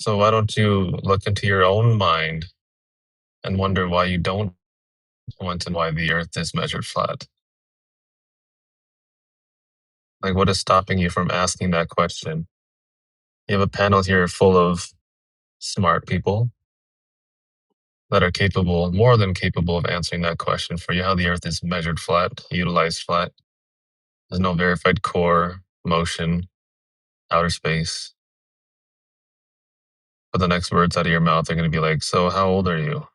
So why don't you look into your own mind and wonder why you don't want and why the Earth is measured flat? Like, what is stopping you from asking that question? You have a panel here full of smart people that are capable, more than capable, of answering that question for you. How the Earth is measured flat, utilized flat. There's no verified core, motion, outer space. But the next words out of your mouth are going to be like, "So, how old are you?"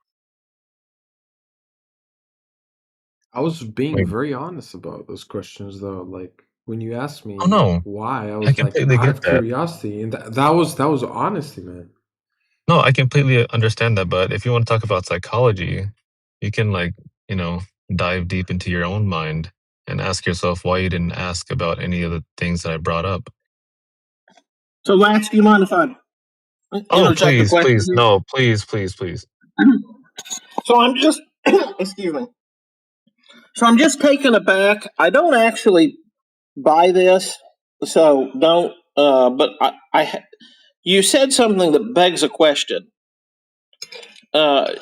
I was being Like, very honest about those questions, though. Like when you asked oh me no, why, I I was like, completely out get of that. curiosity, and that was honesty, man. No, I completely understand that. But if you want to talk about psychology, you can, like, you know, dive deep into your own mind and ask yourself why you didn't ask about any of the things that I brought up. So, Lance, do you mind if I Oh, interject a please, question please, here? no, please, please, please. So I'm just, excuse me. So I'm just taken aback. I don't actually buy this, so don't. But you said something that begs a question. Uh,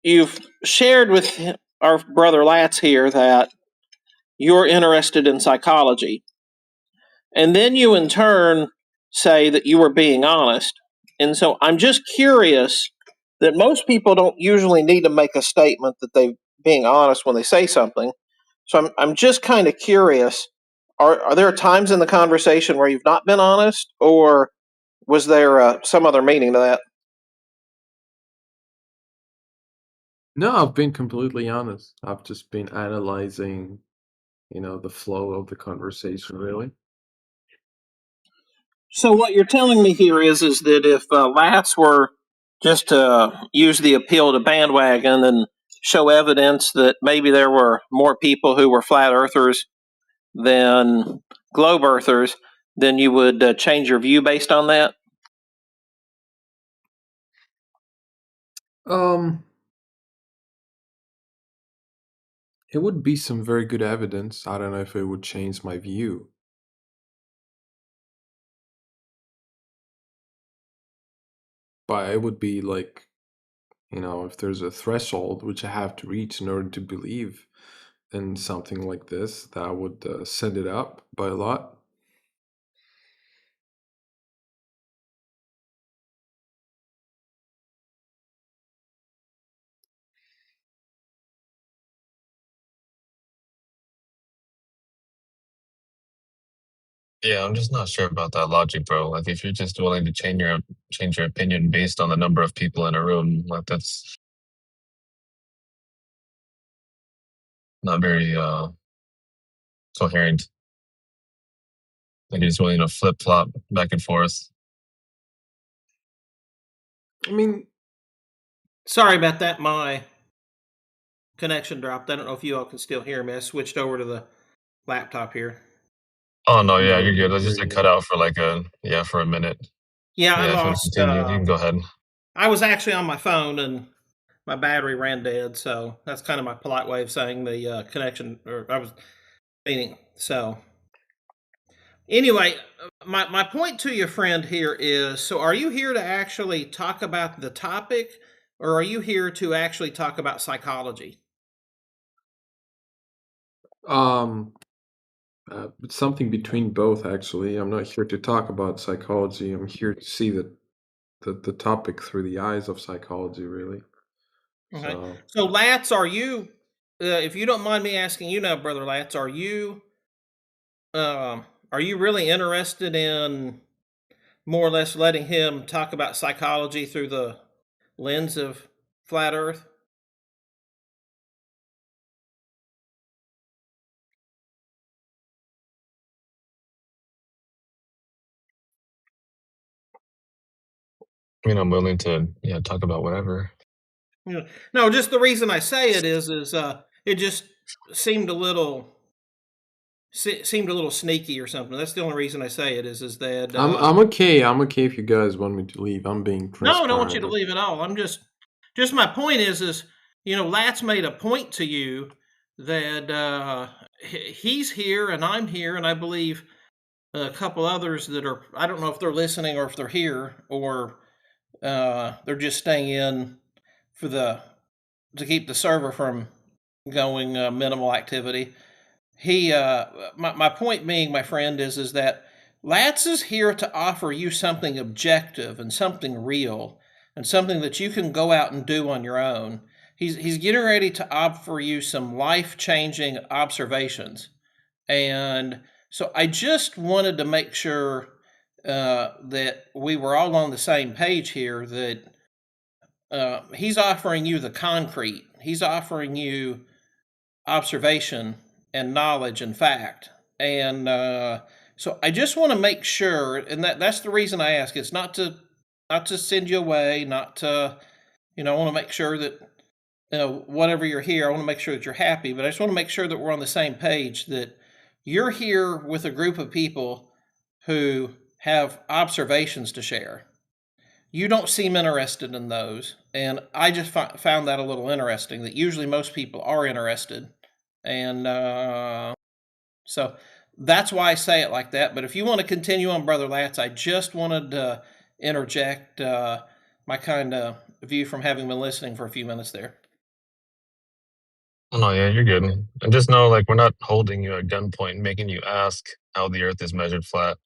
you've shared with our brother Latz here that you're interested in psychology, and then you in turn say that you were being honest. And so I'm just curious that most people don't usually need to make a statement that they're being honest when they say something. So I'm just kind of curious. Are there times in the conversation where you've not been honest, or was there some other meaning to that? No, I've been completely honest. I've just been analyzing, the flow of the conversation, really. So what you're telling me here is that if Lats were just to use the appeal to bandwagon and show evidence that maybe there were more people who were flat earthers than globe earthers, then you would change your view based on that? Um, it would be some very good evidence. I don't know if it would change my view, but it would be like, if there's a threshold which I have to reach in order to believe in something like this, that would send it up by a lot. Yeah, I'm just not sure about that logic, bro. Like, if you're just willing to change your opinion based on the number of people in a room, like, that's not very coherent. Like, you're just willing to flip flop back and forth. I mean, Sorry about that. My connection dropped. I don't know if you all can still hear me. I switched over to the laptop here. Oh no, yeah, no, we you're good. can I just hear like you cut now. out for like for a minute. Yeah, I Yeah, if you want to lost. continue, you can go ahead. I was actually on my phone and my battery ran dead, so that's kind of my polite way of saying the connection, or I was meaning. So anyway, my point to your friend here is: so are you here to actually talk about the topic, or are you here to actually talk about psychology? Um, it's something between both, actually. I'm not here to talk about psychology. I'm here to see the topic through the eyes of psychology, really. Okay. So, So Lats, are you? If you don't mind me asking you now, brother Lats, are you really interested in more or less letting him talk about psychology through the lens of flat Earth? I mean, I'm willing to, yeah, talk about whatever. No, just the reason I say it is it just seemed a little seemed a little sneaky or something. That's the only reason I say it is that I'm okay. I'm okay if you guys want me to leave. I'm being no, I don't want you transparent. to leave at all. I'm just my point is Lat's made a point to you that he's here and I'm here, and I believe a couple others that are, I don't know if they're listening or if they're here, or They're just staying in to keep the server from going minimal activity. My point being, my friend, is that Lats is here to offer you something objective and something real and something that you can go out and do on your own. He's getting ready to offer you some life-changing observations. And so I just wanted to make sure that we were all on the same page here, that he's offering you the concrete. He's offering you observation and knowledge and fact. And so I just want to make sure, and that's the reason I ask. It's not to send you away, not to, I want to make sure that, whatever you're here, I want to make sure that you're happy, but I just want to make sure that we're on the same page, that you're here with a group of people who have observations to share. You don't seem interested in those, and I just found that a little interesting, that usually most people are interested. And so that's why I say it like that. But if you want to continue on, Brother Lats, I just wanted to interject my kind of view from having been listening for a few minutes there. Oh, no, yeah, you're good. And just know, like, we're not holding you at gunpoint, making you ask how the Earth is measured flat,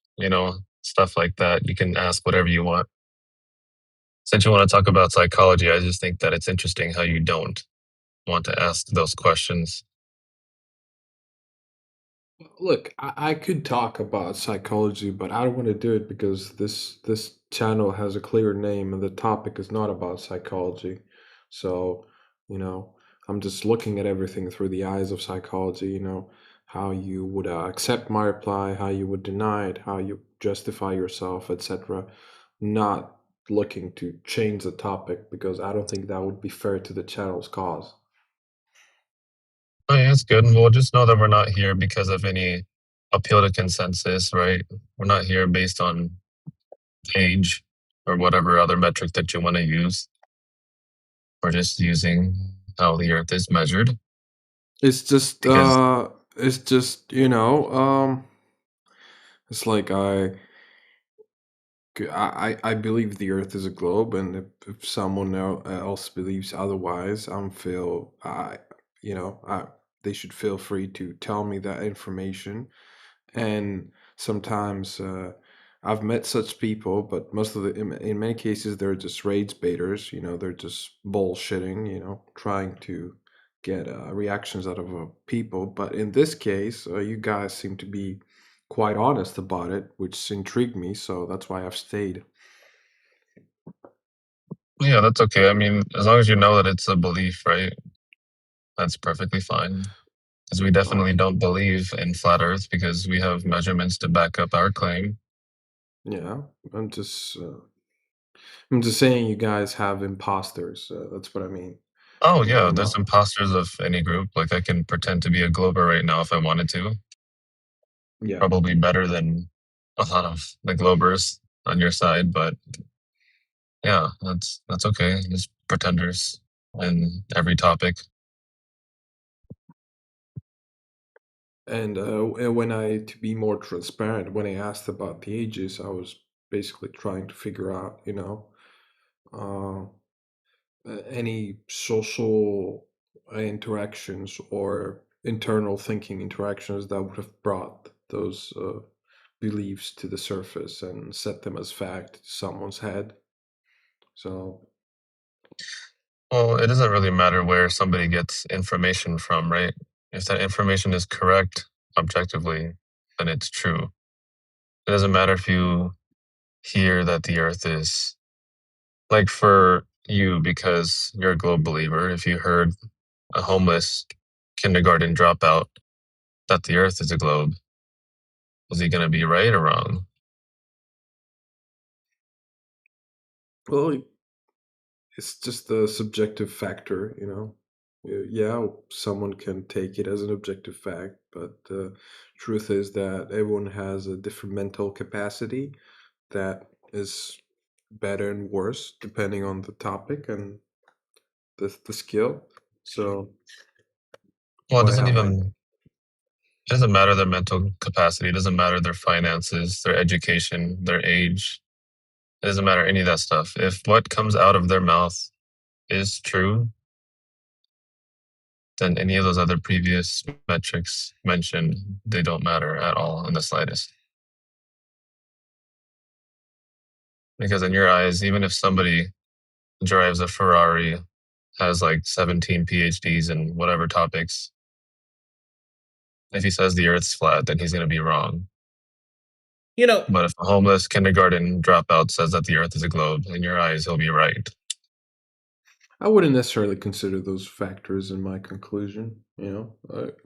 stuff like that. You can ask whatever you want. Since you want to talk about psychology, I just think that it's interesting how you don't want to ask those questions. Look, I could talk about psychology, but I don't want to do it because this channel has a clear name and the topic is not about psychology. So, I'm just looking at everything through the eyes of psychology, how you would accept my reply, how you would deny it, how you justify yourself, etc. Not looking to change the topic because I don't think that would be fair to the channel's cause. Oh, yeah, it's good. Well, just know that we're not here because of any appeal to consensus, right? We're not here based on age or whatever other metric that you want to use. We're just using how the Earth is measured. It's just, Because it's like I believe the Earth is a globe, and if someone else believes otherwise, they should feel free to tell me that information. And sometimes I've met such people, but in many cases they're just rage baiters. They're just bullshitting. Trying to get reactions out of people. But in this case, you guys seem to be quite honest about it, which intrigued me. So that's why I've stayed. yeah, that's okay. I mean, as long as you know that it's a belief, right? That's perfectly fine. Because we definitely don't believe in flat Earth because we have measurements to back up our claim. Yeah, I'm just saying you guys have imposters. That's what I mean. Oh, yeah, there's imposters of any group. Like, I can pretend to be a Glober right now if I wanted to. Yeah. Probably better than a lot of the Globers on your side, but yeah, that's okay. Just pretenders in every topic. And to be more transparent, when I asked about the ages, I was basically trying to figure out, any social interactions or internal thinking interactions that would have brought those beliefs to the surface and set them as fact to someone's head. So, Well, it doesn't really matter where somebody gets information from, right? If that information is correct objectively, then it's true. It doesn't matter if you hear that the Earth is, like, for you, because you're a globe believer, if you heard a homeless kindergarten dropout that the Earth is a globe, is he going to be right or wrong? well, it's just a subjective factor, Yeah, someone can take it as an objective fact, but the truth is that everyone has a different mental capacity that is better and worse depending on the topic and the skill. So, Well, well, it doesn't matter their mental capacity. It doesn't matter their finances, their education, their age. It doesn't matter any of that stuff. If what comes out of their mouth is true, then any of those other previous metrics mentioned, they don't matter at all in the slightest. Because in your eyes, even if somebody drives a Ferrari, has like 17 PhDs in whatever topics, if he says the Earth's flat, then he's going to be wrong. But if a homeless kindergarten dropout says that the Earth is a globe, in your eyes, he'll be right. I wouldn't necessarily consider those factors in my conclusion.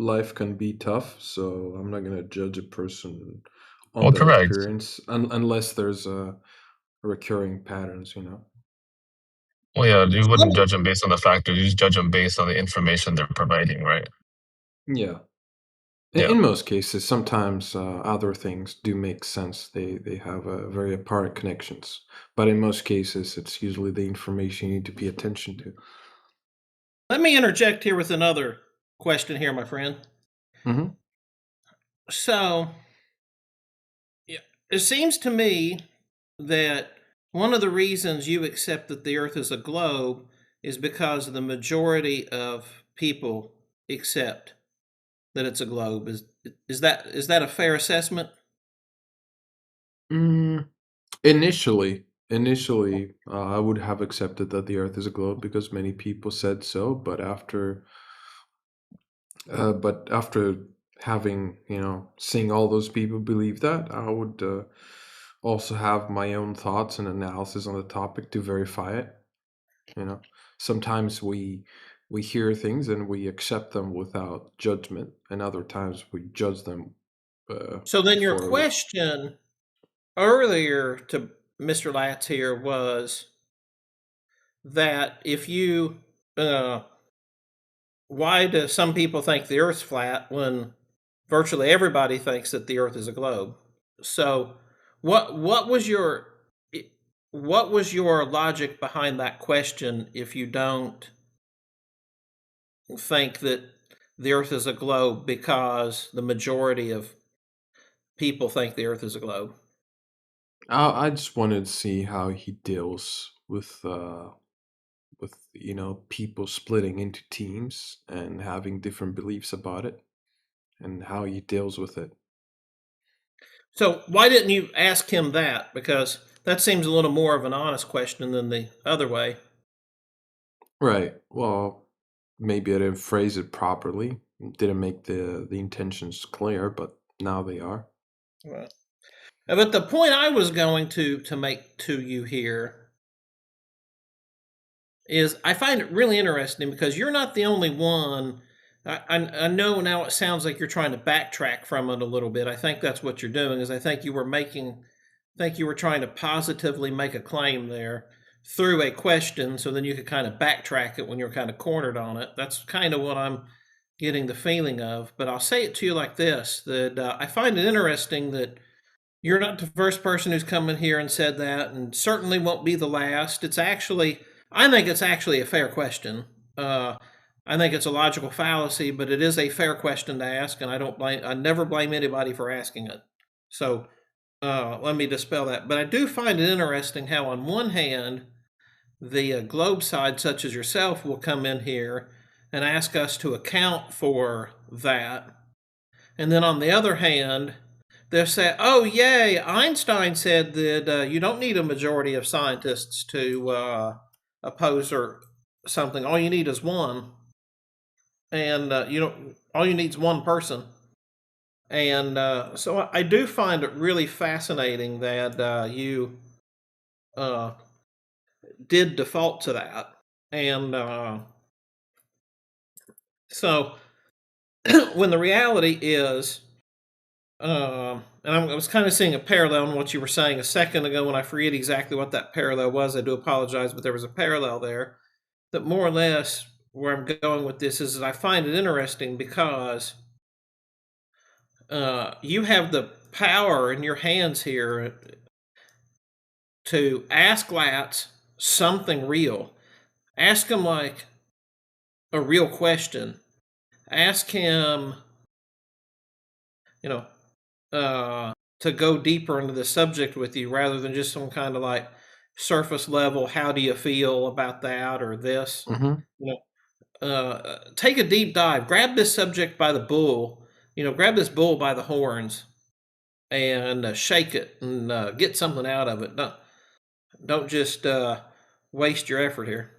Life can be tough, so I'm not going to judge a person on their correct. appearance unless there's recurring patterns. Well, yeah, you wouldn't judge them based on the factors. You just judge them based on the information they're providing, right? Yeah. Yeah. In most cases, sometimes other things do make sense. They have very apparent connections. But in most cases, it's usually the information you need to pay attention to. Let me interject here with another question here, my friend. Mm-hmm. So, it seems to me that one of the reasons you accept that the Earth is a globe is because the majority of people accept that it's a globe. Is that a fair assessment? Initially, I would have accepted that the Earth is a globe because many people said so. But after having seeing all those people believe that, I would also have my own thoughts and analysis on the topic to verify it. Sometimes we hear things and we accept them without judgment, and other times we judge them. So then your question earlier to Mr. Latz here was that if you why do some people think the Earth's flat when virtually everybody thinks that the Earth is a globe? So what was your logic behind that question if you don't think that the Earth is a globe because the majority of people think the Earth is a globe? I just wanted to see how he deals with people splitting into teams and having different beliefs about it, and how he deals with it. So why didn't you ask him that? Because that seems a little more of an honest question than the other way. Right. Well, maybe I didn't phrase it properly. Didn't make the intentions clear, but now they are. Right. But the point I was going to make to you here is I find it really interesting because you're not the only one. I know now it sounds like you're trying to backtrack from it a little bit. I think that's what you're doing. Is I think you were trying to positively make a claim there through a question, so then you could kind of backtrack it when you're kind of cornered on it. That's kind of what I'm getting the feeling of. But I'll say it to you like this: that I find it interesting that you're not the first person who's come in here and said that, and certainly won't be the last. I think it's actually a fair question. I think it's a logical fallacy, but it is a fair question to ask, and I never blame anybody for asking it. So let me dispel that. But I do find it interesting how, on one hand, the globe side, such as yourself, will come in here and ask us to account for that. And then on the other hand, they'll say, oh, yay, Einstein said that you don't need a majority of scientists to oppose or something. All you need is one. And all you need is one person. And so I do find it really fascinating that you did default to that. And so when the reality is, and I was kind of seeing a parallel in what you were saying a second ago. When I forget exactly what that parallel was, I do apologize, but there was a parallel there that more or less where I'm going with this is that I find it interesting because you have the power in your hands here to ask Latz something real. Ask him like a real question. Ask him, to go deeper into the subject with you rather than just some kind of like surface level, how do you feel about that or this? Mm-hmm. You take a deep dive. Grab this subject by the bull. Grab this bull by the horns and shake it and get something out of it. Don't just waste your effort here.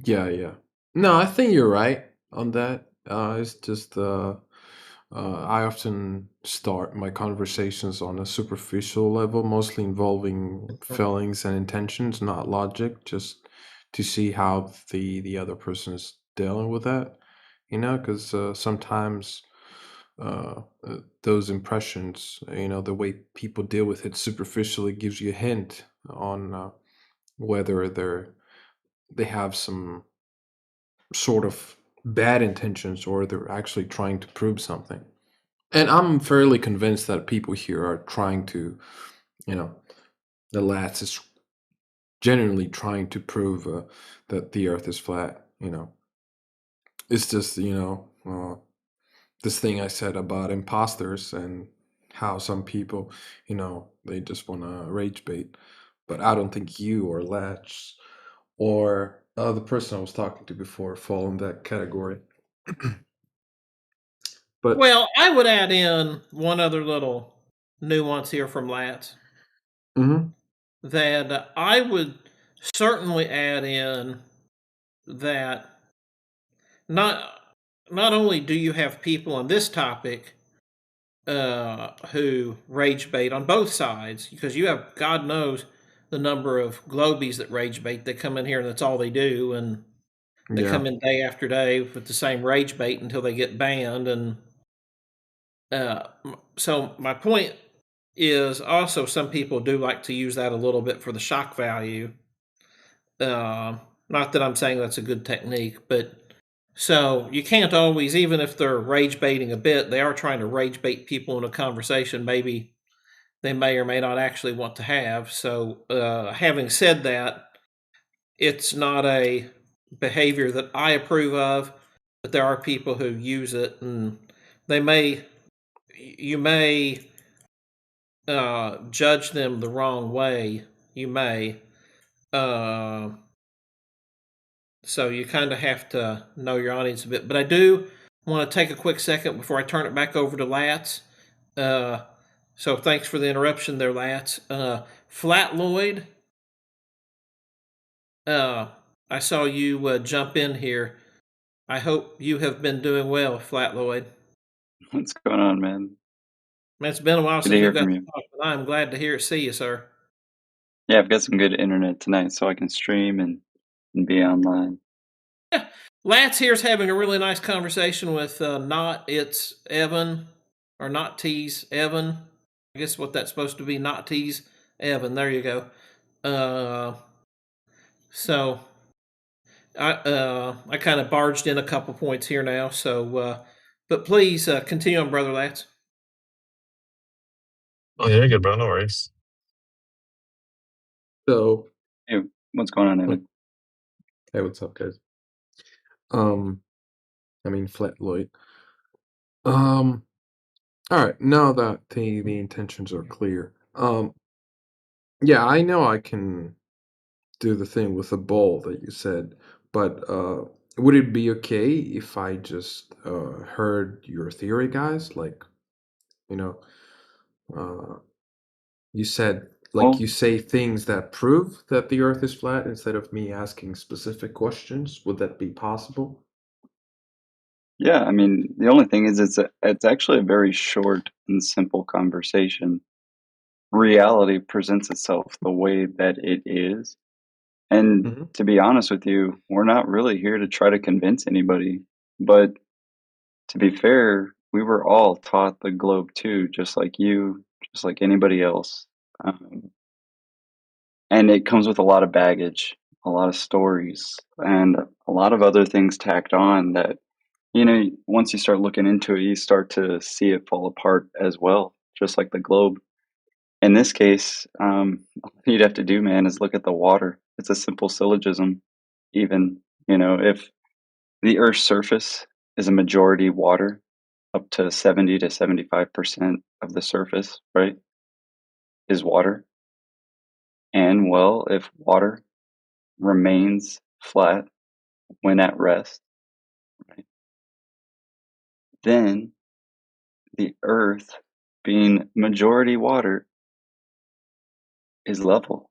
Yeah, yeah. No, I think you're right on that. It's just I often start my conversations on a superficial level, mostly involving feelings and intentions, not logic, just to see how the other person is dealing with that. Because sometimes those impressions, the way people deal with it superficially gives you a hint on whether they have some sort of bad intentions or they're actually trying to prove something. And I'm fairly convinced that people here are trying to, you know, the lads is genuinely trying to prove that the earth is flat. It's just, this thing I said about imposters and how some people, they just want to rage bait. But I don't think you or Latch or the person I was talking to before fall in that category. But Well, I would add in one other little nuance here from Lats mhm, that I would certainly add in that not not only do you have people on this topic who rage bait on both sides, because you have God knows the number of globies that rage bait. They come in here and that's all they do, and they yeah, come in day after day with the same rage bait until they get banned. And so my point is also some people do like to use that a little bit for the shock value. Uh, Not that I'm saying that's a good technique, but so you can't always, even if they're rage baiting a bit, they are trying to rage bait people in a conversation maybe they may or may not actually want to have. So, having said that, it's not a behavior that I approve of, but there are people who use it, and you may judge them the wrong way. You may. Uh, so you kind of have to know your audience a bit. But I do want to take a quick second before I turn it back over to Lats. Uh, so thanks for the interruption there, Lats. Flat Lloyd, uh, I saw you jump in here. I hope you have been doing well, Flat Lloyd. What's going on, man? Man, it's been a while Good to since hear we've got from to you. talk, but I'm glad to see you, sir. Yeah, I've got some good internet tonight, so I can stream and be online. Yeah, Lats here's having a really nice conversation with not it's Evan or not T's Evan. I guess what that's supposed to be, not T's Evan. There you go. Uh, so I kind of barged in a couple points here now. So, but please continue on, Brother Lats. Oh, yeah, you're good, bro. No worries. so Hey, what's going on, Evan? hey, what's up, guys? I mean, Flat Lloyd. All right. Now that the intentions are clear, yeah, I know I can do the thing with the ball that you said, but would it be okay if I just heard your theory, guys? Like, you know, uh, you said like Well, you say things that prove that the Earth is flat instead of me asking specific questions. Would that be possible? yeah, I mean, the only thing is it's actually a very short and simple conversation. Reality presents itself the way that it is. And Hmm. to be honest with you, we're not really here to try to convince anybody. But to be fair, we were all taught the globe too, just like you, just like anybody else. Um, and it comes with a lot of baggage, a lot of stories, and a lot of other things tacked on that, once you start looking into it, you start to see it fall apart as well, just like the globe. In this case, all you'd have to do, man, is look at the water. It's a simple syllogism. Even, if the Earth's surface is a majority water, up to 70 to 75% of the surface, right, is water. And well, if water remains flat when at rest, right, then the Earth, being majority water, is level.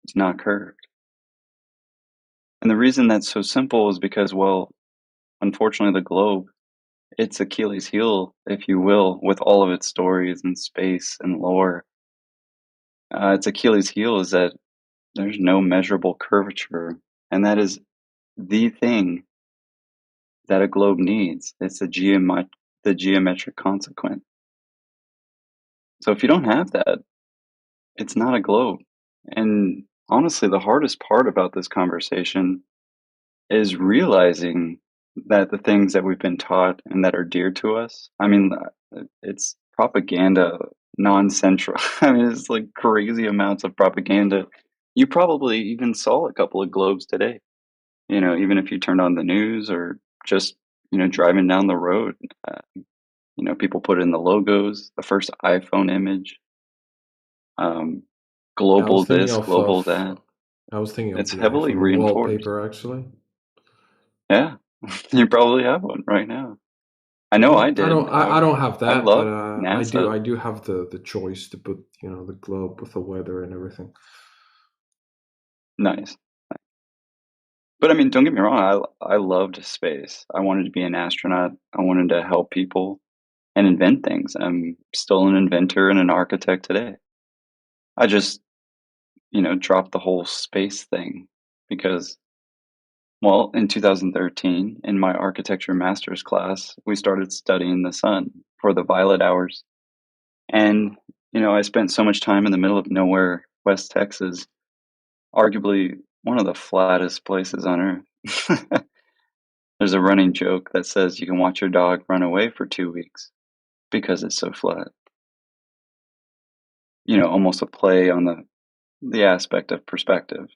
It's not curved. And the reason that's so simple is because, well, unfortunately, the globe, its Achilles heel, if you will, with all of its stories and space and lore, its Achilles heel is that there's no measurable curvature. And that is the thing that a globe needs. It's the geometric consequent. So if you don't have that, it's not a globe. And honestly, the hardest part about this conversation is realizing that the things that we've been taught and that are dear to us, I mean, it's propaganda non-central. I mean, it's like crazy amounts of propaganda. You probably even saw a couple of globes today, even if you turned on the news or just, driving down the road. People put in the logos, the first iPhone image, um, Yeah, global this, global that. I was thinking of It's the heavily iPhone reinforced. wallpaper actually. Yeah, you probably have one right now. I know I Well, did. I don't have I that, but love I NASA. do have the choice to put the globe with the weather and everything. Nice. But I mean, don't get me wrong, I loved space. I wanted to be an astronaut. I wanted to help people and invent things. I'm still an inventor and an architect today. I just, dropped the whole space thing because, well, in 2013, in my architecture master's class, we started studying the sun for the violet hours. And, I spent so much time in the middle of nowhere, West Texas, arguably one of the flattest places on earth. There's a running joke that says you can watch your dog run away for 2 weeks because it's so flat. Almost a play on the aspect of perspective,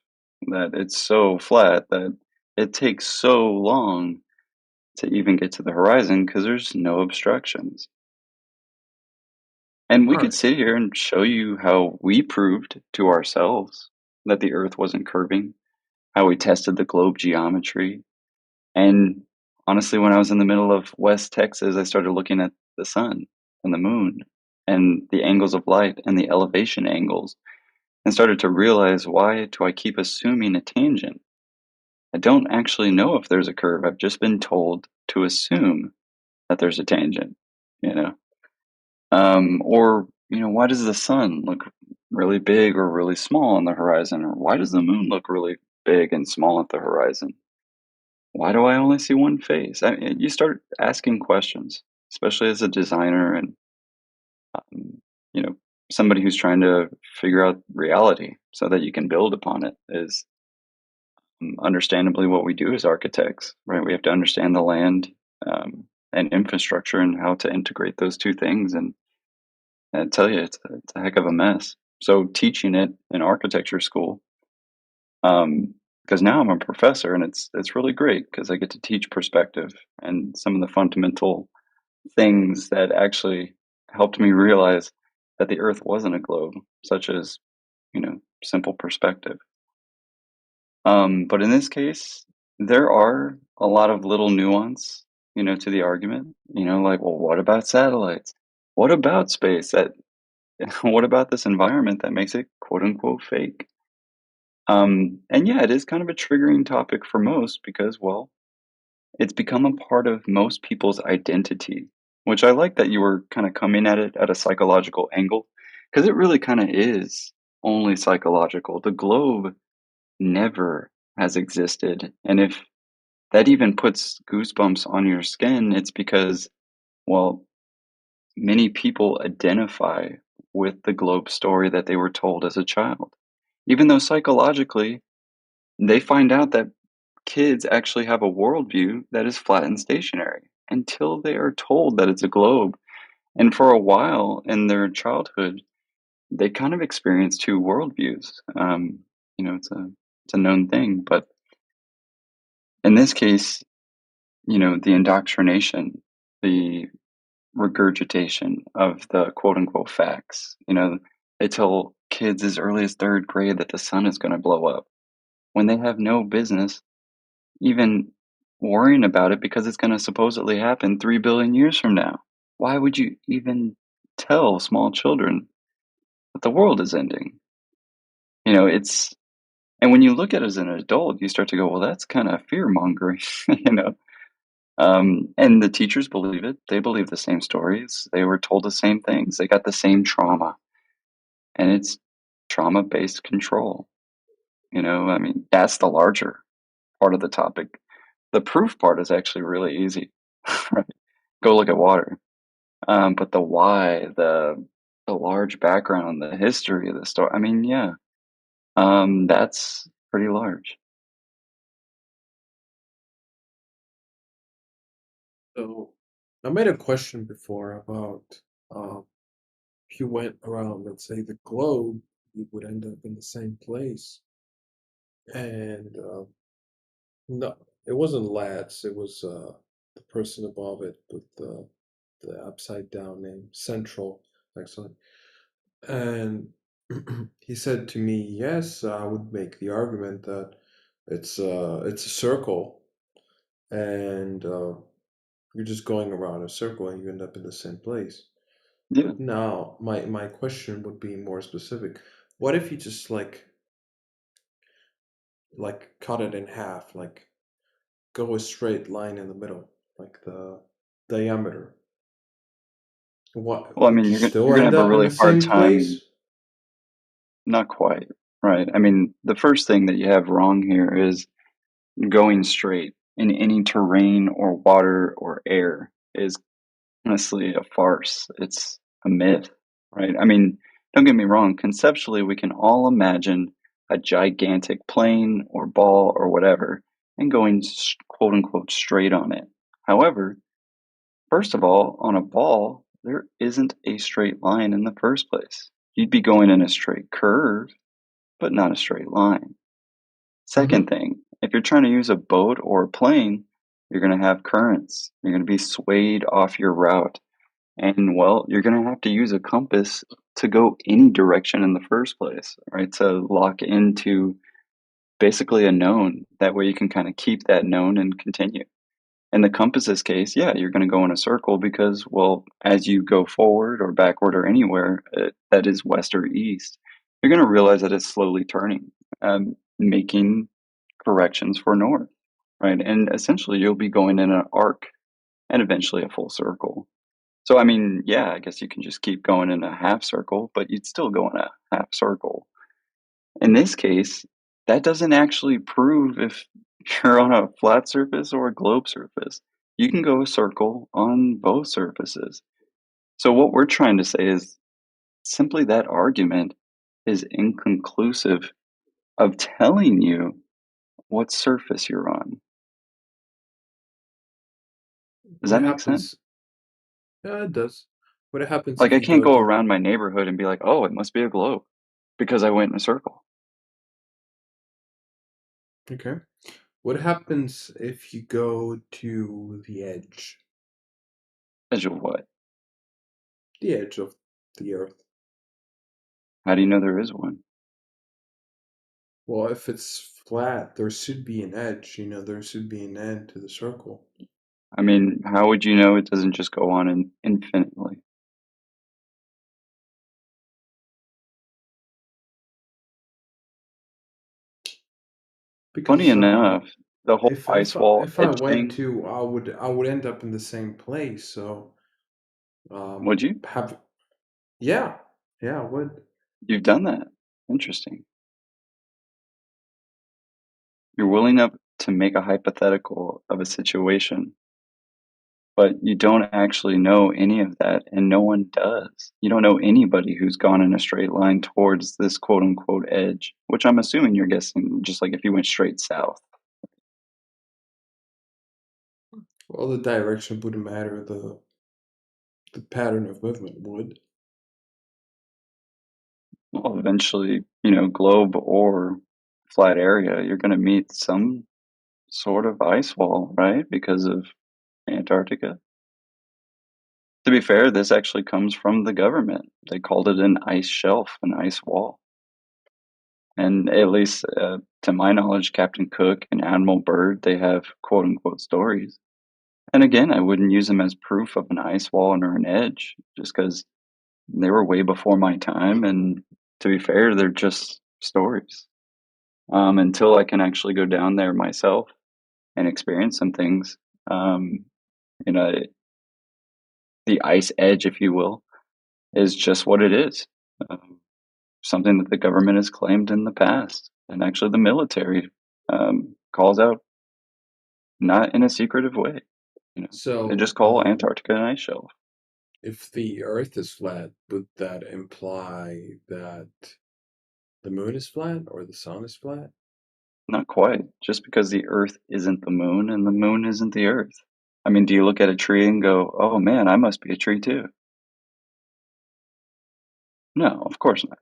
that it's so flat that it takes so long to even get to the horizon because there's no obstructions. And we All could right. sit here and show you how we proved to ourselves that the Earth wasn't curving, how we tested the globe geometry. And honestly, when I was in the middle of West Texas, I started looking at the sun and the moon and the angles of light and the elevation angles and started to realize, why do I keep assuming a tangent? I don't actually know if there's a curve. I've just been told to assume that there's a tangent, you know? Or, why does the sun look really big or really small on the horizon? Or why does the moon look really big and small at the horizon? Why do I only see one face? You start asking questions, especially as a designer and, um, you know, somebody who's trying to figure out reality so that you can build upon it is understandably what we do as architects, right? We have to understand the land and infrastructure and how to integrate those two things. And I tell you, it's a heck of a mess. So teaching it in architecture school, because now I'm a professor, and it's really great because I get to teach perspective and some of the fundamental things that actually helped me realize that the Earth wasn't a globe, such as simple perspective. But in this case, there are a lot of little nuance, to the argument. Like, well, what about satellites? What about space? What about this environment that makes it quote unquote fake? And yeah, it is kind of a triggering topic for most because, well, it's become a part of most people's identity, which I like that you were kind of coming at it at a psychological angle because it really kind of is only psychological. The globe never has existed. And if that even puts goosebumps on your skin, it's because, well, many people identify with the globe story that they were told as a child. Even though psychologically, they find out that kids actually have a worldview that is flat and stationary until they are told that it's a globe. And for a while in their childhood, they kind of experience two worldviews. It's a known thing, but in this case, the indoctrination, the regurgitation of the quote unquote facts, They tell kids as early as third grade that the sun is going to blow up when they have no business even worrying about it because it's going to supposedly happen 3 billion years from now. Why would you even tell small children that the world is ending? It's and when you look at it as an adult, you start to go, well, that's kind of fear mongering, you know. And the teachers believe it. They believe the same stories. They were told the same things. They got the same trauma, and it's trauma-based control. I mean, that's the larger part of the topic. The proof part is actually really easy. Right? Go look at water. But the why, the large background, the history of the story. I mean, yeah, that's pretty large. So I made a question before about if you went around, let's say, the globe, you would end up in the same place. And no, it wasn't lads. It was the person above it with the upside down name, Central, excellent. And he said to me, "Yes, I would make the argument that it's a circle, and you're just going around a circle, and you end up in the same place." Yeah. But now, my question would be more specific. What if you just like cut it in half, like go a straight line in the middle, like the diameter? What Well, I would mean, you still you're gonna end have a up in really the hard same time. place? Not quite, right? I mean, the first thing that you have wrong here is going straight in any terrain or water or air is honestly a farce. It's a myth, right? I mean, don't get me wrong, conceptually, we can all imagine a gigantic plane or ball or whatever and going quote unquote straight on it. However, first of all, on a ball, there isn't a straight line in the first place. You'd be going in a straight curve, but not a straight line. Mm-hmm. Second thing, if you're trying to use a boat or a plane, you're going to have currents. You're going to be swayed off your route. And well, you're going to have to use a compass to go any direction in the first place, right? To lock into basically a known. That way you can kind of keep that known and continue. In the compass's case, yeah, you're going to go in a circle because, well, as you go forward or backward or anywhere that is west or east, you're going to realize that it's slowly turning, making corrections for north, right? And essentially, you'll be going in an arc and eventually a full circle. So, I mean, yeah, I guess you can just keep going in a half circle, but you'd still go in a half circle. In this case, that doesn't actually prove if you're on a flat surface or a globe surface. You can go a circle on both surfaces. So, what we're trying to say is simply that argument is inconclusive of telling you what surface you're on. Does What that make sense? happens? Yeah, it does. What happens Like, if I you can't go go to around my neighborhood and be like, oh, it must be a globe because I went in a circle. Okay. What happens if you go to the edge? As of what? The edge of the Earth. How do you know there is one? Well, if it's flat, there should be an edge. There should be an end to the circle. I mean, how would you know it doesn't just go on infinitely? Funny Because enough, the whole ice wall if I edge went thing, to, I would end up in the same place. So would you? have yeah, yeah, I would. You've done that. Interesting. You're willing up to make a hypothetical of a situation, but you don't actually know any of that, and no one does. You don't know anybody who's gone in a straight line towards this quote unquote edge, which I'm assuming you're guessing just like if you went straight south. Well, the direction wouldn't matter. The pattern of movement would. Well, eventually, globe or flat area, you're going to meet some sort of ice wall, right? Because of Antarctica. To be fair, this actually comes from the government. They called it an ice shelf, an ice wall. And at least to my knowledge, Captain Cook and Admiral Byrd, they have quote unquote stories. And again, I wouldn't use them as proof of an ice wall or an edge, just because they were way before my time. And to be fair, they're just stories. Until I can actually go down there myself and experience some things, you know, the ice edge, if you will, is just what it is. Something that the government has claimed in the past, and actually the military calls out, not in a secretive way. They So, just call Antarctica an ice shelf. if the Earth is flat, would that imply that the moon is flat or the sun is flat? Not quite. Just because the Earth isn't the moon and the moon isn't the Earth. I mean, do you look at a tree and go, "Oh man, I must be a tree too"? No, of course not.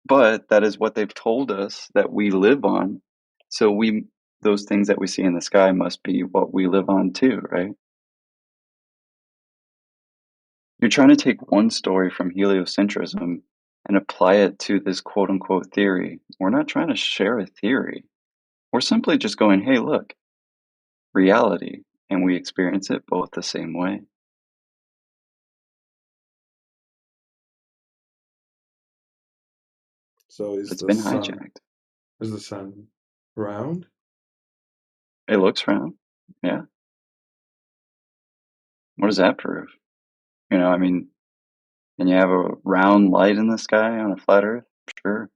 But that is what they've told us that we live on. So those things that we see in the sky must be what we live on too, right? You're trying to take one story from heliocentrism and apply it to this quote unquote theory. We're not trying to share a theory. We're simply just going, hey, look, reality, and we experience it both the same way. So It's been hijacked. Is the sun round? It looks round. Yeah. What does that prove? I mean, can you have a round light in the sky on a flat Earth? Sure.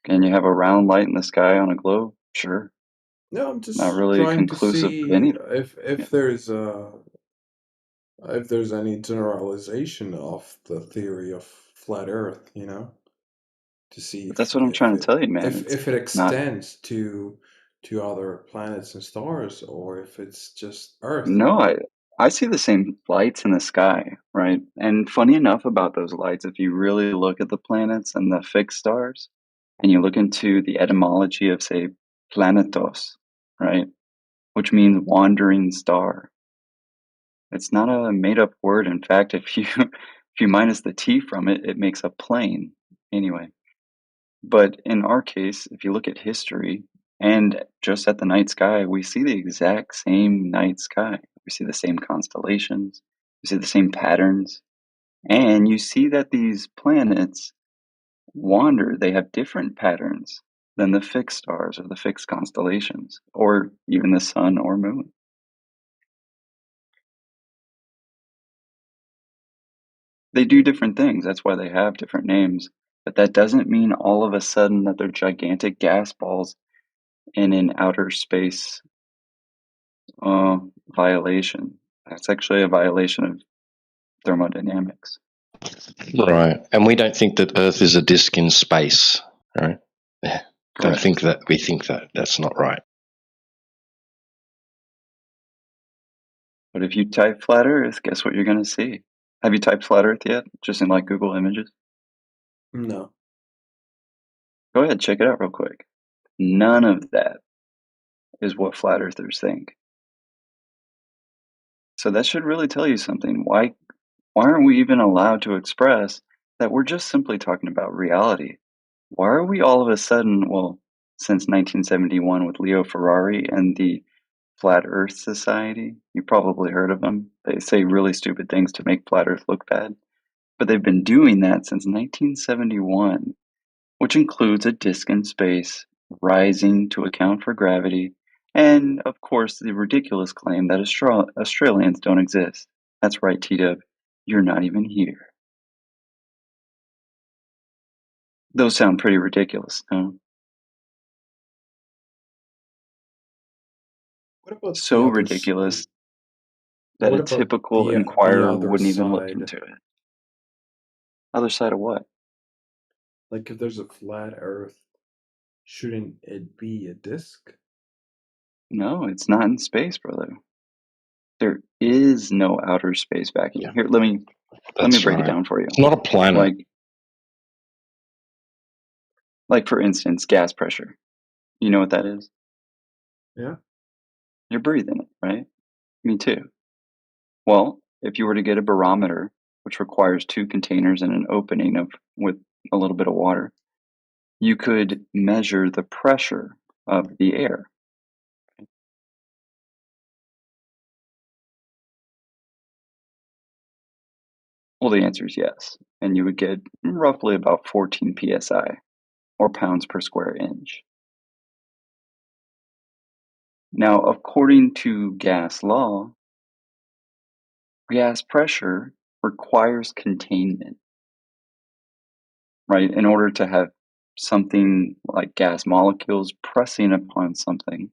Can you have a round light in the sky on a globe? Sure. No, I'm Not just really trying to conclusive of see anything. if there's any generalization of the theory of flat Earth, to see But that's what I'm trying to tell you, man. if it It's not. extends to other planets and stars, or if it's just Earth. No, I see the same lights in the sky, right? And funny enough about those lights, if you really look at the planets and the fixed stars, and you look into the etymology of, say, planetos, right, which means wandering star. It's not a made-up word. In fact, if you if you minus the T from it, it makes a plane. Anyway, but in our case, if you look at history and just at the night sky, we see the exact same night sky. We see the same constellations, we see the same patterns, and you see that these planets wander. They have different patterns than the fixed stars or the fixed constellations, or even the sun or moon. They do different things. That's why they have different names. But that doesn't mean all of a sudden that they're gigantic gas balls in an outer space violation. That's actually a violation of thermodynamics. Right. And we don't think that Earth is a disk in space, right? Don't Correct. think that. We think that. That's not right. But if you type flat Earth, guess what you're going to see? Have you typed flat Earth yet? Just in like Google Images? No. Go ahead, check it out real quick. None of that is what flat earthers think. So that should really tell you something. Why aren't we even allowed to express that we're just simply talking about reality? Why are we all of a sudden, well, since 1971 with Leo Ferrari and the Flat Earth Society, you probably heard of them. They say really stupid things to make flat Earth look bad. But they've been doing that since 1971, which includes a disk in space rising to account for gravity, and of course the ridiculous claim that Australians don't exist. That's right, T-Dub, you're not even here. Those sound pretty ridiculous, no? What about the So others? ridiculous that What a about typical the inquirer other wouldn't even look side? into it. Other side of what? Like, if there's a flat Earth, shouldn't it be a disk? No, it's not in space, brother. There is no outer space vacuum. Yeah. Here, let me break it down for you. It's not a planet. Like for instance, gas pressure. You know what that is? Yeah. You're breathing it, right? Me too. Well, if you were to get a barometer, which requires 2 containers and an opening with a little bit of water, you could measure the pressure of the air. Well, the answer is yes, and you would get roughly about 14 psi, or pounds per square inch. Now, according to gas law, gas pressure requires containment, right? In order to have something like gas molecules pressing upon something,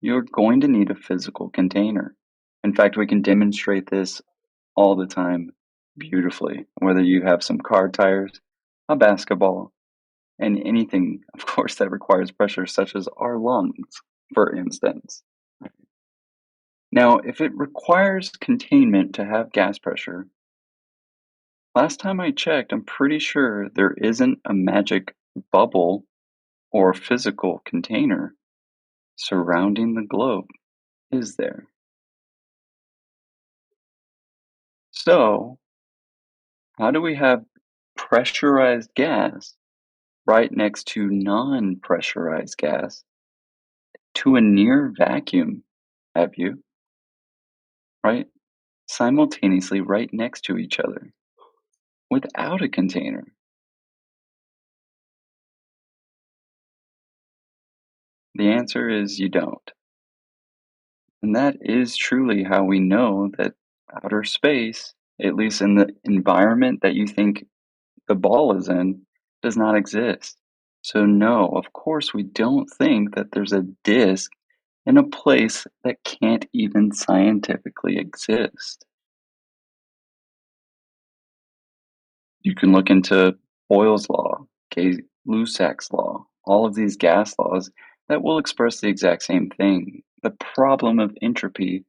you're going to need a physical container. In fact, we can demonstrate this all the time beautifully, whether you have some car tires, a basketball, and anything, of course, that requires pressure, such as our lungs, for instance. Now, if it requires containment to have gas pressure, last time I checked, I'm pretty sure there isn't a magic bubble or physical container surrounding the globe, is there? So, how do we have pressurized gas right next to non-pressurized gas to a near vacuum? Have you? Right? Simultaneously right next to each other without a container. The answer is you don't. And that is truly how we know that outer space, at least in the environment that you think the ball is in, does not exist. So, no, of course, we don't think that there's a disk in a place that can't even scientifically exist. You can look into Boyle's law, Gay-Lussac's law, all of these gas laws that will express the exact same thing, the problem of entropy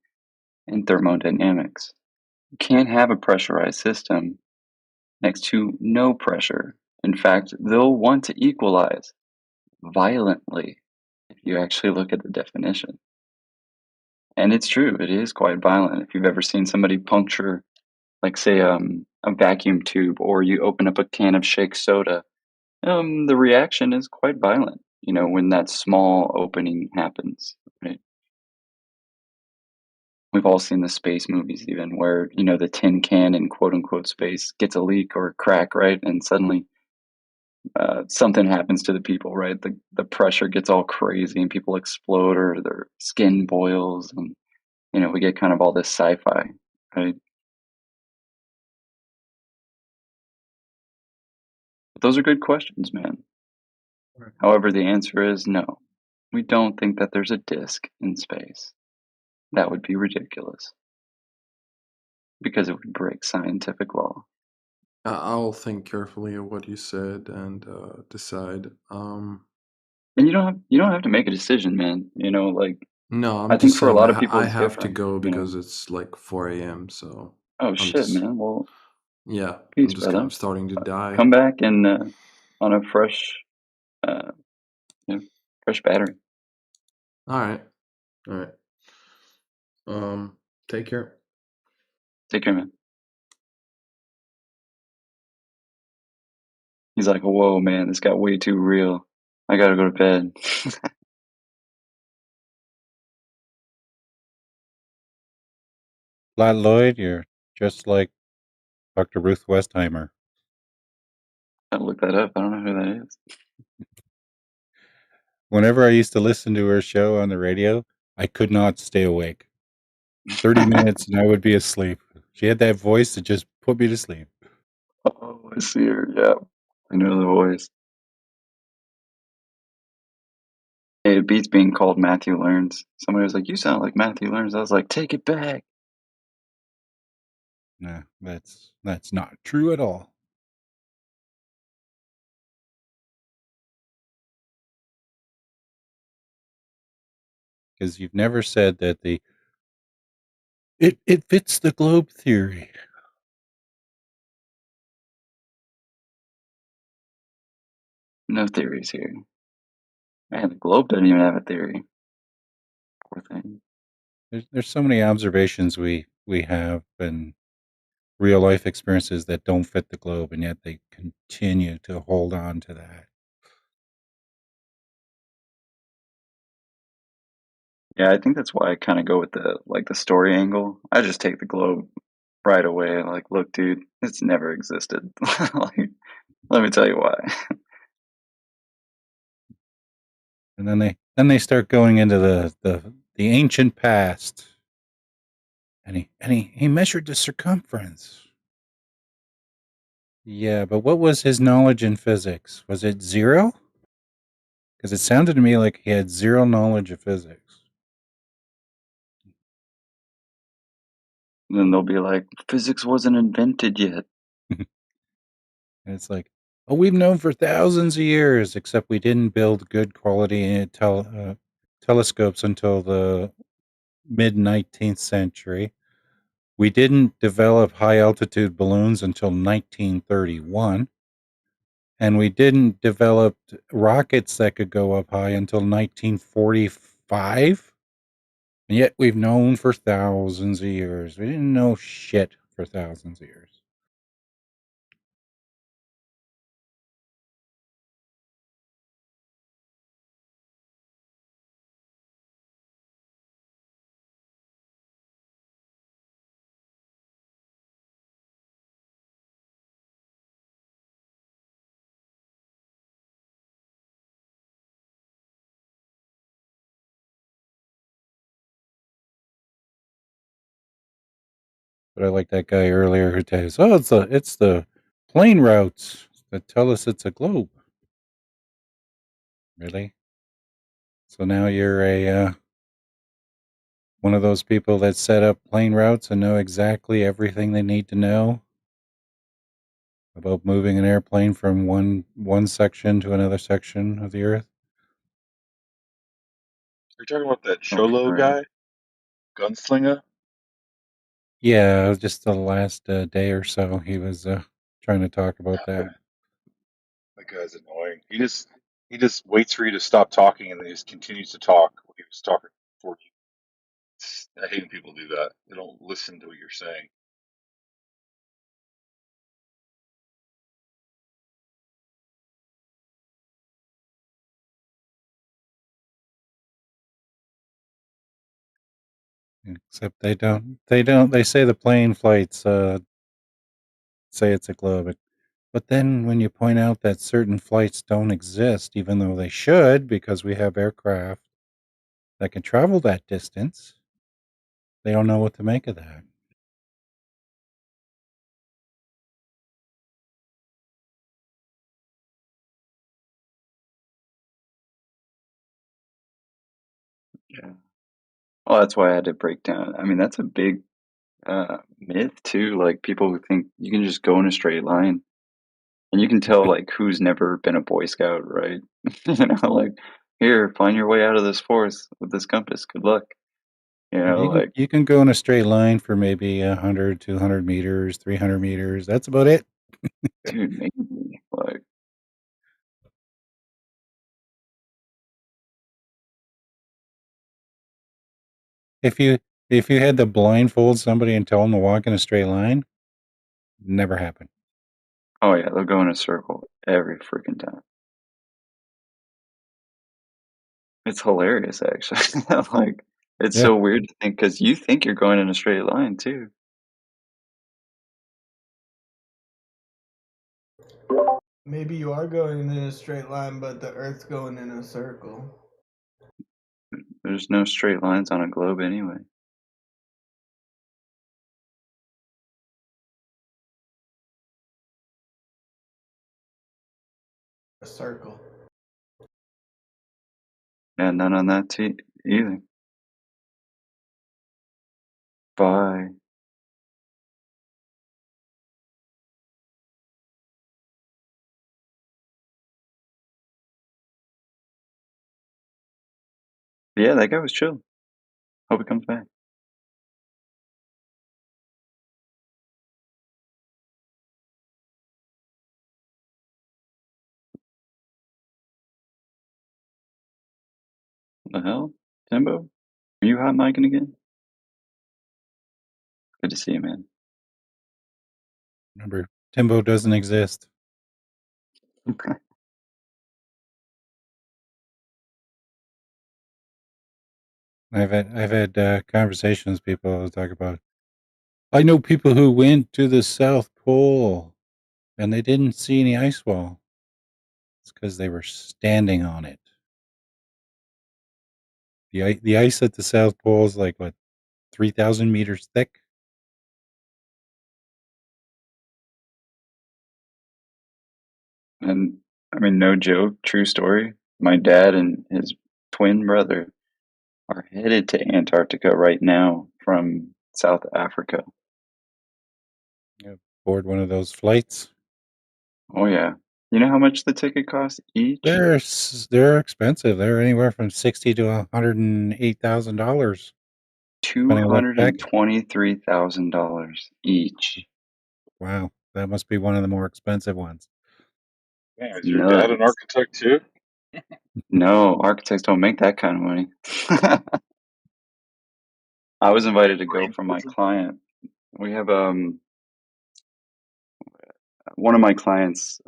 in thermodynamics. You can't have a pressurized system next to no pressure. In fact, they'll want to equalize violently if you actually look at the definition. And it's true, it is quite violent. If you've ever seen somebody puncture, like, say, a vacuum tube, or you open up a can of shake soda, the reaction is quite violent, when that small opening happens, right? We've all seen the space movies even where, the tin can in quote unquote space gets a leak or a crack, right? And suddenly something happens to the people, right? The pressure gets all crazy and people explode or their skin boils, and we get kind of all this sci-fi, right? But those are good questions, man. Right. However, the answer is no. We don't think that there's a disk in space. That would be ridiculous because it would break scientific law. I'll think carefully of what you said and decide. And you don't have to make a decision, man. No, I'm I think just for a saying lot of people I it's have to different. go because it's like 4 a.m. So Oh I'm shit, just man. Well, yeah, I'm peace, just kind brother. of starting to die. Come back and on a fresh, uh, fresh battery. All right, all right. Take care. Take care, man. He's like, whoa, man, this got way too real. I gotta go to bed. Lad Lloyd, you're just like Dr. Ruth Westheimer. Gotta look that up. I don't know who that is. Whenever I used to listen to her show on the radio, I could not stay awake. 30 minutes and I would be asleep. She had that voice that just put me to sleep. Oh, I see her. Yeah, I know the voice. Hey, it beats being called Matthew Learns. Somebody was like, "You sound like Matthew Learns." I was like, "Take it back." Nah, that's not true at all. Because you've never said that it fits the globe theory. No theories here. Man, the globe doesn't even have a theory. Poor thing. There's so many observations we we have and real life experiences that don't fit the globe, and yet they continue to hold on to that. Yeah, I think that's why I kind of go with the story angle. I just take the globe right away. Like, look, dude, it's never existed. Like, let me tell you why. And then they start going into the ancient past. And he measured the circumference. Yeah, but what was his knowledge in physics? Was it zero? Because it sounded to me like he had zero knowledge of physics. And then they'll be like, physics wasn't invented yet. And it's like, oh, we've known for thousands of years, except we didn't build good quality telescopes until the mid 19th century. We didn't develop high altitude balloons until 1931. And we didn't develop rockets that could go up high until 1945. And yet we've known for thousands of years. We didn't know shit for thousands of years. But I like that guy earlier who tells, oh, it's the plane routes that tell us it's a globe. Really? So now you're a one of those people that set up plane routes and know exactly everything they need to know about moving an airplane from one section to another section of the earth. You're talking about that Okay, Cholo right. guy, Gunslinger? Yeah, just the last day or so, he was trying to talk about that. That guy's annoying. He just waits for you to stop talking and then he just continues to talk when he was talking before you. I hate when people do that. They don't listen to what you're saying. Except they say the plane flights say it's a globe. But then when you point out that certain flights don't exist, even though they should, because we have aircraft that can travel that distance, they don't know what to make of that. Yeah. Well, that's why I had to break down. I mean, that's a big myth too. Like people who think you can just go in a straight line, and you can tell like who's never been a Boy Scout, right? You know, like here, find your way out of this forest with this compass. Good luck. You know, like You can go in a straight line for maybe 100, 200 meters, 300 meters. That's about it. dude, maybe like If you had to blindfold somebody and tell them to walk in a straight line, never happened. oh yeah, they'll go in a circle every freaking time. It's hilarious, actually. Like it's Yeah. so weird to think because you think you're going in a straight line too. Maybe you are going in a straight line, but the Earth's going in a circle. There's no straight lines on a globe anyway. A circle. Yeah, none on that either. Bye. But yeah, that guy was chill. Hope he comes back. What the hell? Timbo? Are you hot micing again? Good to see you, man. Remember, Timbo doesn't exist. I've had conversations with people who talk about. I know people who went to the South Pole and they didn't see any ice wall. It's because they were standing on it. The ice at the South Pole is like what, 3,000 meters thick. And I mean, no joke, true story. My dad and his twin brother are headed to Antarctica right now from South Africa. Board one of those flights. Oh yeah. You know how much the ticket costs each? They're expensive. They're anywhere from $60,000 to $108,000. $223,000 each. Wow, that must be one of the more expensive ones. Man, It's is your dad an nuts. architect too? No, architects don't make that kind of money. I was invited to go from my client. We have one of my clients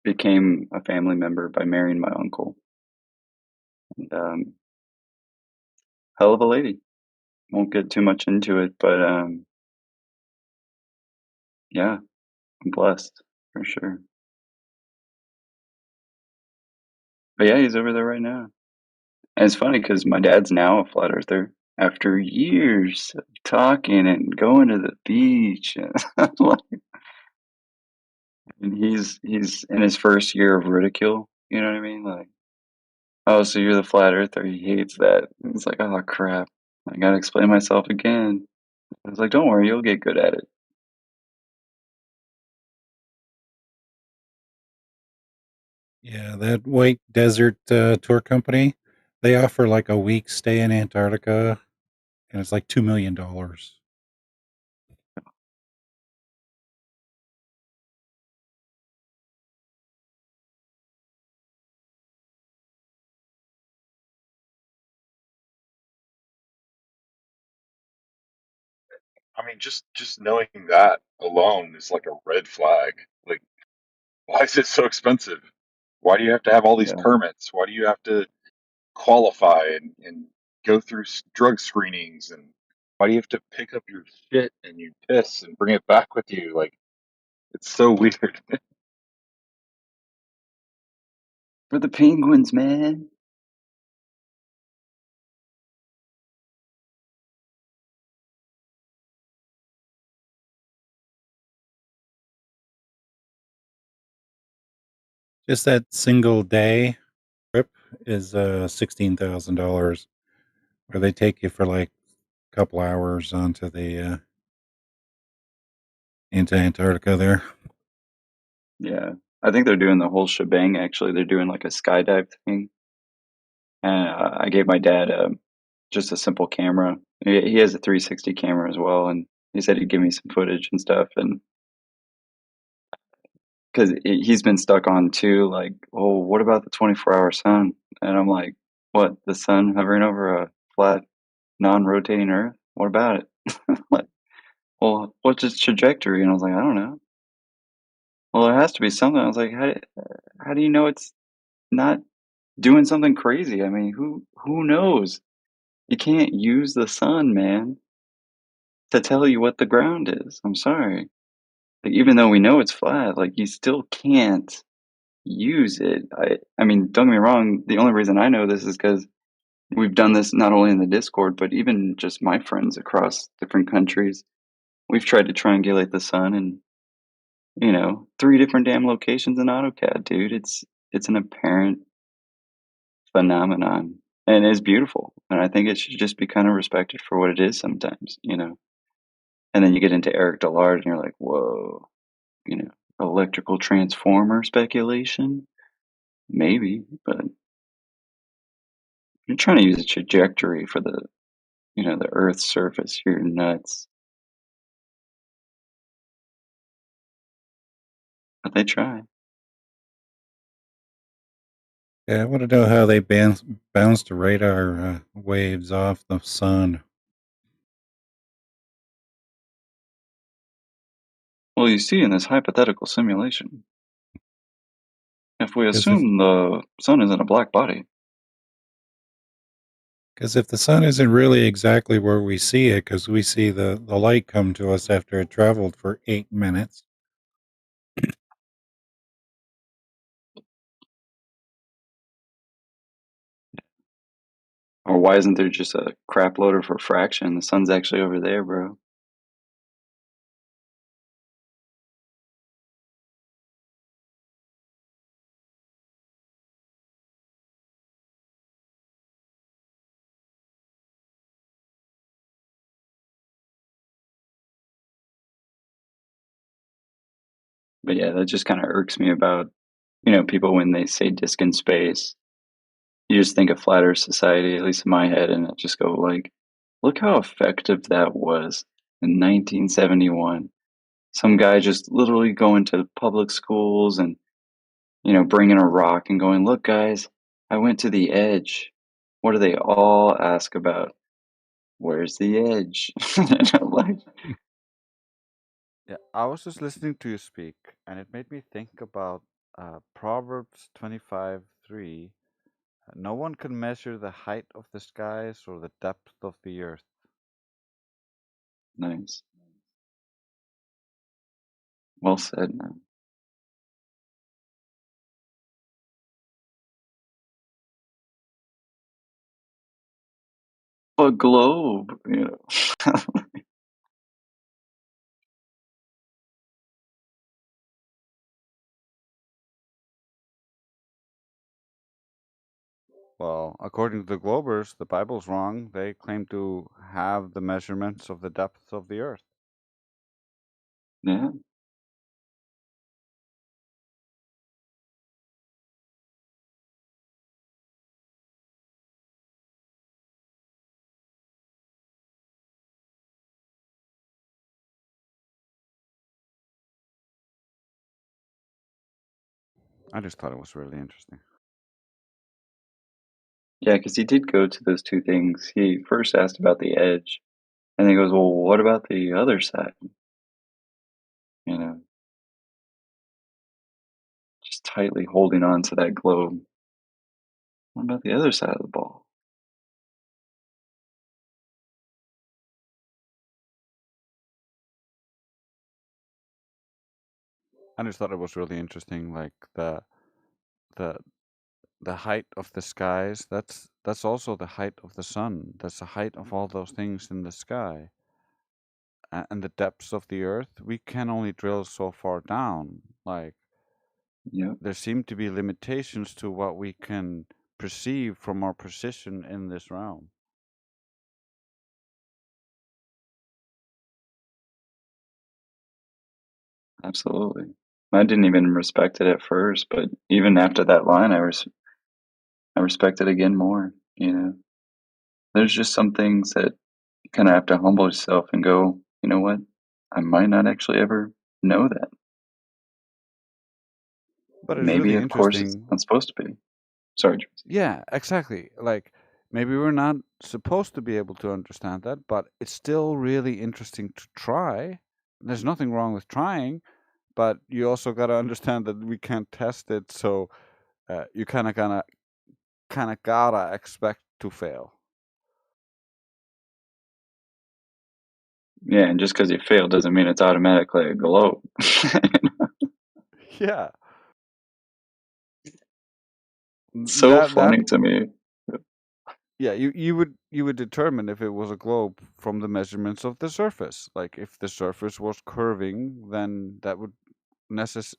became a family member by marrying my uncle. And, hell of a lady. Won't get too much into it, but yeah, I'm blessed for sure. But yeah, he's over there right now. And it's funny because my dad's now a flat earther after years of talking and going to the beach. And he's in his first year of ridicule. You know what I mean? Like, oh, so you're the flat earther. He hates that. It's like, oh crap. I gotta explain myself again. I was like, don't worry, you'll get good at it. Yeah, that White Desert tour company, they offer like a week stay in Antarctica, and it's like $2 million. I mean, just knowing that alone is like a red flag. Like, why is it so expensive? Why do you have to have all these Yeah. permits? Why do you have to qualify and go through drug screenings? And why do you have to pick up your shit and you piss and bring it back with you? Like, it's so weird. For the penguins, man. Just that single day trip is $16,000, where they take you for like a couple hours onto the into Antarctica there. Yeah. I think they're doing the whole shebang, actually. They're doing like a skydive thing. And I gave my dad just a simple camera. He has a 360 camera as well. And he said he'd give me some footage and stuff. And because he's been stuck on too, like, oh, what about the 24-hour sun? And I'm like, what? The sun hovering over a flat, non-rotating Earth? What about it? Like, well, what's its trajectory? And I was like, I don't know. Well, there has to be something. I was like, how do you know it's not doing something crazy? I mean, who knows? You can't use the sun, man, to tell you what the ground is. I'm sorry. Like, even though we know it's flat, like you still can't use it. I mean, don't get me wrong, the only reason I know this is because we've done this not only in the Discord, but even just my friends across different countries. We've tried to triangulate the sun in, 3 different damn locations in AutoCAD, dude. It's an apparent phenomenon, and it's beautiful, and I think it should just be kind of respected for what it is sometimes, you know? And then you get into Eric Dillard, and you're like, "Whoa," you know, electrical transformer speculation? Maybe, but you're trying to use a trajectory for the Earth's surface. You're nuts. But they try. Yeah, I want to know how they bounce the radar waves off the sun. Well, you see, in this hypothetical simulation, if we 'Cause if assume the sun is in a black body, if the sun isn't really exactly where we see it, because we see the light come to us after it traveled for 8 minutes. or why isn't there just a crap loader for fraction? The sun's actually over there, bro. But yeah, that just kind of irks me about, people when they say disk in space. You just think of flat Earth society, at least in my head, and I just go like, look how effective that was in 1971. Some guy just literally going to public schools and, bringing a rock and going, look, guys, I went to the edge. What do they all ask about? Where's the edge? Like, Yeah, I was just listening to you speak, and it made me think about Proverbs 25:3. No one can measure the height of the skies or the depth of the earth. nice. Well said, man. A globe, Well, according to the Globers, the Bible's wrong. They claim to have the measurements of the depth of the earth. Yeah, I just thought it was really interesting. yeah, because he did go to those two things. He first asked about the edge, and he goes, well, what about the other side? You know, just tightly holding on to that globe. What about the other side of the ball? I just thought it was really interesting, like the the height of the skies. That's also the height of the sun. That's the height of all those things in the sky. And the depths of the earth, we can only drill so far down. Like, Yep, there seem to be limitations to what we can perceive from our position in this realm. absolutely. I didn't even respect it at first, but even after that line, I respect it again more. There's just some things that you kind of have to humble yourself and go, you know what? I might not actually ever know that. But it's Maybe, really of course, it's interesting. not supposed to be. Sorry, Tracy. Yeah, exactly. Like, maybe we're not supposed to be able to understand that, but it's still really interesting to try. There's nothing wrong with trying, but you also got to understand that we can't test it, so you kind of gotta expect to fail. Yeah, and just because you fail doesn't mean it's automatically a globe. Yeah. So That funny to me. yeah, you would determine if it was a globe from the measurements of the surface. Like, if the surface was curving, then that would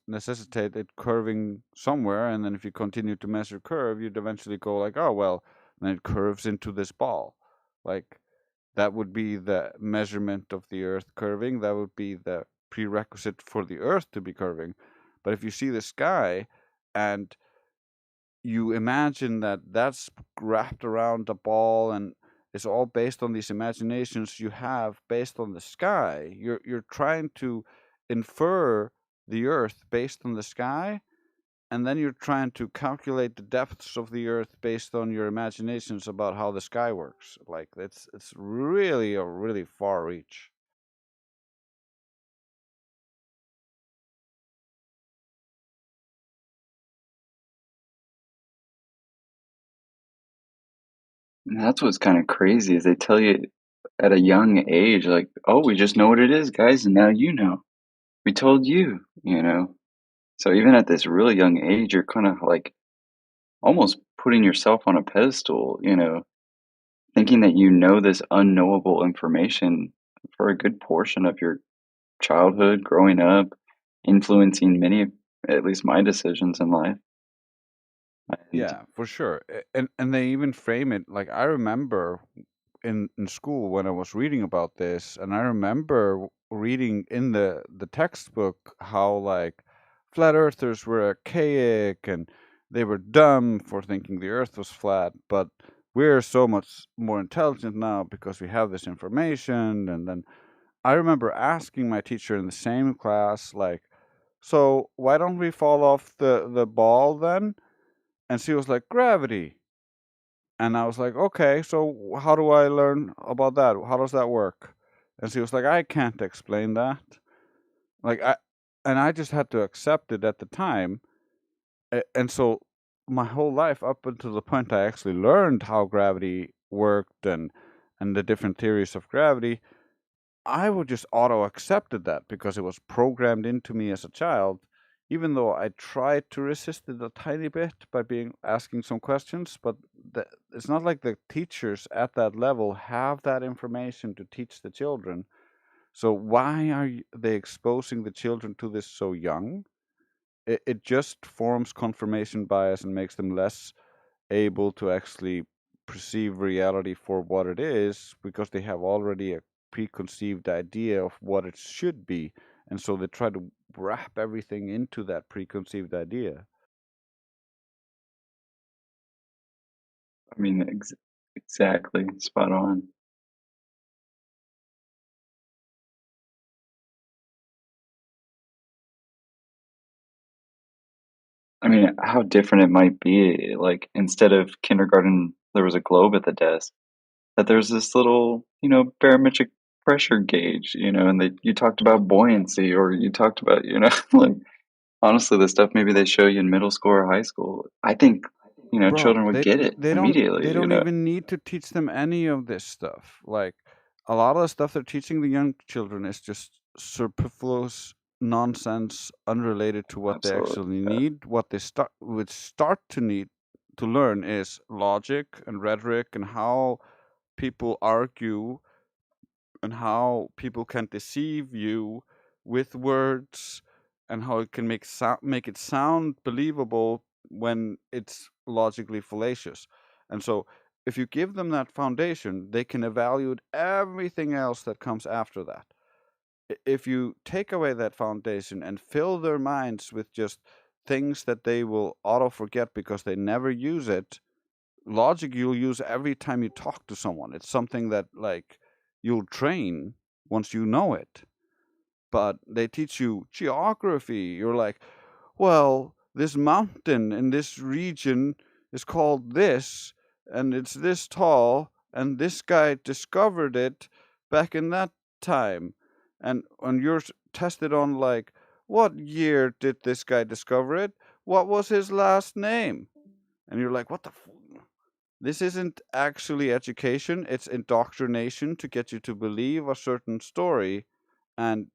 necessitate it curving somewhere, and then if you continue to measure curve, you'd eventually go like, oh well, then it curves into this ball. Like, that would be the measurement of the earth curving. That would be the prerequisite for the earth to be curving. But if you see the sky and you imagine that that's wrapped around a ball, and it's all based on these imaginations you have based on the sky. You're trying to infer the earth based on the sky, and then you're trying to calculate the depths of the earth based on your imaginations about how the sky works. Like, it's really a really far reach. And that's what's kind of crazy is they tell you at a young age, like, oh, we just know what it is, guys, and now you know. We told you, you know. So even at this really young age, you're kind of like almost putting yourself on a pedestal, you know, thinking that you know this unknowable information for a good portion of your childhood, growing up, influencing many, at least my decisions in life. And Yeah, for sure. And they even frame it like I remember in school when I was reading about this, and I remember reading in the textbook how like flat earthers were archaic and they were dumb for thinking the earth was flat, but we're so much more intelligent now because we have this information. And then I remember asking my teacher in the same class like, so why don't we fall off the ball then? And she was like, gravity. And I was like, okay, so how do I learn about that? How does that work? And she was like, I can't explain that. Like and I just had to accept it at the time. And so my whole life up until the point I actually learned how gravity worked and the different theories of gravity, I would just auto accepted that because it was programmed into me as a child, even though I tried to resist it a tiny bit by being asking some questions. But it's not like the teachers at that level have that information to teach the children. So why are they exposing the children to this so young? It just forms confirmation bias and makes them less able to actually perceive reality for what it is because they have already a preconceived idea of what it should be. And so they try to wrap everything into that preconceived idea. I mean, exactly, spot on. I mean, how different it might be, like, instead of kindergarten, there was a globe at the desk, that there's this little, you know, barometric pressure gauge, you know, and that you talked about buoyancy or you talked about, you know, like, honestly, the stuff maybe they show you in middle school or high school, I think, you know, Bro, children would get it they immediately, you don't know? even need to teach them any of this stuff. Like a lot of the stuff they're teaching the young children is just superfluous nonsense unrelated to what they Absolutely, actually yeah. need. What they start to need to learn is logic and rhetoric and how people argue and how people can deceive you with words and how it can make it sound believable when it's logically fallacious. And so if you give them that foundation, they can evaluate everything else that comes after that. If you take away that foundation and fill their minds with just things that they will auto forget because they never use it, logic you'll use every time you talk to someone. It's something that like you'll train once you know it. But they teach you geography. You're like, well, this mountain in this region is called this, and it's this tall, and this guy discovered it back in that time. And when you're tested on like, what year did this guy discover it? What was his last name? And you're like, what the this isn't actually education, it's indoctrination to get you to believe a certain story and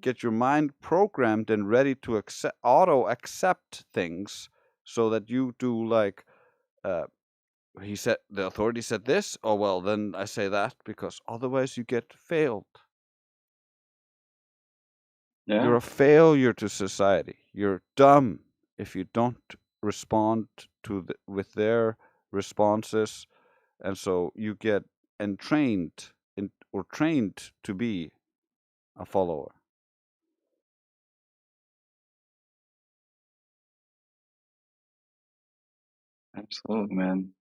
get your mind programmed and ready to auto accept things so that you do like uh, he said the authority said this, oh well then I say that because otherwise you get failed. Yeah, You're a failure to society. You're dumb if you don't respond to with their responses. And so you get entrained or trained to be a follower. absolutely, man.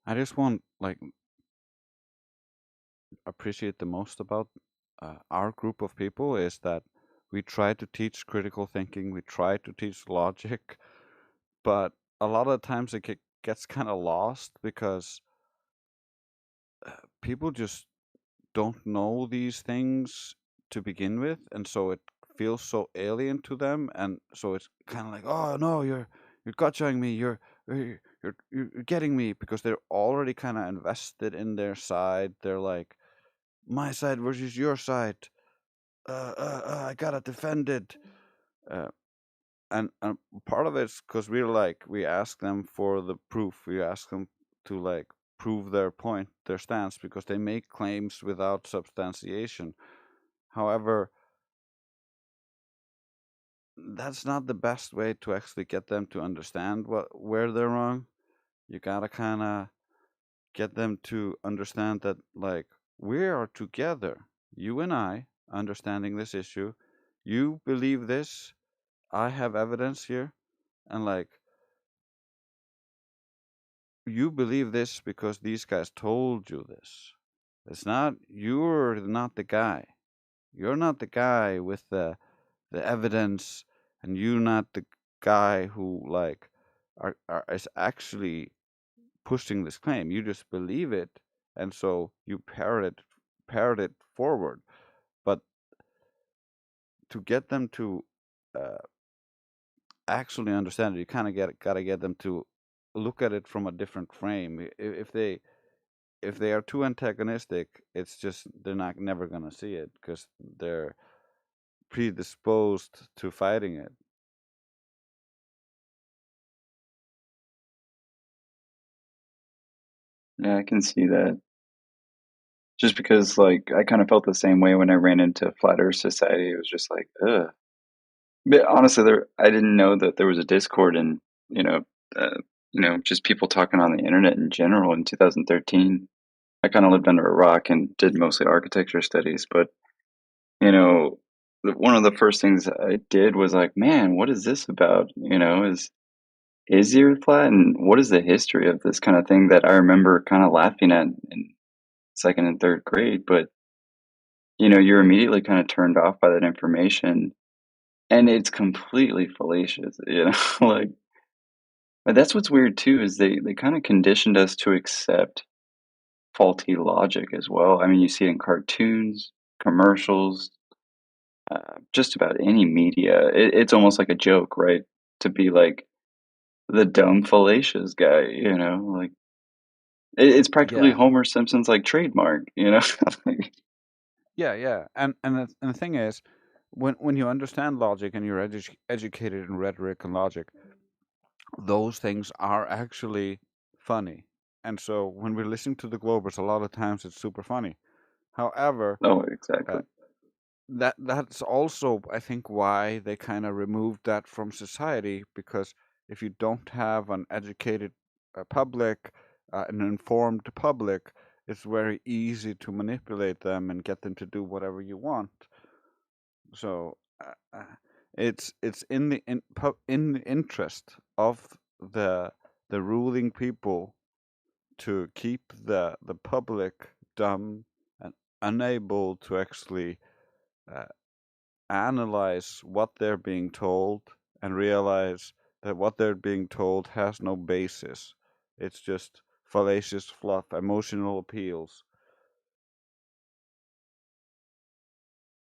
I just want like appreciate the most about our group of people is that we try to teach critical thinking, we try to teach logic, but a lot of times it gets kind of lost because people just don't know these things to begin with, and so it feels so alien to them, and so it's kind of like, oh no, you're gotchaing me, you're getting me, because they're already kind of invested in their side. They're like, my side versus your side. I gotta defend it. Uh, and part of it's because we ask them for the proof. We ask them to like prove their point, their stance, because they make claims without substantiation. However, that's not the best way to actually get them to understand where they're wrong. You gotta kind of get them to understand that, like, we are together, you and I, understanding this issue. You believe this, I have evidence here, and like, you believe this because these guys told you this. It's not, you're not the guy. You're not the guy with the evidence, and you're not the guy who like is actually pushing this claim. You just believe it, and so you parrot it forward. But to get them to uh, actually understand it, you kind of gotta get them to look at it from a different frame. If they are too antagonistic, it's just they're not never gonna see it because they're predisposed to fighting it. Yeah, I can see that. Just because, like, I kind of felt the same way when I ran into Flat Earth Society. It was just like, ugh. But honestly, I didn't know that there was a Discord and you know, just people talking on the internet in general in 2013. I kind of lived under a rock and did mostly architecture studies, but you know, one of the first things I did was like, man, what is this about? Is the Earth flat, and what is the history of this kind of thing that I remember kind of laughing at in second and third grade, but you're immediately kind of turned off by that information, and it's completely fallacious. Like, but that's what's weird too is they kind of conditioned us to accept faulty logic as well. I mean, you see it in cartoons, commercials, just about any media. It's almost like a joke, right? To be like the dumb fallacious guy, like it's practically Yeah, Homer Simpson's like trademark, Like, yeah, and the thing is, when you understand logic and you're educated in rhetoric and logic, those things are actually funny. And so when we're listening to the Globers, a lot of times it's super funny. However, oh, uh, exactly. that's also, I think, why they kind of removed that from society, because if you don't have an educated public, an informed public, it's very easy to manipulate them and get them to do whatever you want. So it's in the interest of the the ruling people to keep the public dumb and unable to actually uh, analyze what they're being told and realize that what they're being told has no basis. It's just fallacious fluff, emotional appeals.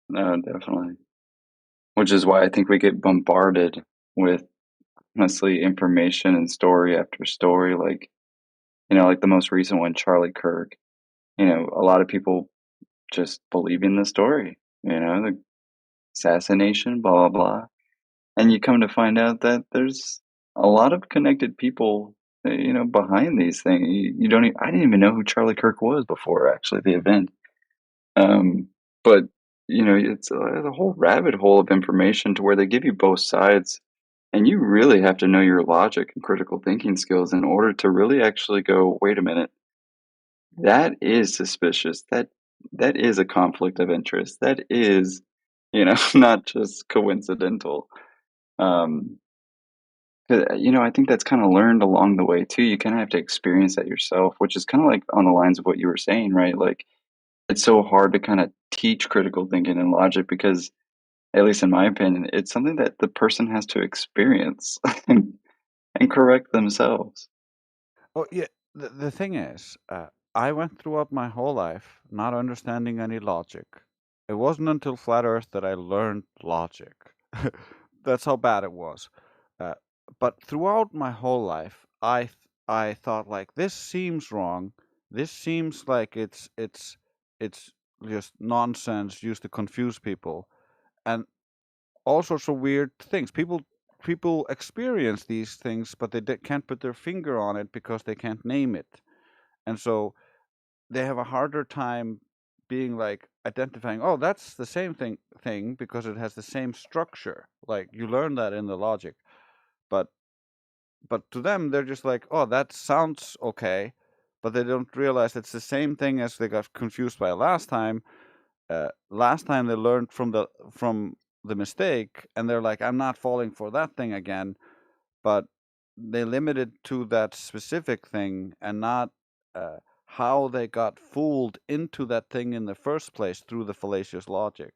No, definitely. Which is why I think we get bombarded with honestly information and story after story. Like, like the most recent one, Charlie Kirk. A lot of people just believe in the story, the assassination, blah, blah, blah. And you come to find out that there's a lot of connected people, behind these things. You don't, I didn't even know who Charlie Kirk was before actually the event. Um, but it's a whole rabbit hole of information to where they give you both sides, and you really have to know your logic and critical thinking skills in order to really actually go, wait a minute, that is suspicious. That is a conflict of interest. That is, not just coincidental. Um, I think that's kind of learned along the way too. You kind of have to experience that yourself, which is kind of like on the lines of what you were saying, right? Like it's so hard to kind of teach critical thinking and logic because, at least in my opinion, it's something that the person has to experience. and correct themselves. Oh yeah, the thing is, I went throughout my whole life not understanding any logic. It wasn't until Flat Earth that I learned logic. That's how bad it was. Uh, but throughout my whole life, I thought like this seems wrong. This seems like it's just nonsense used to confuse people, and all sorts of weird things. People experience these things, but they can't put their finger on it because they can't name it, and so they have a harder time being like identifying. Oh, that's the same thing because it has the same structure. Like you learn that in the logic, but to them they're just like, oh, that sounds okay, but they don't realize it's the same thing as they got confused by last time. Last time they learned from the mistake, and they're like, I'm not falling for that thing again. But they limited to that specific thing and not how they got fooled into that thing in the first place through the fallacious logic.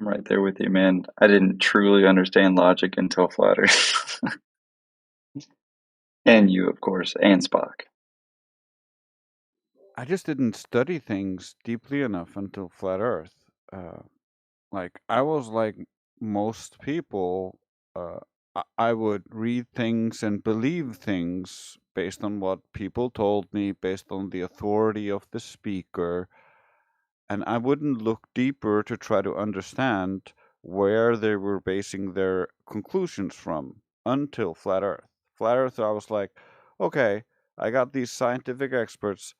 I'm right there with you, man. I didn't truly understand logic until Flat Earth. And you, of course, and Spock. I just didn't study things deeply enough until Flat Earth. Like I was like most people, I would read things and believe things based on what people told me, based on the authority of the speaker, and I wouldn't look deeper to try to understand where they were basing their conclusions from until Flat Earth. Flat Earth, I was like, okay, I got these scientific experts,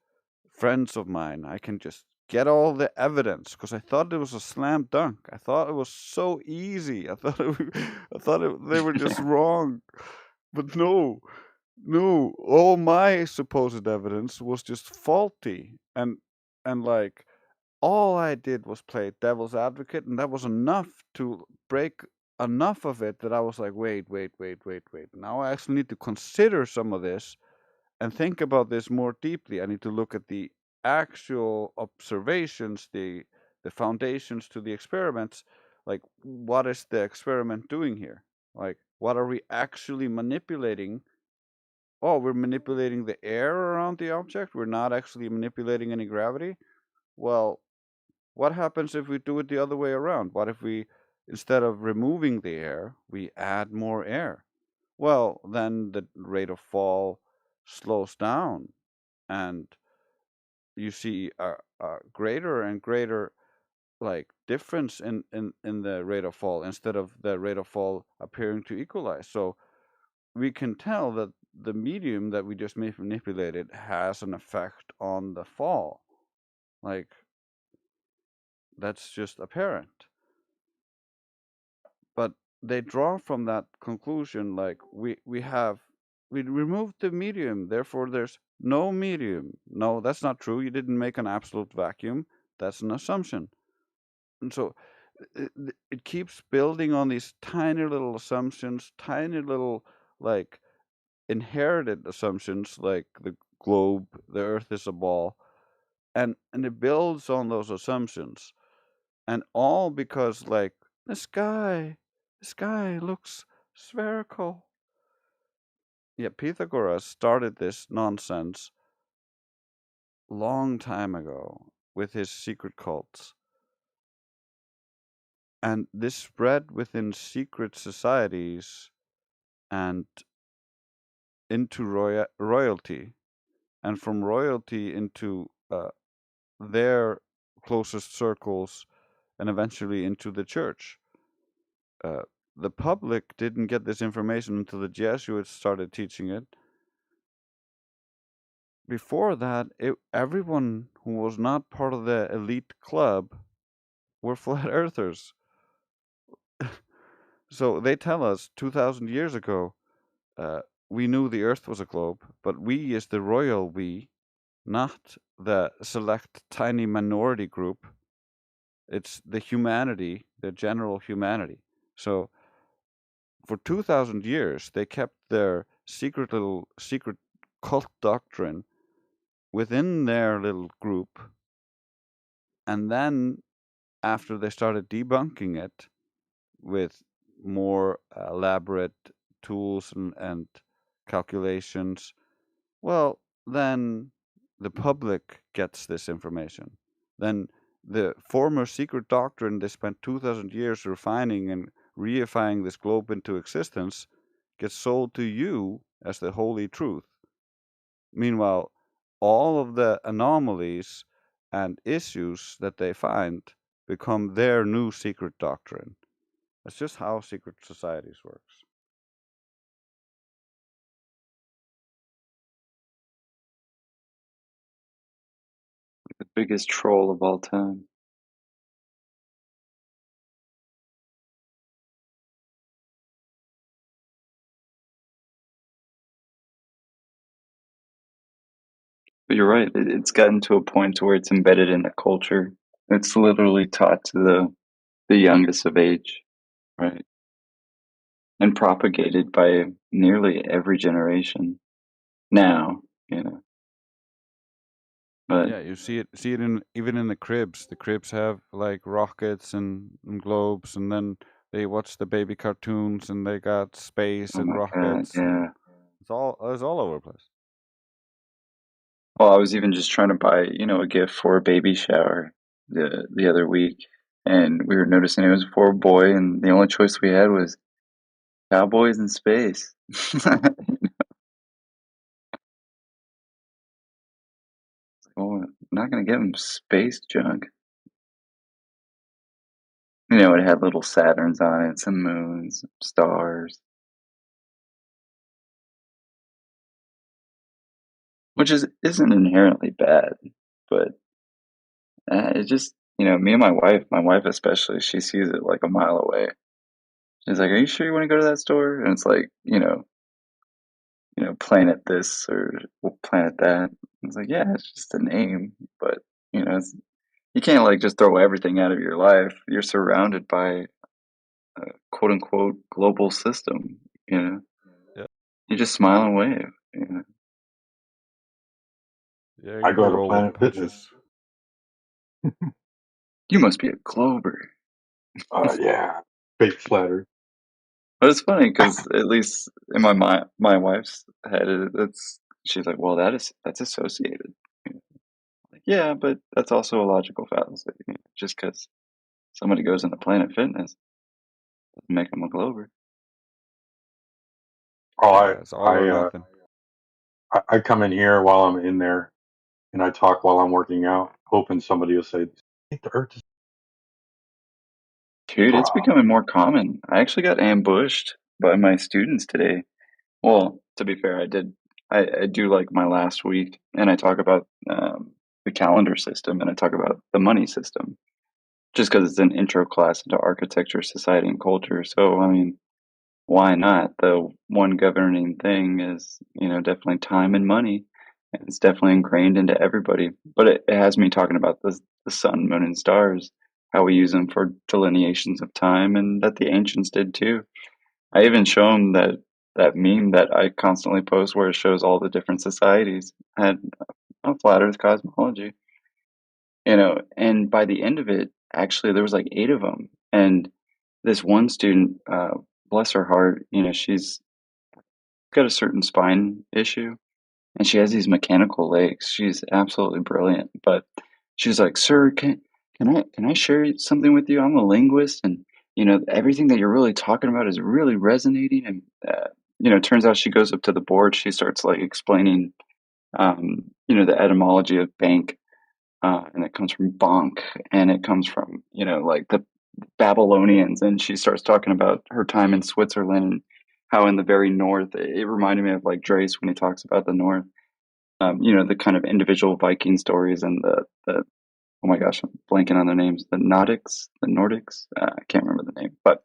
friends of mine. I can just get all the evidence because I thought it was a slam dunk. I thought it was so easy. They were just wrong. But no, all my supposed evidence was just faulty, and like all I did was play devil's advocate, and that was enough to break enough of it that I was like, wait. Now I actually need to consider some of this and think about this more deeply. I need to look at the actual observations, the foundations to the experiments. Like, what is the experiment doing here? Like, what are we actually manipulating? Oh, we're manipulating the air around the object. We're not actually manipulating any gravity. Well, what happens if we do it the other way around? What if we, instead of removing the air, we add more air? Well, then the rate of fall slows down, and you see a greater and greater like difference in the rate of fall instead of the rate of fall appearing to equalize. So we can tell that the medium that we just manipulated has an effect on the fall. Like, that's just apparent. But they draw from that conclusion like we removed the medium, therefore there's no medium. No, that's not true. You didn't make an absolute vacuum. That's an assumption. And so it keeps building on these tiny little assumptions, tiny little like inherited assumptions, like the globe, the earth is a ball, and it builds on those assumptions, and all because like the sky looks spherical. Yeah, Pythagoras started this nonsense long time ago with his secret cults, and this spread within secret societies and into royalty, and from royalty into their closest circles, and eventually into the church. Uh, the public didn't get this information until the Jesuits started teaching it. Before that, everyone who was not part of the elite club were flat earthers. So they tell us 2,000 years ago, uh, we knew the earth was a globe, but we is the royal we, not the select tiny minority group. It's the humanity, the general humanity. So for 2,000 years, they kept their secret cult doctrine within their little group, And then after they started debunking it with more elaborate tools and calculations, well, then the public gets this information. Then the former secret doctrine they spent 2,000 years refining and reifying this globe into existence gets sold to you as the holy truth. Meanwhile, all of the anomalies and issues that they find become their new secret doctrine. That's just how secret societies works. The biggest troll of all time. But you're right. It's gotten to a point to where it's embedded in the culture. It's literally taught to the youngest of age, right? And propagated by nearly every generation now, you know. But Yeah, you see it in even in the cribs. The cribs have like rockets and globes, and then they watch the baby cartoons, and they got space oh and my god, rockets, and yeah. it's all over the place. Well, I was even just trying to buy, a gift for a baby shower the other week, and we were noticing it was for a boy, and the only choice we had was cowboys in space. Oh, I'm not gonna give him space junk. It had little Saturns on it, some moons, some stars, which isn't inherently bad, but it just, me and my wife especially, she sees it like a mile away. She's like, "Are you sure you want to go to that store?" And it's like, Planet this or Planet that. It's like, yeah, it's just a name, but you can't like just throw everything out of your life. You're surrounded by a quote unquote global system. You know, Yeah, you just smile and wave. You know, yeah, I you go can to roll with the Planet Fitness. punches. you must be a Glober. Yeah, fake flatter. But it's funny because at least in my wife's head, she's like, well, that's associated. Like, yeah, but that's also a logical fallacy. Just because somebody goes into Planet Fitness doesn't make them a Glober. Oh, Yeah, it's all or nothing. I come in here while I'm in there, and I talk while I'm working out, hoping somebody will say, "I think the Earth is." Dude, it's becoming more common. I actually got ambushed by my students today. Well, to be fair, I did. I do like my last week, and I talk about the calendar system, and I talk about the money system, just because it's an intro class into architecture, society, and culture. So, I mean, why not? The one governing thing is, definitely time and money. And it's definitely ingrained into everybody. But it has me talking about the sun, moon, and stars, how we use them for delineations of time, and that the ancients did too. I even show them that meme that I constantly post where it shows all the different societies had a flat Earth cosmology, and by the end of it, actually, there was like 8 of them. And this one student, bless her heart, she's got a certain spine issue, and she has these mechanical legs. She's absolutely brilliant, but she's like, "Sir, can I share something with you? I'm a linguist, and everything that you're really talking about is really resonating." And it turns out she goes up to the board. She starts like explaining, the etymology of bank, and it comes from bonk, and it comes from like the Babylonians, and she starts talking about her time in Switzerland and how in the very north, it reminded me of like Drace when he talks about the north. The kind of individual Viking stories and the oh my gosh, I'm blanking on the names. The Nordics. I can't remember the name, but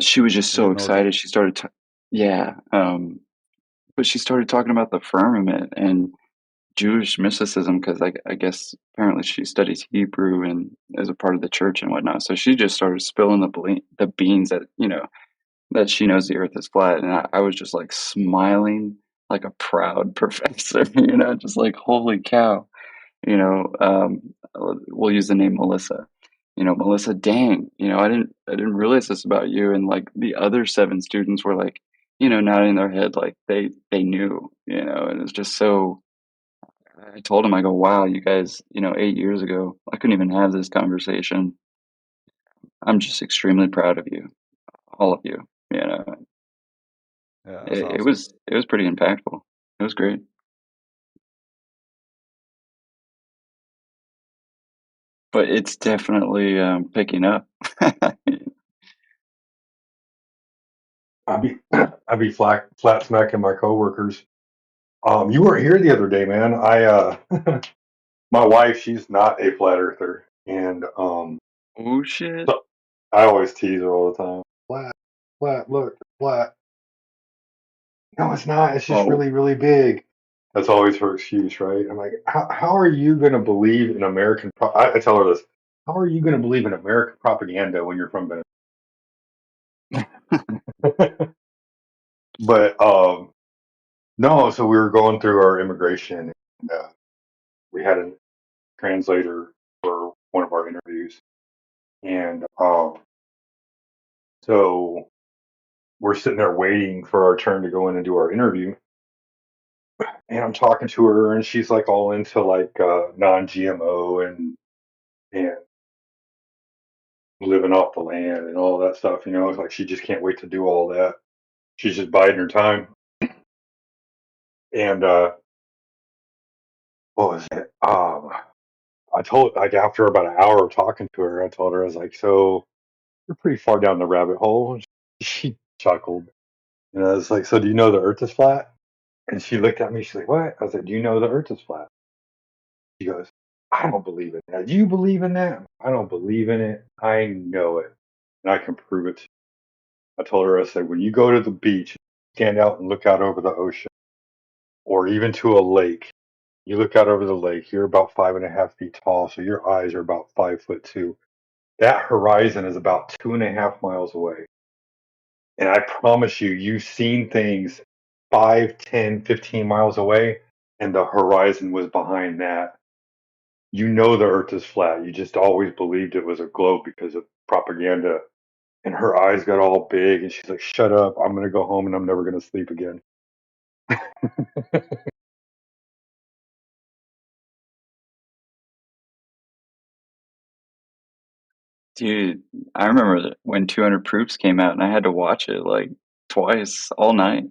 she was just Yeah, so Nordic. excited. Yeah, but she started talking about the firmament and Jewish mysticism because I guess apparently she studies Hebrew and is a part of the church and whatnot. So she just started spilling the beans that that she knows the Earth is flat, and I was just like smiling like a proud professor, just like holy cow. you know, we'll use the name Melissa. You know, Melissa, dang, you know, I didn't realize this about you. And like the other 7 students were like, you know, nodding their head like they knew, you know, and it's just so. I told him, I go, wow, you guys, you know, 8 years ago, I couldn't even have this conversation. I'm just extremely proud of you, all of you. You know, Yeah, that's awesome. it was pretty impactful. It was great. But it's definitely picking up. I'd be flat smacking my coworkers. You weren't here the other day, man. My wife, she's not a flat earther, and Oh shit. so I always tease her all the time. Flat, look, flat. No, it's not. It's just Oh, really, really big. That's always her excuse, right? I'm like, how are you going to believe in American? I tell her this. How are you going to believe in American propaganda when you're from Venezuela? But no. So we were going through our immigration. And, we had a translator for one of our interviews, and so we're sitting there waiting for our turn to go in and do our interview. And I'm talking to her, and she's like all into like non-GMO and living off the land and all that stuff. You know, it's like she just can't wait to do all that. She's just biding her time. And what was it? I told like after about an hour of talking to her, I told her I was like, "So you're pretty far down the rabbit hole." And she chuckled, and I was like, "So do you know the Earth is flat?" And she looked at me. She's like, "What?" I was like, "Do you know the Earth is flat?" She goes, "I don't believe in that. Do you believe in that?" "I don't believe in it. I know it, and I can prove it to you." I told her, I said, "When you go to the beach, stand out and look out over the ocean, or even to a lake. You look out over the lake. You're about 5.5 feet tall, so your eyes are about 5'2". That horizon is about 2.5 miles away, and I promise you, you've seen things 5, 10, 15 miles away, and the horizon was behind that. You know the Earth is flat. You just always believed it was a globe because of propaganda." And her eyes got all big, and she's like, "Shut up! I'm gonna go home, and I'm never gonna sleep again." dude, I remember that when 200 Proofs came out, and I had to watch it like twice all night.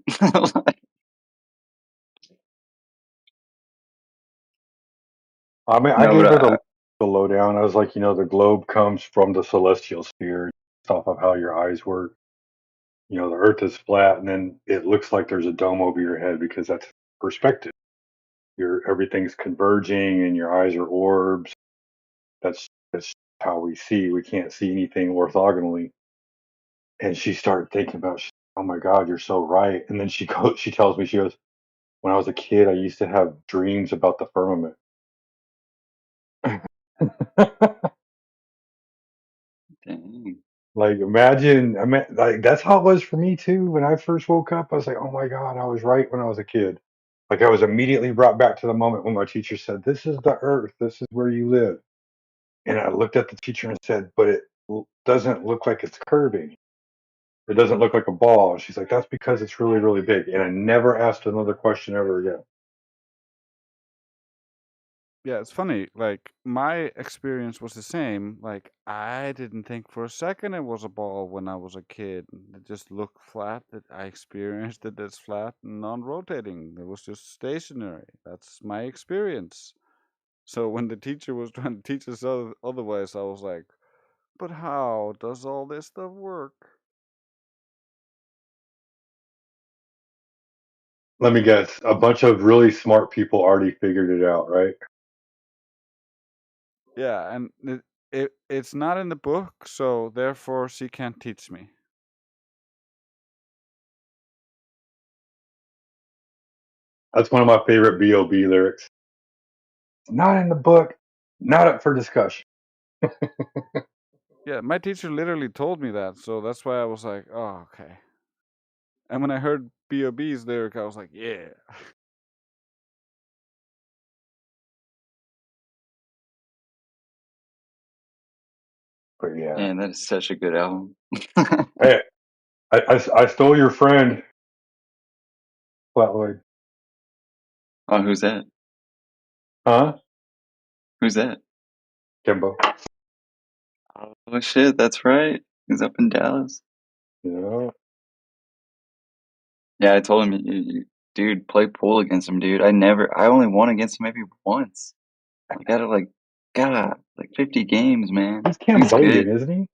I mean, I No, but gave her the lowdown. I was like, the globe comes from the celestial sphere, based off of how your eyes work. The Earth is flat, and then it looks like there's a dome over your head because that's perspective. Everything's converging, and your eyes are orbs. That's how we see. We can't see anything orthogonally. And she started thinking about, oh my God, you're so right. And then she tells me, she goes, when I was a kid, I used to have dreams about the firmament. dang. Like imagine, I mean, like that's how it was for me too. When I first woke up, I was like, "Oh my God, I was right when I was a kid." Like I was immediately brought back to the moment when my teacher said, "This is the Earth. This is where you live." And I looked at the teacher and said, "But it doesn't look like it's curving. It doesn't look like a ball." And she's like, "That's because it's really, really big." And I never asked another question ever again. Yeah, it's funny. Like my experience was the same. Like I didn't think for a second it was a ball when I was a kid. It just looked flat. That I experienced it as flat and non-rotating. It was just stationary. That's my experience. So when the teacher was trying to teach us otherwise, I was like, "But how does all this stuff work?" Let me guess, a bunch of really smart people already figured it out, right? Yeah, and it's not in the book, so therefore she can't teach me. That's one of my favorite B.O.B. lyrics. Not in the book, not up for discussion. Yeah, my teacher literally told me that, so that's why I was like, "Oh, okay." And when I heard B.O.B.'s lyric, I was like, "Yeah." But yeah. Man, that is such a good album. Hey, I stole your friend, Flatloyd. Oh, who's that? Huh? Who's that? Kimbo. Oh shit, that's right. He's up in Dallas. Yeah. Yeah, I told him, dude, play pool against him, dude. I only won against him maybe once. I got it God, like 50 games, man. He's He's Cambodian, good. isn't he?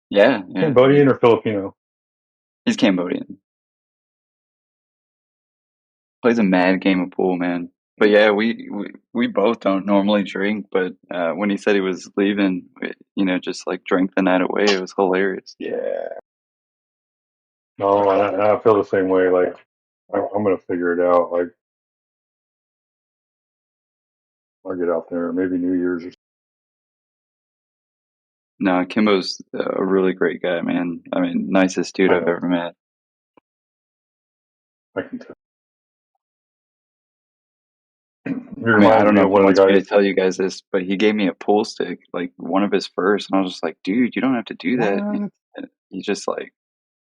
Yeah, Cambodian or Filipino? he's Cambodian. Plays a mad game of pool, man. But yeah, we both don't normally drink, but when he said he was leaving, just like drank the night away. It was hilarious. Yeah. No, I feel the same way. Like, I'm gonna figure it out. Like, I'll get out there. Maybe New Year's. No, Kimbo's a really great guy, man. I mean, nicest dude I I've know. ever met. I can tell. He I mean, I reminds don't me know of if he one of the wants me to guys. tell you guys this, but he gave me a pool stick, like one of his first, and I was just like, dude, you don't have to do that. What? And he's just like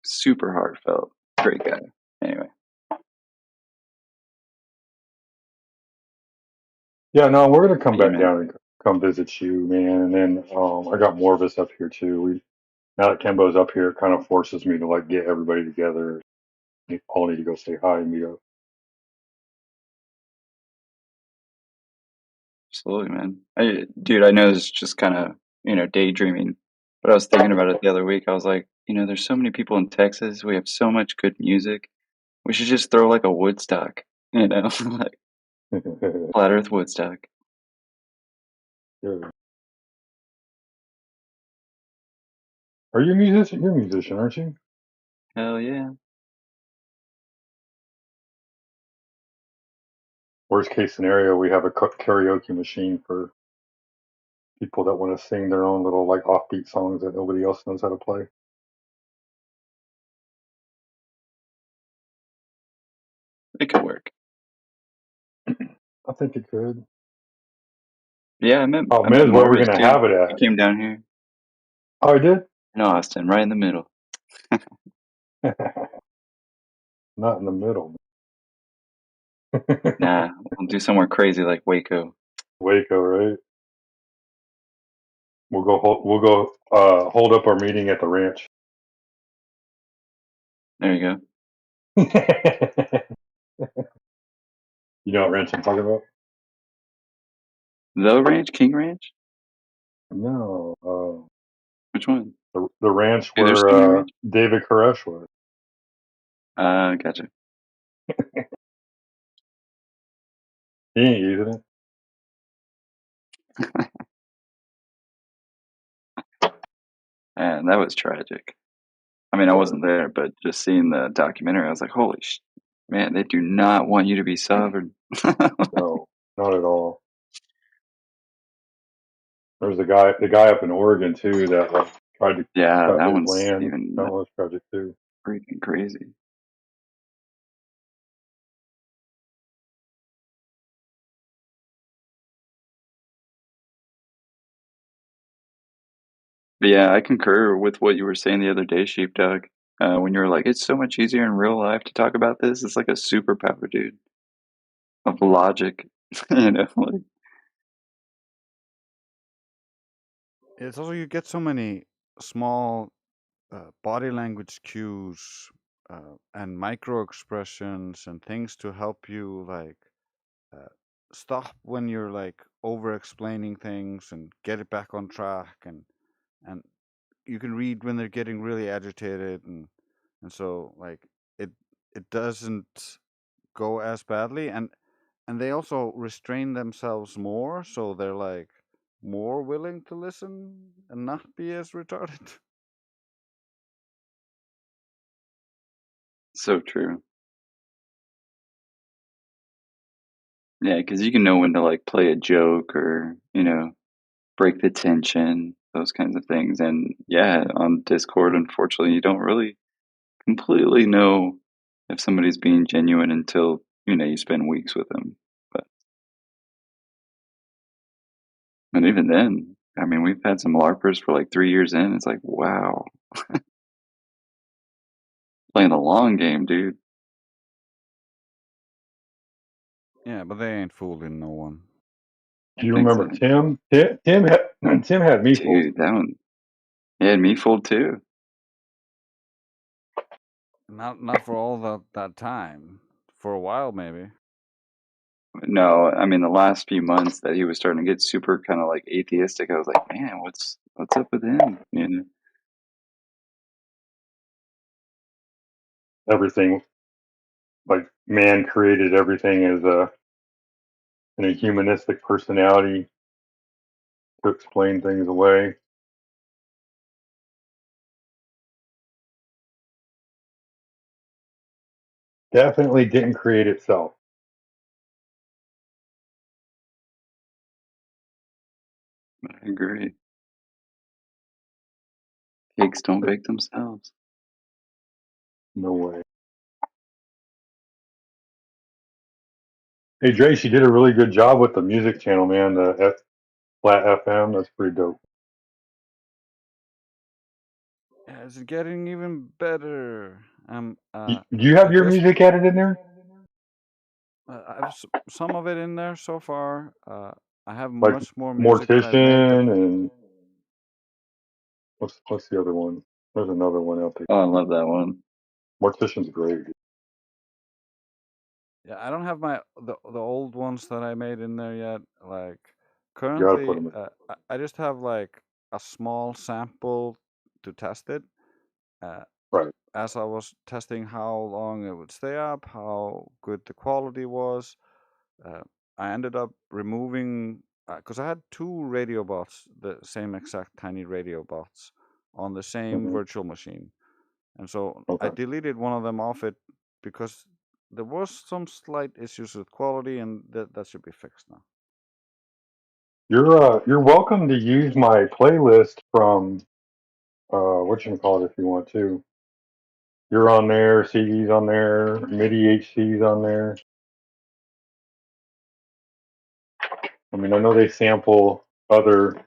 super heartfelt, great guy. Anyway, Yeah, no, we're gonna come but yeah, back man, down and come visit you, man. And then I got more of us up here too. Now that Kimbo's up here, it kind of forces me to like get everybody together. We all need to go say hi and meet up. absolutely, man. Dude, I know this is just kind of daydreaming, but I was thinking about it the other week. I was like, there's so many people in Texas. We have so much good music. We should just throw like a Woodstock, like Flat Earth Woodstock. Yeah. Are you a musician? You're a musician, aren't you? Hell yeah. Worst case scenario, we have a karaoke machine for people that want to sing their own little like offbeat songs that nobody else knows how to play. It could work. I think it could. Yeah, I met Oh, I met man, where are we Morris gonna too. have it He at? came down here Oh, I did. in Austin, right in the middle. Not in the middle. Nah, we'll do somewhere crazy like Waco. Waco, right? We'll go hold up our meeting at the ranch. There you go. You know what ranch I'm talking about? The Ranch, King Ranch? No, Which one? the ranch Dude, there's so many where ranches. David Koresh was. Gotcha. He ain't using it. And that was tragic. I mean, I wasn't there, but just seeing the documentary, I was like, holy man, they do not want you to be sovereign. No, not at all. There's the guy up in Oregon too that like tried to Yeah, cut that his one's land. even That was tragic too. freaking crazy. But yeah, I concur with what you were saying the other day, Sheepdog. When you were like, it's so much easier in real life to talk about this. It's like a superpower, dude, of logic. Like It's also you get so many small body language cues and micro expressions and things to help you like uh, stop when you're like over explaining things and get it back on track and you can read when they're getting really agitated and so like it it doesn't go as badly and they also restrain themselves more so they're like more willing to listen and not be as retarded. so true. Yeah, because you can know when to like play a joke or break the tension, those kinds of things. And yeah, on Discord, unfortunately, you don't really completely know if somebody's being genuine until you spend weeks with them. But even then, I mean, we've had some LARPers for like 3 years in. It's like, wow, playing the long game, dude. Yeah, but they ain't fooling no one. Do you remember Exactly. Tim? Tim had me fooled. Dude, that one, it had me fooled too. Not for all that time. For a while, maybe. No, I mean, the last few months that he was starting to get super kind of like atheistic, I was like, man, what's up with him? You know? Everything, like man created everything as in a humanistic personality to explain things away. Definitely didn't create itself. I agree. Cakes don't bake themselves. No way. Hey, Dre, she did a really good job with the music channel, man. The Flat FM, that's pretty dope. Yeah, it's getting even better. Do you have I your just music added in there? I have some of it in there so far. I have Like much more music that I've made that. Mortician and what's the other one? There's another one out there. Oh, I love that one. Mortician's great. Yeah, I don't have the old ones that I made in there yet. Like You gotta put currently, them in. I just have like a small sample to test it. Uh, Right. as I was testing how long it would stay up, how good the quality was, uh, I ended up removing because I had two radio bots, the same exact tiny radio bots, on the same Hmm. virtual machine, and so I Okay. deleted one of them off it because there was some slight issues with quality, and that should be fixed now. You're welcome to use my playlist from what you can call it if you want to. You're on there, CD's on there, MIDI HC's on there. I mean, I know they sample other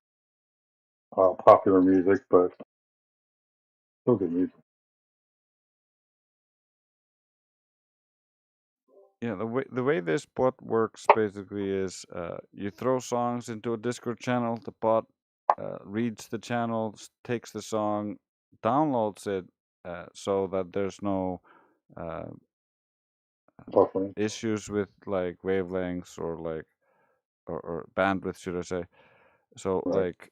popular music, but still good music. Yeah, the way this bot works basically is you throw songs into a Discord channel. The bot reads the channel, takes the song, downloads it, so that there's no uh, Buffering. issues with like wavelengths or like or bandwidth, should I say? So Right. like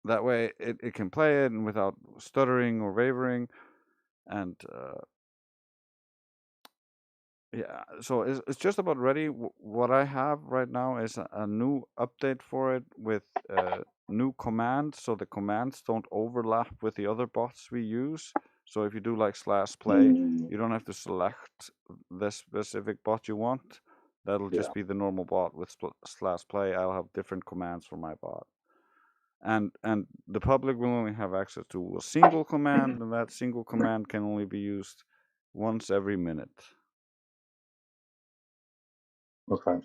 that way it can play it and without stuttering or wavering, and yeah, so it's just about ready. What I have right now is a new update for it with new commands, so the commands don't overlap with the other bots we use. So if you do like /play, Mm, you don't have to select the specific bot you want. That'll yeah. just be the normal bot with /play. I'll have different commands for my bot, and the public will only have access to a single command, and that single command can only be used once every minute. Okay.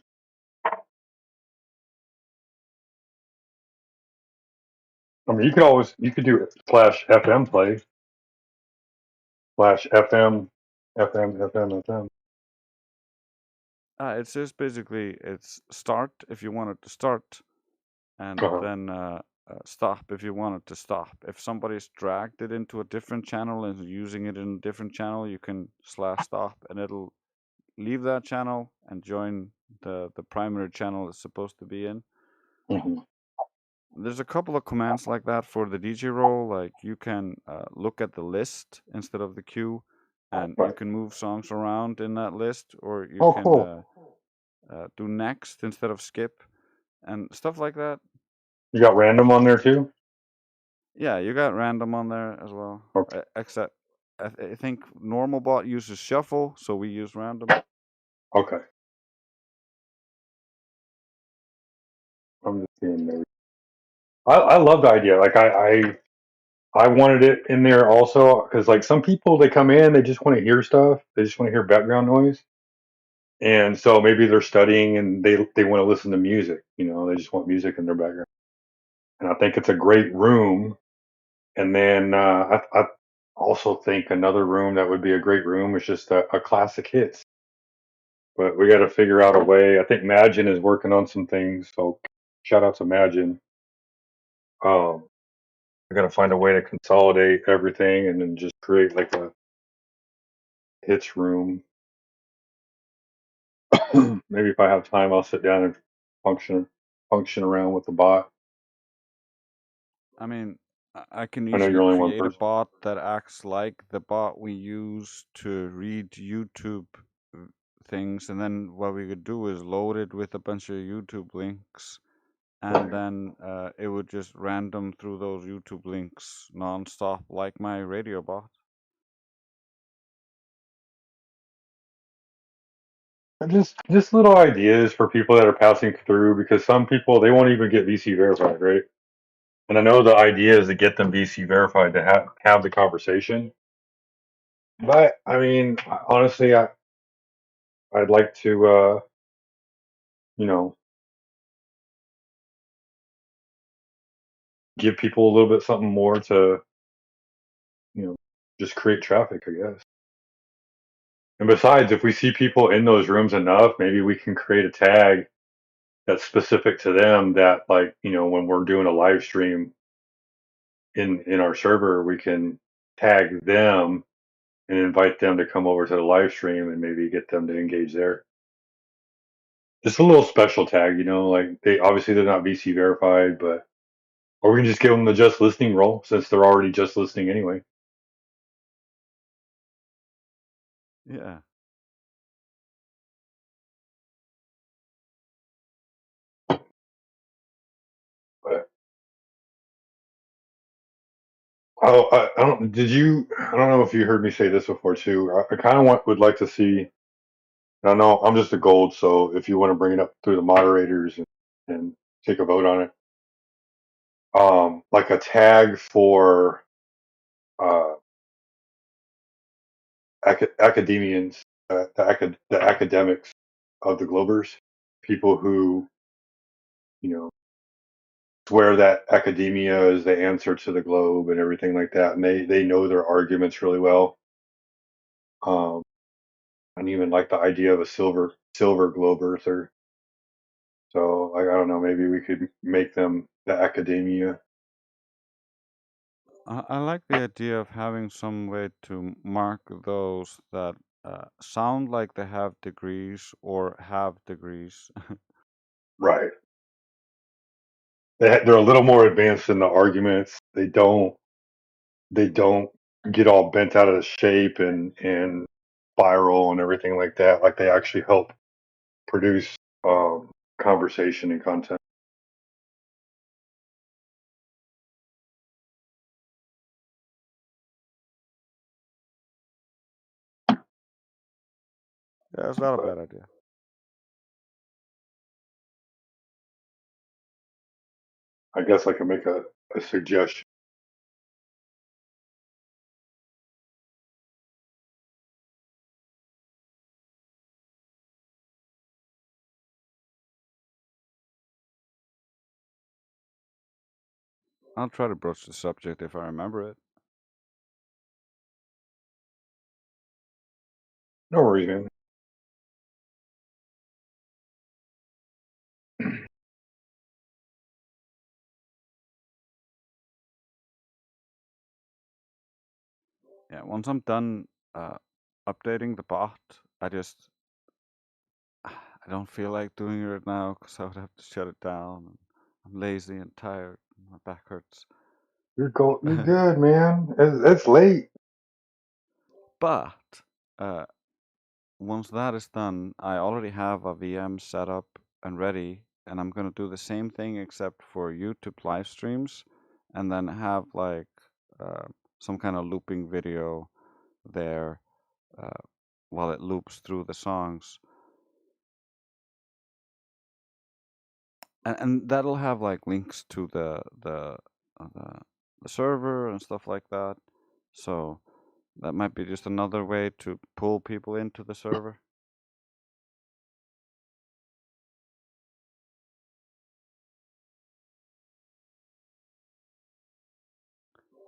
I mean, you could do it /FM play /FM FM. It's just basically it's start if you want it to start, and Uh-huh. then stop if you want it to stop. If somebody's dragged it into a different channel and is using it in a different channel, you can /stop, and it'll leave that channel and join the primary channel it's supposed to be in. Hmm. There's a couple of commands like that for the DJ role. Like you can look at the list instead of the queue, and you Right. can move songs around in that list, or you Oh, can cool. do next instead of skip, and stuff like that. You got random on there too? Yeah, you got random on there as well. Okay. Except I think normal bot uses shuffle, so we use random. Okay. I'm just seeing maybe. I love the idea. Like I wanted it in there also because like some people they come in they just want to hear stuff. They just want to hear background noise, and so maybe they're studying and they want to listen to music. You know, they just want music in their background. and I think it's a great room. And then I also think another room that would be a great room is just a classic hits. But we got to figure out a way. I think Magin is working on some things, so shout out to Magin. We got to find a way to consolidate everything and then just create like a hits room. Maybe if I have time, I'll sit down and function around with the bot. I mean, I can I know you're easily only one create a person. bot that acts like the bot we use to read YouTube things, and then what we could do is load it with a bunch of YouTube links, and then it would just random through those YouTube links nonstop, like my radio bot. And just little ideas for people that are passing through, because some people they won't even get VC verified, right? And I know the idea is to get them VC verified to have the conversation. But I mean, honestly, I'd like to you know give people a little bit something more to just create traffic, I guess. And besides, if we see people in those rooms enough, maybe we can create a tag that's specific to them that, like, when we're doing a live stream in our server, we can tag them and invite them to come over to the live stream and maybe get them to engage there. Just a little special tag, like they're not VC verified, but or we can just give them the just listening role since they're already just listening anyway. Yeah. But oh, I don't. Did you? I don't know if you heard me say this before too. I kind of would like to see. I know I'm just a gold, so if you want to bring it up through the moderators and take a vote on it, like a tag for uh, academians, the academics of the Globers, people who swear that academia is the answer to the globe and everything like that, and they know their arguments really well. Um, and even like the idea of a silver globe earther. So I don't know, maybe we could make them the academia. I like the idea of having some way to mark those that sound like they have degrees or have degrees. Right. They're a little more advanced in the arguments. They don't get all bent out of shape and spiral and everything like that. Like they actually help produce conversation and content. Yeah, it's not a But bad idea. I guess I can make a suggestion. I'll try to broach the subject if I remember it. No worries, man. Yeah, once I'm done updating the bot, I don't feel like doing it right now because I would have to shut it down. I'm lazy and tired. My back hurts. You're good, man. It's late. But once that is done, I already have a VM set up and ready, and I'm gonna do the same thing except for YouTube live streams, and then have like some kind of looping video there uh, while it loops through the songs, and that'll have like links to the server and stuff like that. So that might be just another way to pull people into the server.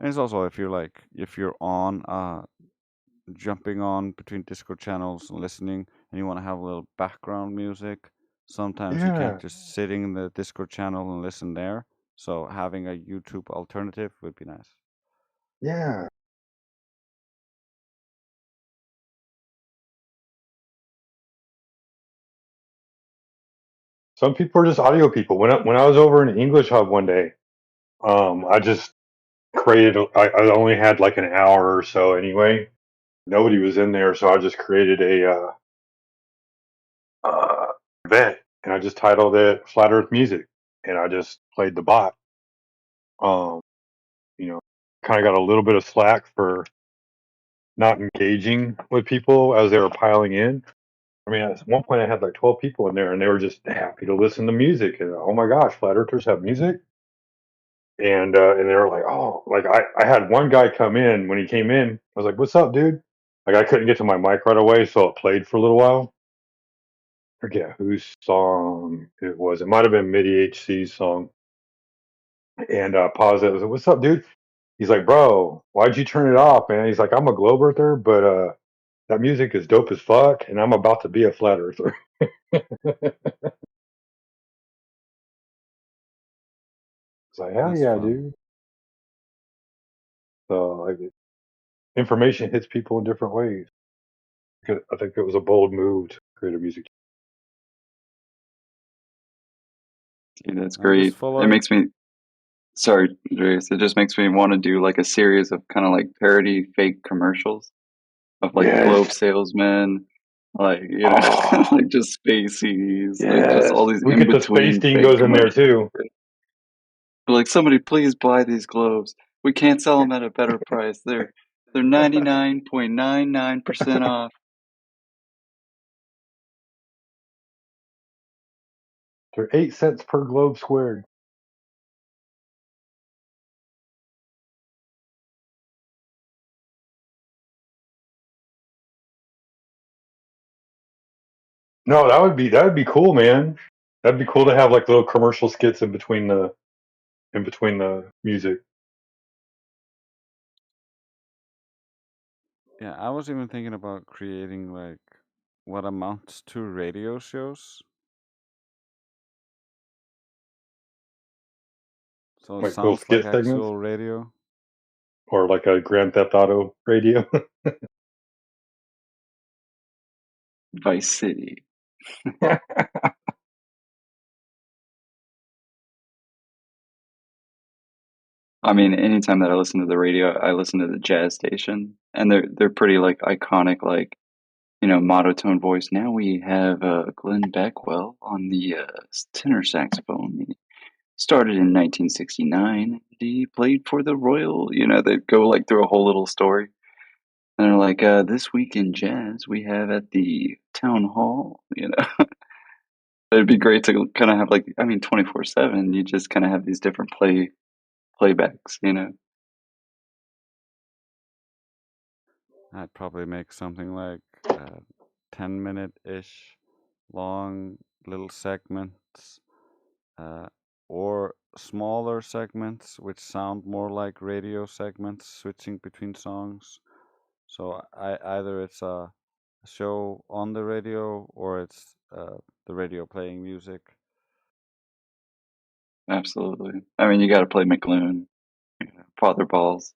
And it's also if you're on jumping on between Discord channels and listening, and you want to have a little background music. Sometimes you can't Yeah, just sitting in the Discord channel and listen there. So having a YouTube alternative would be nice. yeah. Some people are just audio people. When I was over in English Hub one day, I just created. I only had like an hour or so anyway. Nobody was in there, so I just created a event, and I just titled it "Flat Earth Music," and I just played the bot. Um, you know, kind of got a little bit of slack for not engaging with people as they were piling in. I mean, at one point I had like 12 people in there, and they were just happy to listen to music. And oh my gosh, flat earthers have music, and they were like, oh, like I had one guy come in. When he came in, I was like, "What's up, dude?" Like I couldn't get to my mic right away, so it played for a little while. Forget whose song it was. It might have been MIDI HC's song. And paused it. I was like, "What's up, dude?" He's like, "Bro, why'd you turn it off, man?" He's like, "I'm a globe earther, but that music is dope as fuck, and I'm about to be a flat earther." It's like, hell That's yeah, fun. dude. So like, information hits people in different ways. I think it was a bold move to create a music. Dude, that's I'm just great. It following. makes me sorry, Andreas. It just makes me want to do like a series of kind of like parody fake commercials of like globe Yes. salesmen, like Oh, like just space CDs, like just all yes. these We in get the space between team fake goes in there commercials. too. But like somebody please buy these globes. We can't sell them at a better price. They're 99.99% off. They're 8 cents per globe squared. No, that would be cool, man. That'd be cool to have like little commercial skits in between the music. Yeah, I was even thinking about creating like what amounts to radio shows. So it Like little sounds like skit segments actual radio. or like a Grand Theft Auto radio. Vice City. I mean, anytime that I listen to the radio, I listen to the jazz station, and they're pretty like iconic, like monotone voice. Now we have Glenn Beckwell on the tenor saxophone. He started in 1969. And he played for the Royal. They go like through a whole little story, and they're like, "This week in jazz, we have at the town hall." It'd be great to kind of have like, I mean, 24/7. You just kind of have these different playbacks. I'd probably make something like 10-minute ish long little segments, uh, or smaller segments which sound more like radio segments, switching between songs. So either it's a show on the radio or it's the radio playing music. Absolutely. I mean, you got to play McLuhan, Father Balls.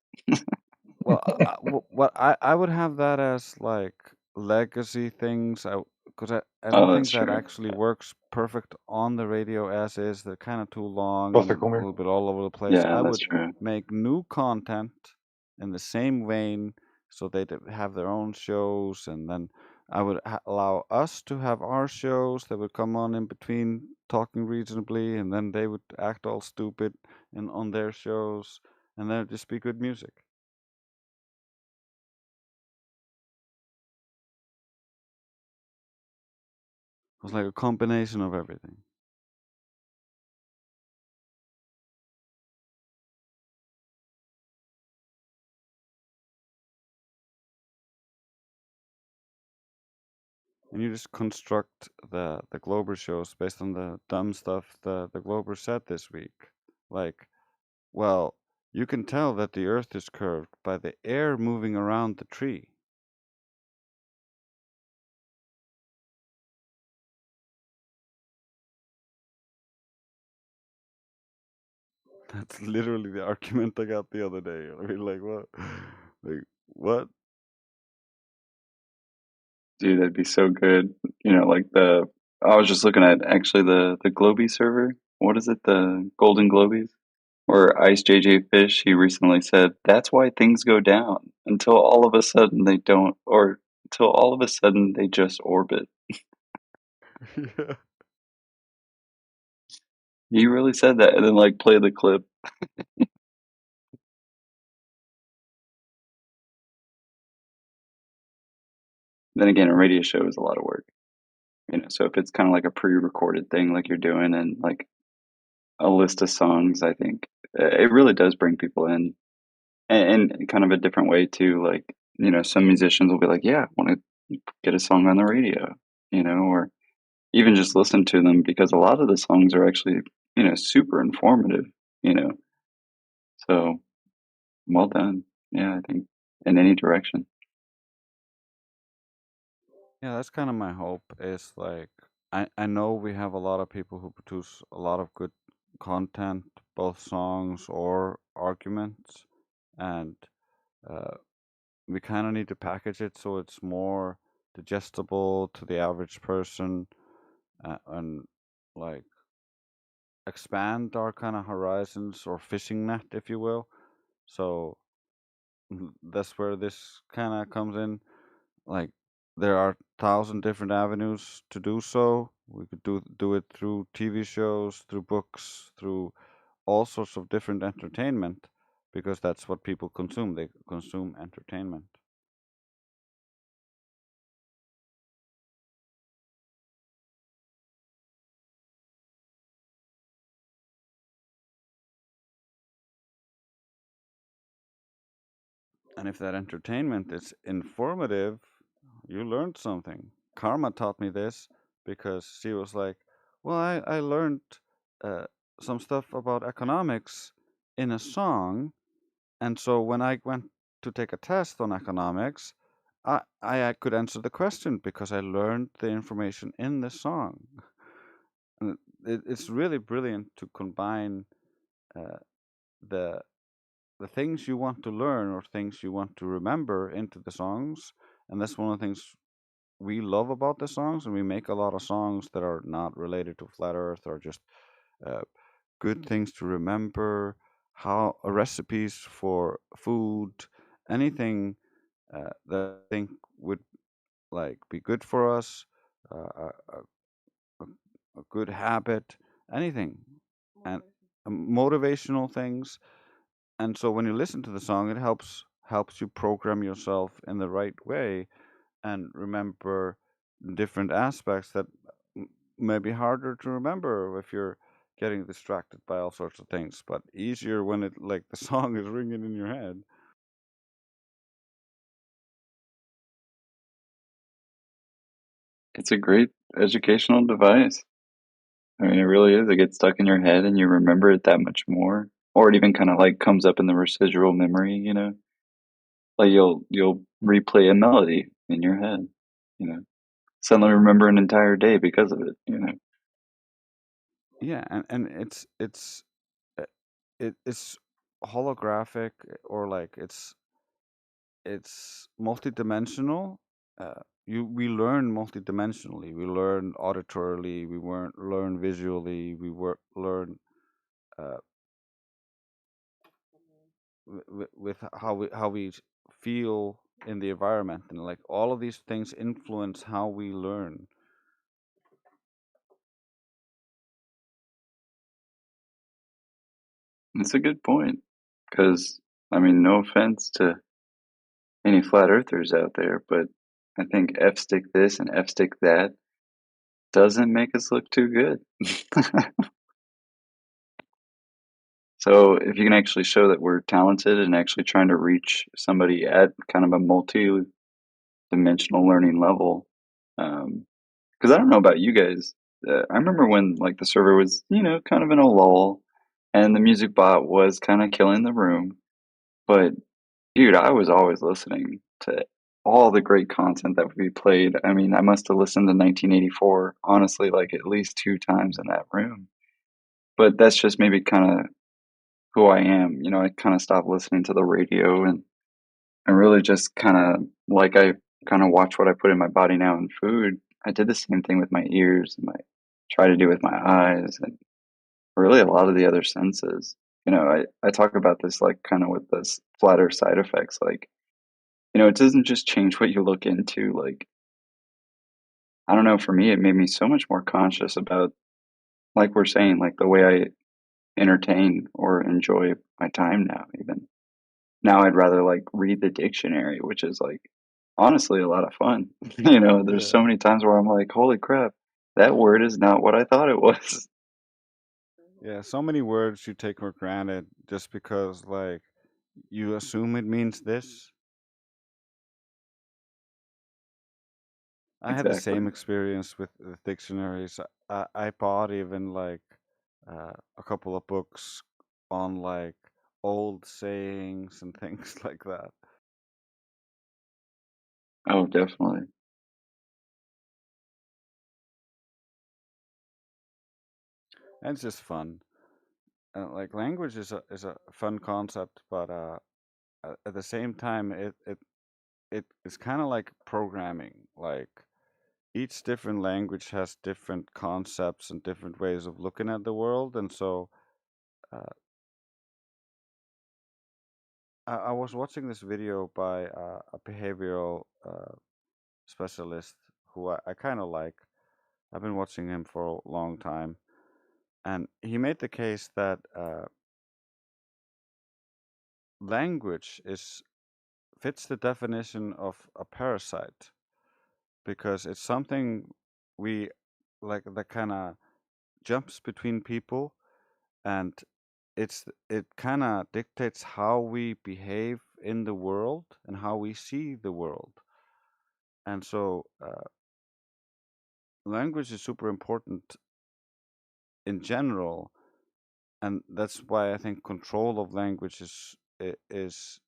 Well, what I would have that as like legacy things. Because I don't Oh, think that's that true. actually works perfect on the radio as is. They're kind of too long Buster and a Comer. little bit all over the place. Yeah, I that's would true. make new content in the same vein, so they'd have their own shows, and then I would allow us to have our shows that would come on in between talking reasonably, and then they would act all stupid on their shows, and then it'd just be good music. It was like a combination of everything. And you just construct the Glober shows based on the dumb stuff the Glober said this week. Like, well, You can tell that the earth is curved by the air moving around the tree. That's literally the argument I got the other day. I mean, like, what? Like, what? Dude, that'd be so good. You know, like I was just looking at actually the Globee server. What is it? The Golden Globies? Or Ice JJ Fish, he recently said, that's why things go down until all of a sudden they don't, or until all of a sudden they just orbit. Yeah. He really said that, and then like play the clip. Then again, a radio show is a lot of work, you know. So if it's kind of like a pre-recorded thing, like you're doing, and like a list of songs, I think it really does bring people in, and kind of a different way too. Like, you know, some musicians will be like, "Yeah, I want to get a song on the radio," you know, or even just listen to them because a lot of the songs are actually, you know, super informative, you know. So well done. Yeah, I think in any direction. Yeah, that's kind of my hope. Is like I know we have a lot of people who produce a lot of good content, both songs or arguments, and uh, we kind of need to package it so it's more digestible to the average person, and like expand our kind of horizons or fishing net, if you will. So that's where this kind of comes in. Like there are 1,000 different avenues to do so. We could do it through TV shows, through books, through all sorts of different entertainment, because that's what people consume. They consume entertainment. And if that entertainment is informative, you learned something. Karma taught me this because she was like, well, I learned uh, some stuff about economics in a song. And so when I went to take a test on economics, I could answer the question because I learned the information in the song. And it's really brilliant to combine uh, the the things you want to learn or things you want to remember into the songs. And that's one of the things we love about the songs. And we make a lot of songs that are not related to flat Earth or just uh, good things to remember, how recipes for food, anything that I think would like be good for us, a, a good habit, anything, and motivational things. And so when you listen to the song, it helps you program yourself in the right way and remember different aspects that may be harder to remember if you're getting distracted by all sorts of things, but easier when it like the song is ringing in your head. It's a great educational device. I mean, it really is. It gets stuck in your head and you remember it that much more. Or it even kind of like comes up in the residual memory, you know? Like you'll replay a melody in your head, you know? Suddenly remember an entire day because of it, you know? Yeah, and uh, it's holographic, or like it's multidimensional. We learn multidimensionally. We learn auditorily. Learn visually. Learn uh, with how we feel in the environment, and like all of these things influence how we learn. It's a good point. Because, I mean, no offense to any flat earthers out there, but I think F stick this and F stick that doesn't make us look too good. So if you can actually show that we're talented and actually trying to reach somebody at kind of a multi-dimensional learning level, because I don't know about you guys, I remember when like the server was, you know, kind of in a lull, and the music bot was kind of killing the room. But dude, I was always listening to all the great content that would be played. I mean, I must have listened to 1984, honestly, like at least 2 times in that room. But that's just maybe kind of who I am. You know, I kind of stopped listening to the radio and really just kind of like I kind of watch what I put in my body now in food. I did the same thing with my ears and my try to do with my eyes and really a lot of the other senses. You know, I talk about this like kind of with this flatter side effects. Like, you know, it doesn't just change what you look into. Like, I don't know, for me, it made me so much more conscious about, like we're saying, like the way I entertain or enjoy my time now, even. Now I'd rather like read the dictionary, which is like honestly a lot of fun. You know, there's Yeah. so many times where I'm like, holy crap, that word is not what I thought it was. Yeah, so many words you take for granted just because, like, you assume it means this. I had the Exactly. same experience with the dictionaries. I bought even like a couple of books on like old sayings and things like that. Oh, definitely. And it's just fun. Like language is a fun concept, but at the same time, it's kind of like programming. Like each different language has different concepts and different ways of looking at the world, and so uh, I was watching this video by a behavioral specialist who I kind of like. I've been watching him for a long time, and he made the case that language is fits the definition of a parasite because it's something we like that kind of jumps between people, and it kind of dictates how we behave in the world and how we see the world. And so language is super important in general, and that's why I think control of language is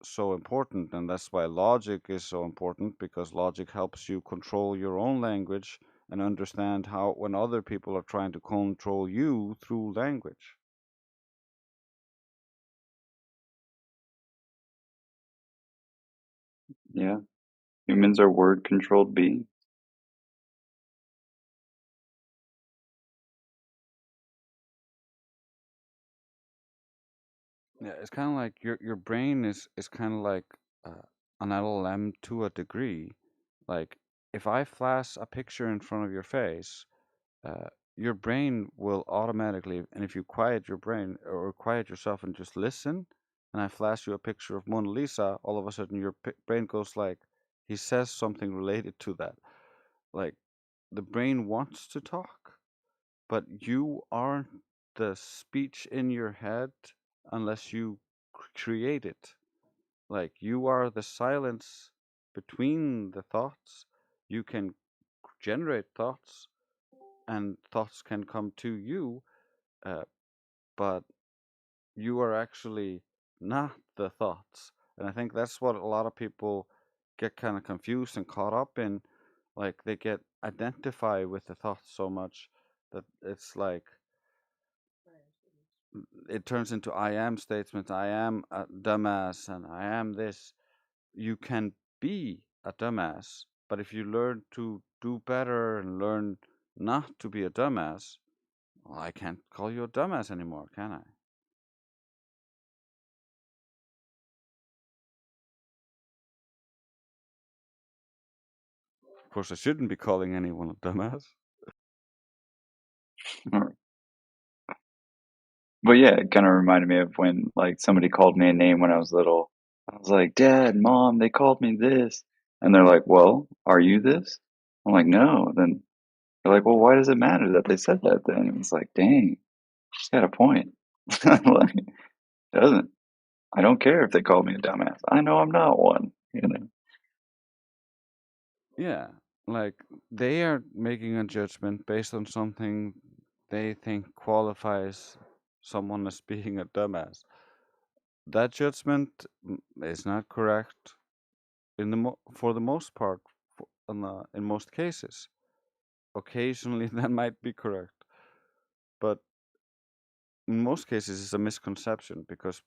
so important, and that's why logic is so important because logic helps you control your own language and understand how when other people are trying to control you through language. Yeah. Humans are word controlled beings. Yeah, it's kind of like your brain is kind of like an LLM to a degree. Like if I flash a picture in front of your face, uh, your brain will automatically, and if you quiet your brain or quiet yourself and just listen, and I flash you a picture of Mona Lisa, all of a sudden your brain goes like, he says something related to that. Like the brain wants to talk, but you aren't the speech in your head unless you create it. Like you are the silence between the thoughts. You can generate thoughts, and thoughts can come to you, uh, but you are actually not the thoughts. And I think that's what a lot of people get kind of confused and caught up in. Like they get identify with the thoughts so much that it's like it turns into I am statements. I am a dumbass and I am this. You can be a dumbass, but if you learn to do better and learn not to be a dumbass, well, I can't call you a dumbass anymore, can I? Of course, I shouldn't be calling anyone a dumbass. But yeah, it kind of reminded me of when like somebody called me a name when I was little. I was like, Dad, Mom, they called me this. And they're like, well, are you this? I'm like, no. Then they're like, well, why does it matter that they said that then? And it's like, dang, she's got a point. Like, doesn't. I don't care if they call me a dumbass. I know I'm not one, you know? Yeah, like they are making a judgment based on something they think qualifies someone is being a dumbass. That judgment is not correct for the most part, in most cases. Occasionally, that might be correct, but in most cases, it's a misconception because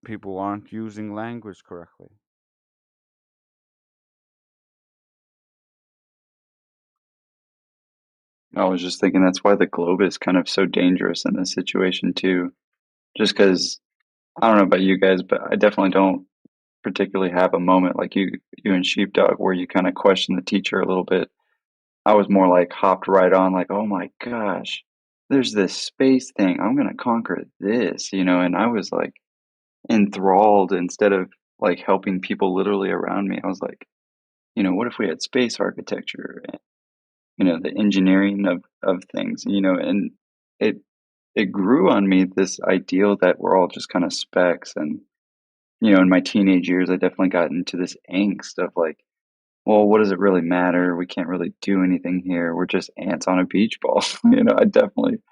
people aren't using language correctly. I was just thinking that's why the globe is kind of so dangerous in this situation too. Just because I don't know about you guys, but I definitely don't particularly have a moment like you and Sheepdog where you kind of question the teacher a little bit. I was more like hopped right on, like, oh my gosh, there's this space thing. I'm gonna conquer this, and I was like enthralled instead of like helping people literally around me. I was like, what if we had space architecture and the engineering of things, and it it grew on me this ideal that we're all just kind of specks. And in my teenage years I definitely got into this angst of like, well, what does it really matter? We can't really do anything here. We're just ants on a beach ball. I definitely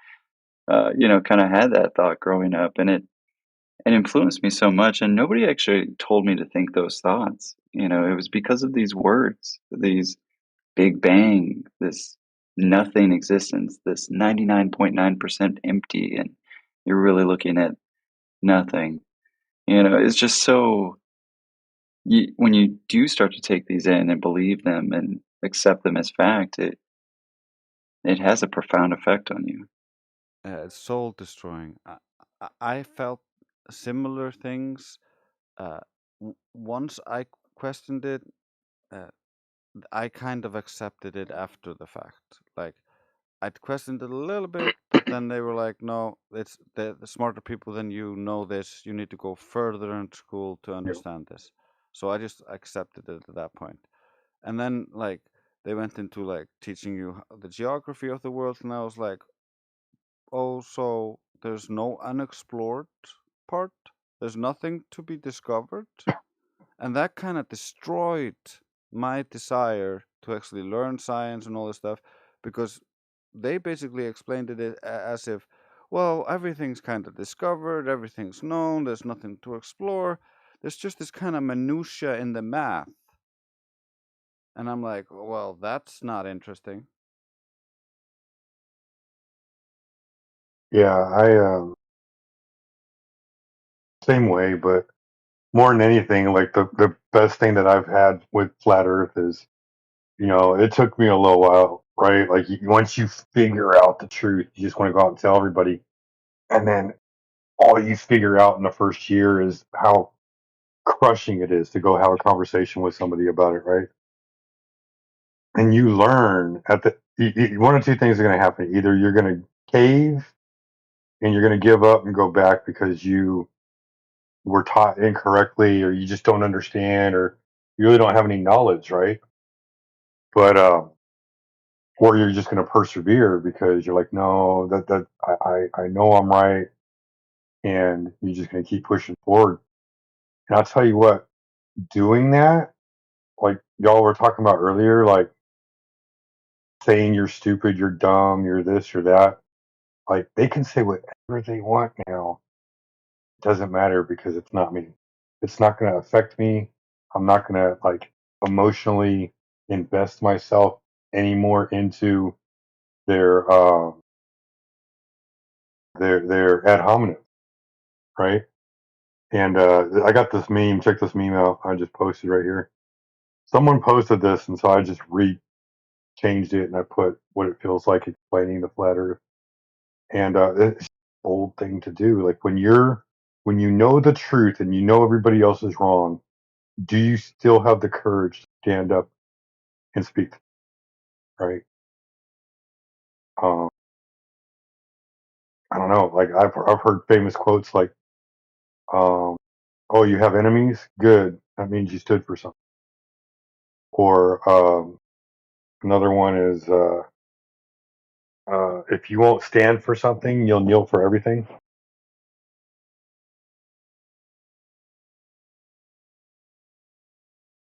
kind of had that thought growing up, and it influenced me so much, and nobody actually told me to think those thoughts. It was because of these words, these big bang, this nothing existence, this 99.9% empty, and you're really looking at nothing. It's just so when you do start to take these in and believe them and accept them as fact, it has a profound effect on you. It's soul destroying. I felt similar things. Once I questioned it, uh, I kind of accepted it after the fact. Like, I'd questioned it a little bit, but then they were like, "No, it's the smarter people than you know this. You need to go further in school to understand this." So I just accepted it at that point. And then, like, they went into like teaching you the geography of the world, and I was like, "Oh, so there's no unexplored part? There's nothing to be discovered?" And that kind of destroyed my desire to actually learn science and all this stuff, because they basically explained it as if, well, everything's kind of discovered, everything's known, there's nothing to explore. There's just this kind of minutia in the math. And I'm like, well, that's not interesting. Yeah, I same way, but more than anything, like the best thing that I've had with flat Earth is, it took me a little while, right? Like once you figure out the truth, you just want to go out and tell everybody, and then all you figure out in the first year is how crushing it is to go have a conversation with somebody about it, right? And you learn one of two things are going to happen. Either you're going to cave and you're going to give up and go back because you were taught incorrectly, or you just don't understand, or you really don't have any knowledge, right? But or you're just going to persevere because you're like, no, I know I'm right, and you're just going to keep pushing forward. And I'll tell you what, doing that, like y'all were talking about earlier, like saying you're stupid, you're dumb, you're this, you're that. Like they can say whatever they want now. It doesn't matter because it's not me. It's not going to affect me. I'm not going to like emotionally invest myself anymore into their their ad hominem, right? And I got this meme. Check this meme out. I just posted right here. Someone posted this, and so I just changed it, and I put what it feels like explaining the flat Earth. And it's an old thing to do. Like when you know the truth and you know everybody else is wrong, do you still have the courage to stand up and speak? Right? Um, I don't know. Like I've heard famous quotes like, um, "Oh, you have enemies? Good. That means you stood for something." Or another one is, "If you won't stand for something, you'll kneel for everything."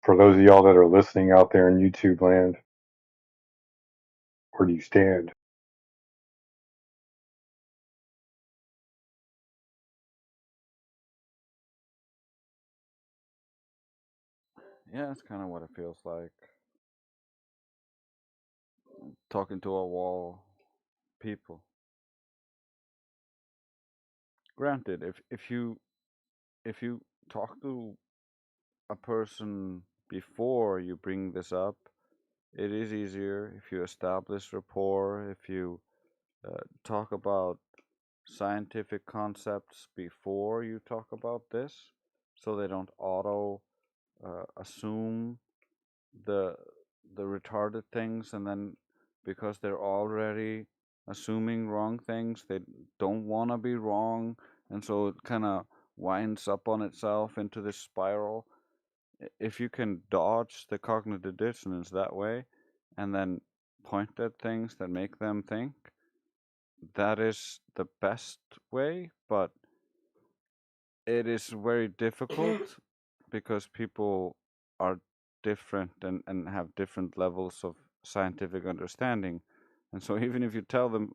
For those of y'all that are listening out there in YouTube land, where do you stand? Yeah, that's kind of what it feels like. Talking to a wall, people. Granted, if you talk to a person before you bring this up, it is easier. If you establish rapport, if you talk about scientific concepts before you talk about this, so they don't auto assume the the retarded things, and then because they're already assuming wrong things, they don't want to be wrong, and so it kind of winds up on itself into this spiral. If you can dodge the cognitive dissonance that way and then point at things that make them think, that is the best way, but it is very difficult because people are different and have different levels of scientific understanding. And so even if you tell them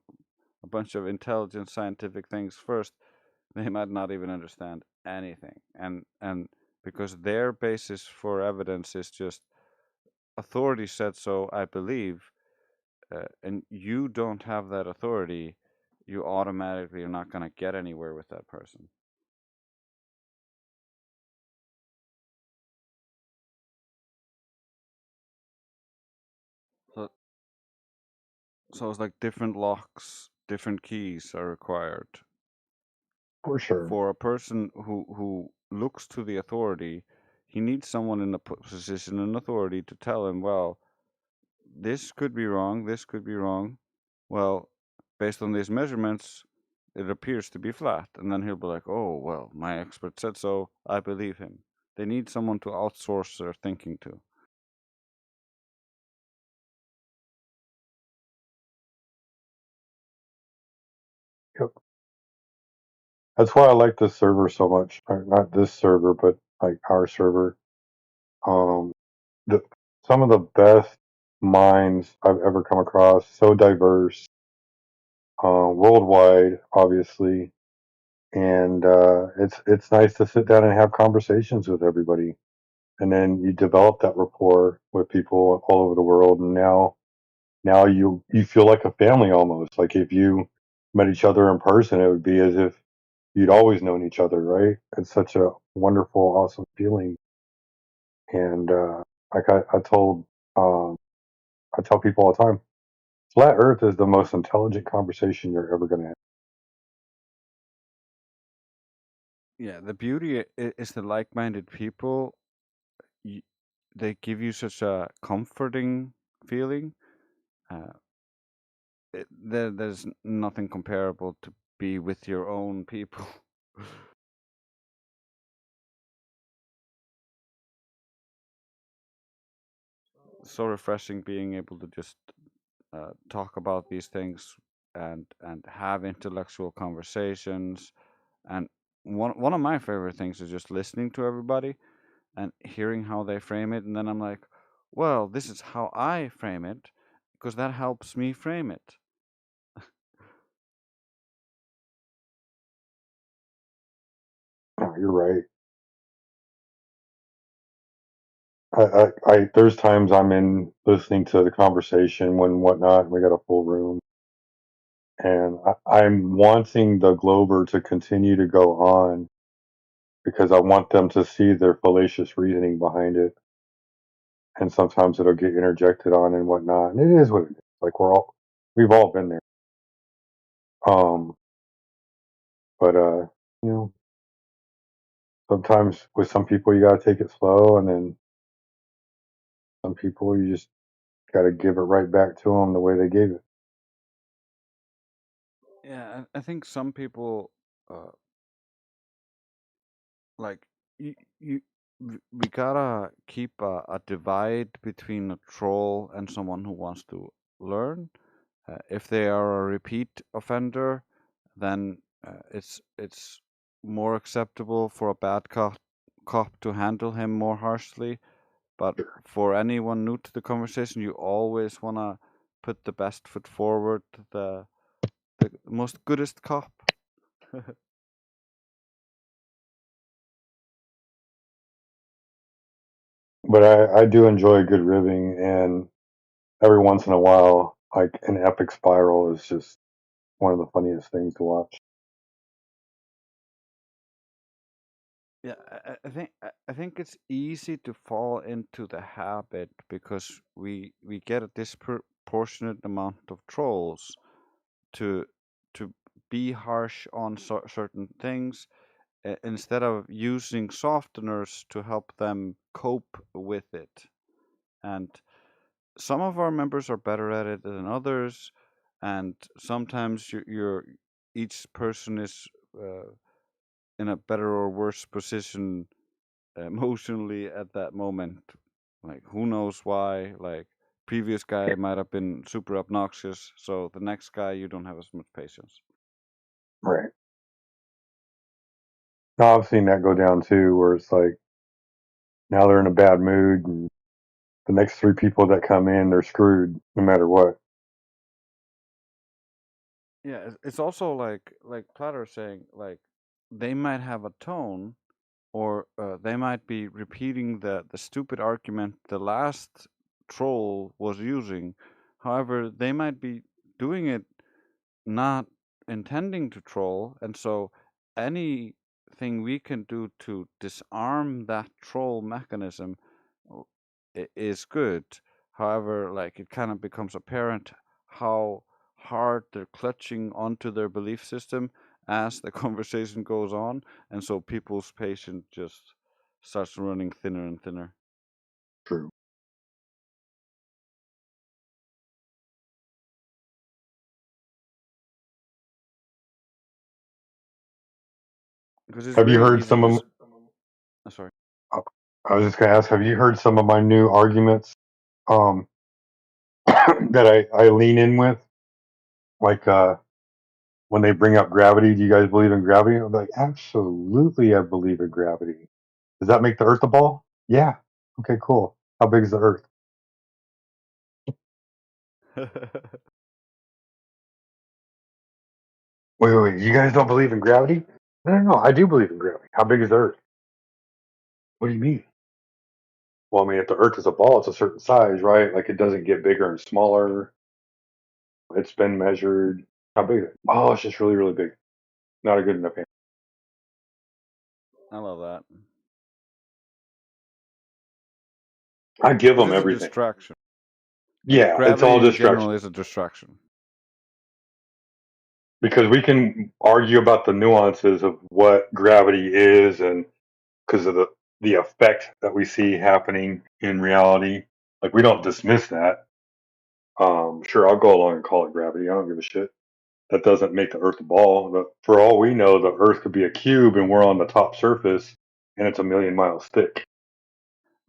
a bunch of intelligent scientific things first, they might not even understand anything. And because their basis for evidence is just authority said so, I believe, and you don't have that authority, you automatically are not going to get anywhere with that person. So, so it's like different locks, different keys are required. For sure. For a person who looks to the authority, he needs someone in a position and authority to tell him, well, this could be wrong, this could be wrong. Well, based on these measurements, it appears to be flat. And then he'll be like, oh, well, my expert said so, I believe him. They need someone to outsource their thinking to. Yep. That's why I like this server so much. Not this server, but like our server. Um, the, some of the best minds I've ever come across, so diverse, worldwide, obviously, and it's nice to sit down and have conversations with everybody, and then you develop that rapport with people all over the world, and now you feel like a family almost. Like if you met each other in person, it would be as if you'd always known each other, right? It's such a wonderful, awesome feeling. And like um, I tell people all the time, flat Earth is the most intelligent conversation you're ever going to have. Yeah, the beauty is the like-minded people. They give you such a comforting feeling. There's nothing comparable to be with your own people. So refreshing being able to just talk about these things and have intellectual conversations. And one of my favorite things is just listening to everybody and hearing how they frame it, and then I'm like, well, this is how I frame it because that helps me frame it. Oh, you're right. There's times I'm in listening to the conversation when whatnot, and we got a full room, and I'm wanting the Glober to continue to go on because I want them to see their fallacious reasoning behind it. And sometimes it'll get interjected on and whatnot. And it is what it is. Like we've all been there. Um, but you know, sometimes with some people you gotta take it slow, and then some people you just gotta give it right back to them the way they gave it. Yeah, I think some people like you we gotta keep a divide between a troll and someone who wants to learn. If they are a repeat offender, then it's more acceptable for a bad cop to handle him more harshly. But for anyone new to the conversation, you always wanna put the best foot forward, the most goodest cop. But I do enjoy a good ribbing, and every once in a while, like an epic spiral is just one of the funniest things to watch. Yeah, I think it's easy to fall into the habit because we get a disproportionate amount of trolls to to be harsh on certain things instead of using softeners to help them cope with it. And some of our members are better at it than others, and sometimes each person is in a better or worse position emotionally at that moment. Like, who knows why? Like, previous guy might have been super obnoxious, so the next guy you don't have as much patience. Right. Now I've seen that go down too, where it's like now they're in a bad mood, and the next three people that come in, they're screwed no matter what. Yeah, it's also like Platter saying, like, they might have a tone, or they might be repeating the stupid argument the last troll was using. However, they might be doing it not intending to troll, and so anything we can do to disarm that troll mechanism is good. However, like, it kind of becomes apparent how hard they're clutching onto their belief system as the conversation goes on, and so people's patience just starts running thinner and thinner. True. Because it's Have you really heard easy some to. of? Sorry. I was just going to ask. Have you heard some of my new arguments um, that I lean in with? Like when they bring up gravity, do you guys believe in gravity? I'm like, absolutely, I believe in gravity. Does that make the Earth a ball? Yeah. Okay, cool. How big is the Earth? Wait. You guys don't believe in gravity? No. I do believe in gravity. How big is the Earth? What do you mean? Well, I mean, if the Earth is a ball, it's a certain size, right? Like it doesn't get bigger and smaller. It's been measured. How big is it? Oh, it's just really, really big. Not a good enough answer. I love that. I give Because them it's a everything. distraction. Yeah, it's all Gravity in distraction general is a distraction. because we can argue about the nuances of what gravity is and because of the effect that we see happening in reality. Like we don't dismiss that. Sure, I'll go along and call it gravity. I don't give a shit. That doesn't make the Earth a ball. For all we know, the Earth could be a cube and we're on the top surface and it's a million miles thick.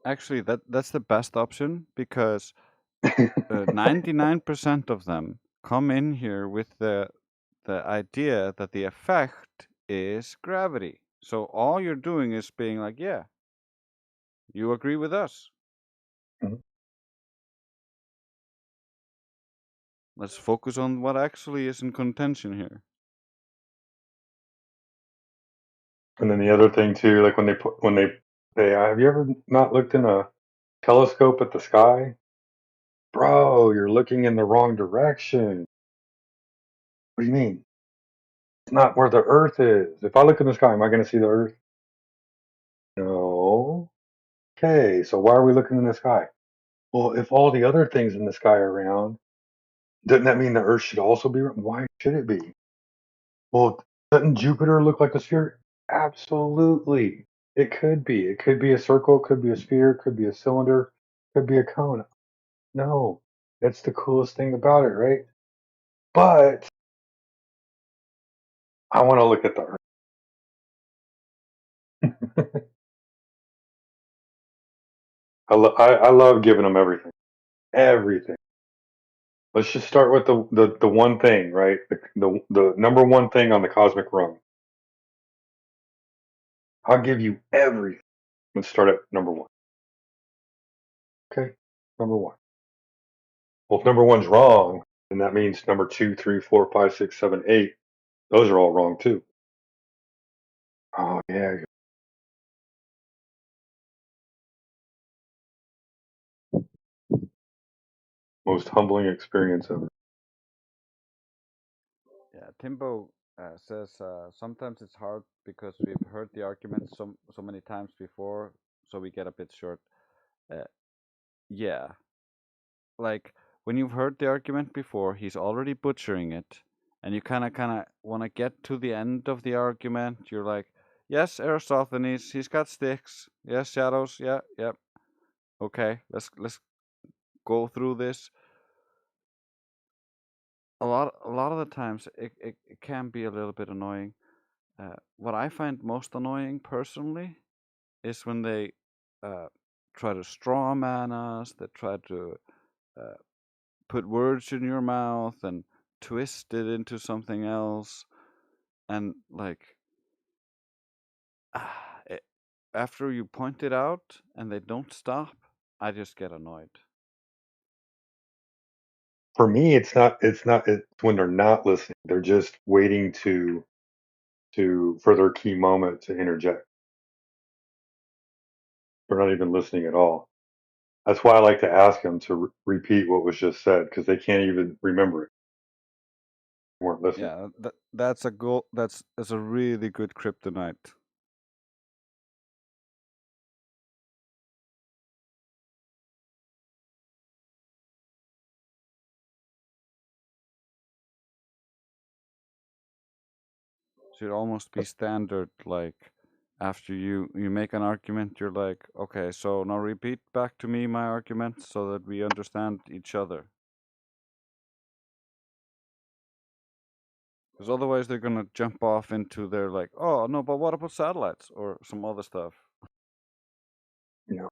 Actually, that's the best option because 99% of them come in here with the idea that the effect is gravity. So all you're doing is being like, yeah, you agree with us. Mhm. Let's focus on what actually is in contention here. And then the other thing too, like when they say, "Have you ever not looked in a telescope at the sky?" Bro, you're looking in the wrong direction. What do you mean? It's not where the Earth is. If I look in the sky, am I going to see the Earth? No. Okay, so why are we looking in the sky? Well, if all the other things in the sky are round, doesn't that mean the Earth should also be round? Why should it be? Well, doesn't Jupiter look like a sphere? Absolutely. It could be. It could be a circle, it could be a sphere, it could be a cylinder, it could be a cone. No, that's the coolest thing about it, right? But I want to look at the Earth. I love giving them everything. Everything. Let's just start with the one thing, right? The number one thing on the cosmic rung. I'll give you everything. Let's start at number one. Okay, number one. Well, if number one's wrong, then that means number two, three, four, five, six, seven, eight, those are all wrong too. Oh yeah. most humbling experience ever. Yeah, Timbo says sometimes it's hard because we've heard the argument so many times before, so we get a bit short. Yeah, like when you've heard the argument before, he's already butchering it, and you kind of want to get to the end of the argument. You're like, yes, Aristophanes, he's got sticks. Yes, shadows. Yeah, yeah. Okay, let's go through this. A lot of the times it can be a little bit annoying. What I find most annoying personally is when they try to straw man us, they try to uh, put words in your mouth and twist it into something else, and like it, after you point it out and they don't stop, I just get annoyed. For me, it's not. It's when they're not listening. They're just waiting for their key moment to interject. They're not even listening at all. That's why I like to ask them to repeat what was just said because they can't even remember it. They weren't listening. Yeah, that's a goal. That's a really good kryptonite. Should almost be standard. Like after you make an argument, you're like, okay, so now repeat back to me my argument so that we understand each other. Because otherwise they're gonna jump off into their like, oh no, but what about satellites or some other stuff? Yeah.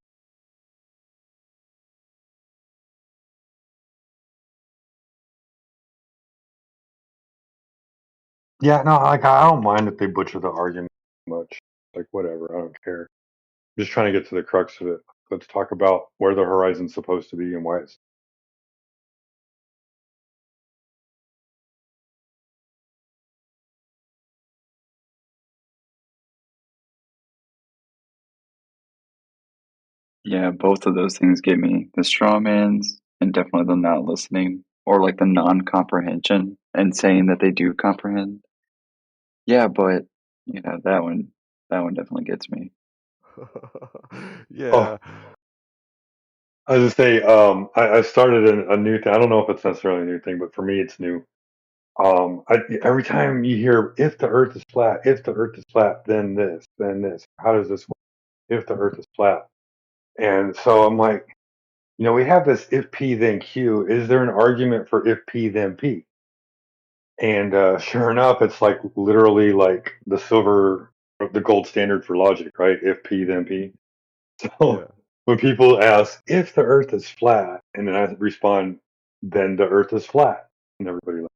Yeah. No. Like I don't mind if they butcher the argument much. Like whatever. I don't care. I'm just trying to get to the crux of it. Let's talk about where the horizon's supposed to be and why it's. Yeah, both of those things get me. The straw man's and definitely the not listening or like the non-comprehension and saying that they do comprehend. Yeah, but that one definitely gets me. Oh, Yeah. I was just say, I started a new thing. I don't know if it's necessarily a new thing, but for me, it's new. Every time you hear if the Earth is flat, if the Earth is flat, then this, then this. How does this work? If the Earth is flat, and so I'm like, we have this if P then Q. Is there an argument for if P then P? And sure enough, it's like literally like the gold standard for logic, right? If P then P. So Yeah. when people ask if the Earth is flat, and then I respond, then the Earth is flat, and everybody like,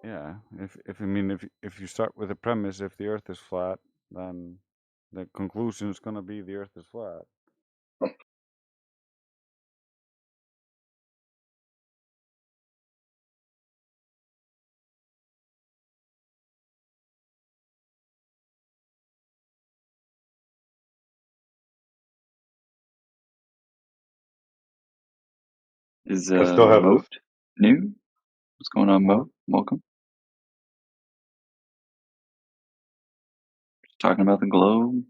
Yeah. If I mean if you start with the premise if the Earth is flat, then the conclusion is gonna be the Earth is flat. Is I still have this. Moat new? What's going on, Moat? Welcome. Talking about the globe.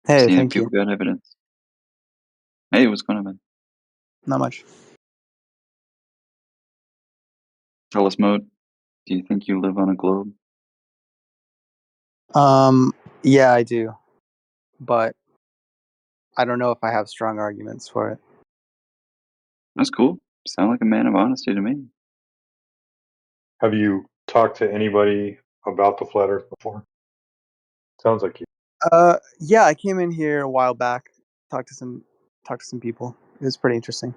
Hey, Seeing if thank people you. got evidence. Hey, what's going on, man? Not much. Tell us, Moat. Do you think you live on a globe? Yeah, I do, but I don't know if I have strong arguments for it. That's cool. Sound like a man of honesty to me. Have you talked to anybody about the flat Earth before? Sounds like you. Yeah, I came in here a while back, talked to some people. It was pretty interesting.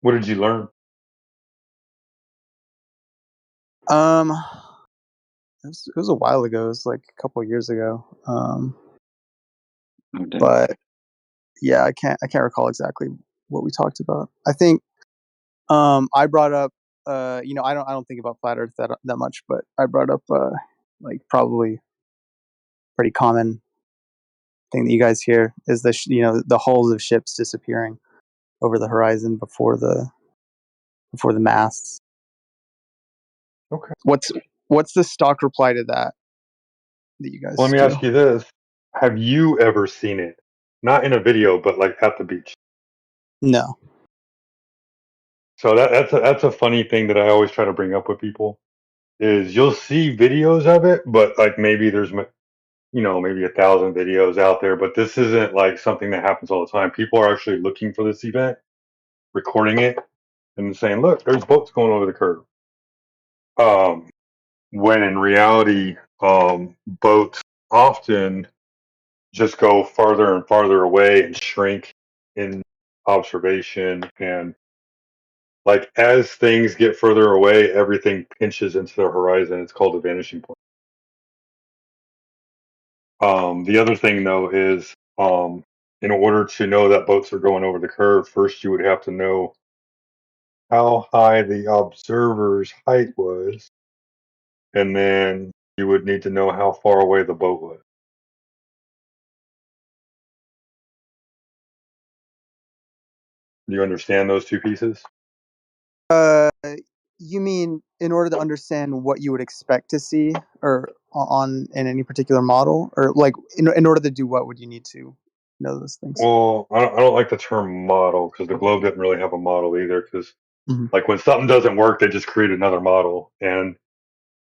What did you learn? Um, it was a while ago. It was like a couple of years ago. No doubt. But yeah, I can't recall exactly what we talked about. I think I brought up I don't think about flat Earth that much, but I brought up like probably pretty common thing that you guys hear is the hulls of ships disappearing over the horizon before the masts. Okay. What's the stock reply to that you guys Let me do? ask you this: have you ever seen it? Not in a video, but like at the beach. No. So that's a funny thing that I always try to bring up with people is you'll see videos of it, but like maybe there's maybe 1,000 videos out there, but this isn't like something that happens all the time. People are actually looking for this event, recording it, and saying, "Look, there's boats going over the curve." When in reality, boats often just go farther and farther away and shrink in observation, and like as things get further away, everything pinches into the horizon. It's called a vanishing point. The other thing though is in order to know that boats are going over the curve, first you would have to know how high the observer's height was, and then you would need to know how far away the boat was. Do you understand those two pieces? You mean in order to understand what you would expect to see, or on in any particular model, or like in order to do what would you need to know those things? Well, I don't like the term model because the globe didn't really have a model either. Because Mm-hmm. like when something doesn't work, they just create another model, and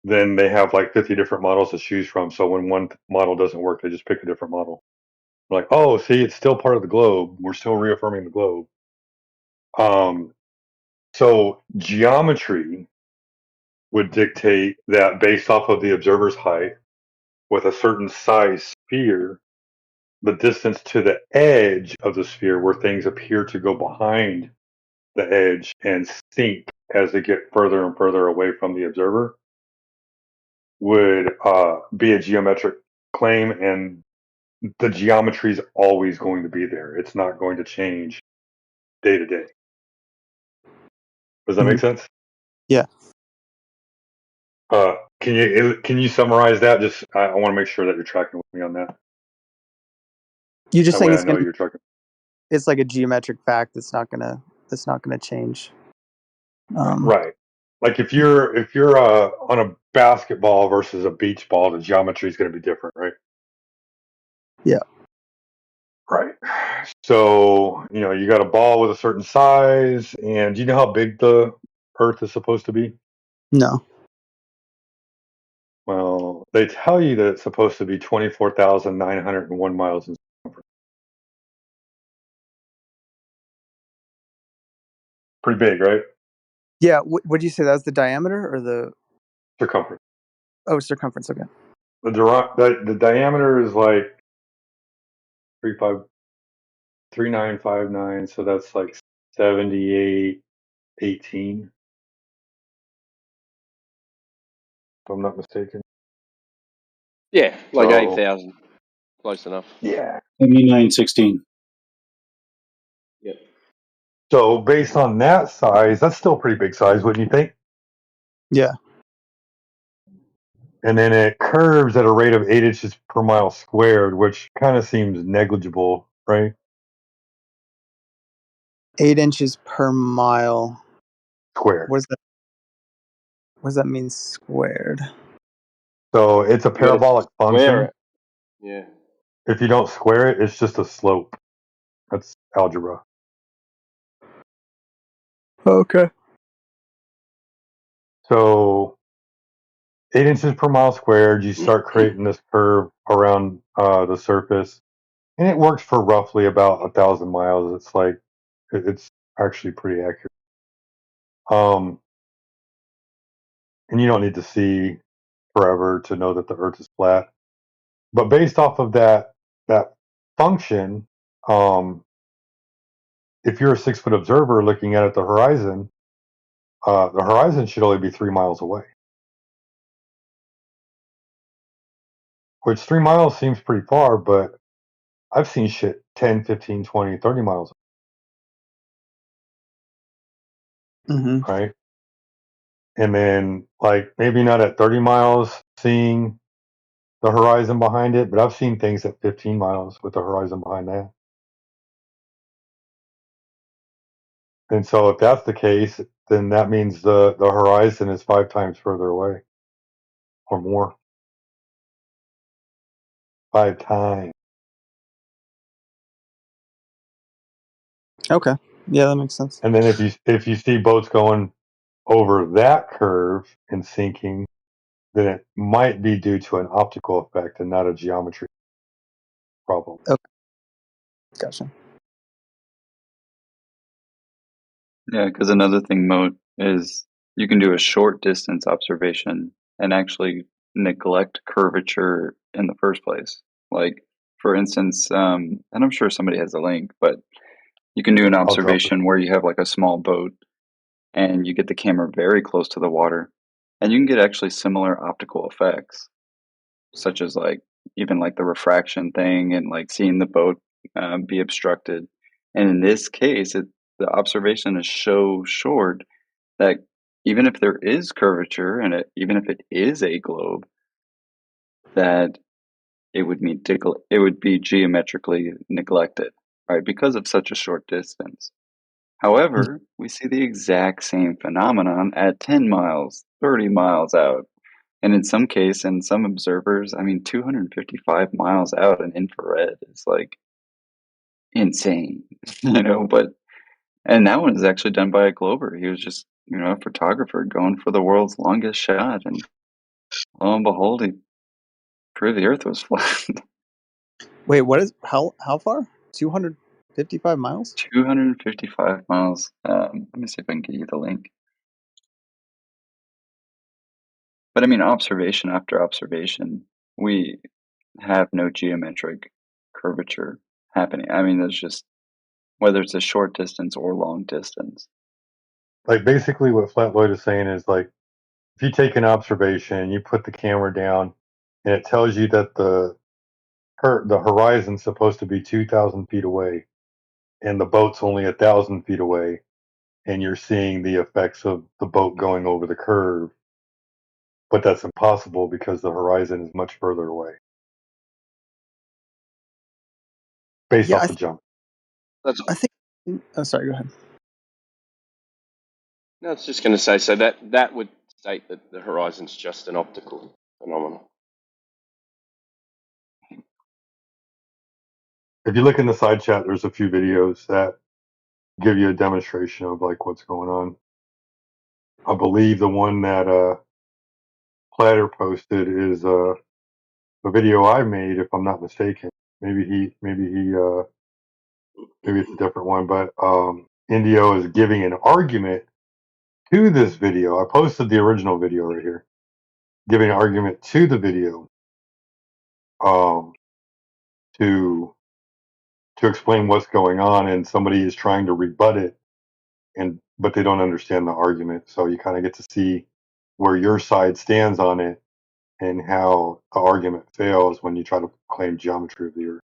then they have like 50 different models to choose from. So when one model doesn't work, they just pick a different model. Like, oh, see, it's still part of the globe. We're still reaffirming the globe. So geometry would dictate that based off of the observer's height with a certain size sphere, the distance to the edge of the sphere where things appear to go behind the edge and sink as they get further and further away from the observer would be a geometric claim, and the geometry is always going to be there. It's not going to change day to day. Does that make sense? Yeah. Can you summarize that? Just I want to make sure that you're tracking with me on that. You're just That saying way I know you're tracking. it's like a geometric fact that's not gonna change. Right. Like if you're on a basketball versus a beach ball, the geometry is going to be different, right? Yeah. Right. So, you got a ball with a certain size, and do you know how big the Earth is supposed to be? No. Well, they tell you that it's supposed to be 24,901 miles in circumference. Pretty big, right? Yeah. Would you say that was the diameter or the Circumference. circumference? Okay. The diameter is like 3959, so that's like 7818, if I'm not mistaken. Yeah, like So 8,000. Close enough. yeah. 7916. Yep. So based on that size, that's still a pretty big size, wouldn't you think? Yeah. And then it curves at a rate of 8 inches per mile squared, which kind of seems negligible, right? 8 inches per mile. Squared. What does that mean squared? So it's a You got to parabolic square function. it. Yeah. If you don't square it, it's just a slope. That's algebra. Okay. So 8 inches per mile squared, you start creating this curve around the surface, and it works for roughly about 1,000 miles. It's like it's actually pretty accurate. And you don't need to see forever to know that the Earth is flat. But based off of that function, if you're a 6-foot observer looking at the horizon should only be 3 miles away. Which 3 miles seems pretty far, but I've seen shit 10, 15, 20, 30 miles, Mm-hmm. right? and then like maybe not at 30 miles seeing the horizon behind it, but I've seen things at 15 miles with the horizon behind that. And so if that's the case, then that means the horizon is 5 times further away or more. 5 times. Okay. Yeah, that makes sense. And then if you see boats going over that curve and sinking, then it might be due to an optical effect and not a geometry problem. Okay. Gotcha. Yeah, because another thing, Mo, is you can do a short distance observation and actually neglect curvature in the first place. Like, for instance, and I'm sure somebody has a link, but you can do an I'll drop it. observation where you have like a small boat and you get the camera very close to the water, and you can get actually similar optical effects, such as like even like the refraction thing and like seeing the boat be obstructed. And in this case, the observation is so short that even if there is curvature and even if it is a globe, that it would be geometrically neglected, right? Because of such a short distance. However, we see the exact same phenomenon at 10 miles, 30 miles out. And in some case, and some observers, I mean, 255 miles out in infrared is like insane, and that one is actually done by a glober. He was just, a photographer going for the world's longest shot. And lo and behold, he proved the earth was flat. Wait, what is how far? 255 miles? 255 miles. Let me see if I can get you the link. But I mean, observation after observation, we have no geometric curvature happening. I mean, there's just, whether it's a short distance or long distance. Like basically what Flat Lloyd is saying is like if you take an observation, you put the camera down and it tells you that the horizon's supposed to be 2,000 feet away and the boat's only 1,000 feet away, and you're seeing the effects of the boat going over the curve, but that's impossible because the horizon is much further away based Yeah, off the jump. That's I think. Oh, sorry. Go ahead. no, I was just going to say, so that would state that the horizon's just an optical phenomenon. If you look in the side chat, there's a few videos that give you a demonstration of like what's going on. I believe the one that Platter posted is a video I made, if I'm not mistaken. Maybe it's a different one, but Indio is giving an argument to this video. I posted the original video right here, giving an argument to the video um, to explain what's going on, and somebody is trying to rebut it, but they don't understand the argument. So you kind of get to see where your side stands on it and how the argument fails when you try to claim geometry of the earth.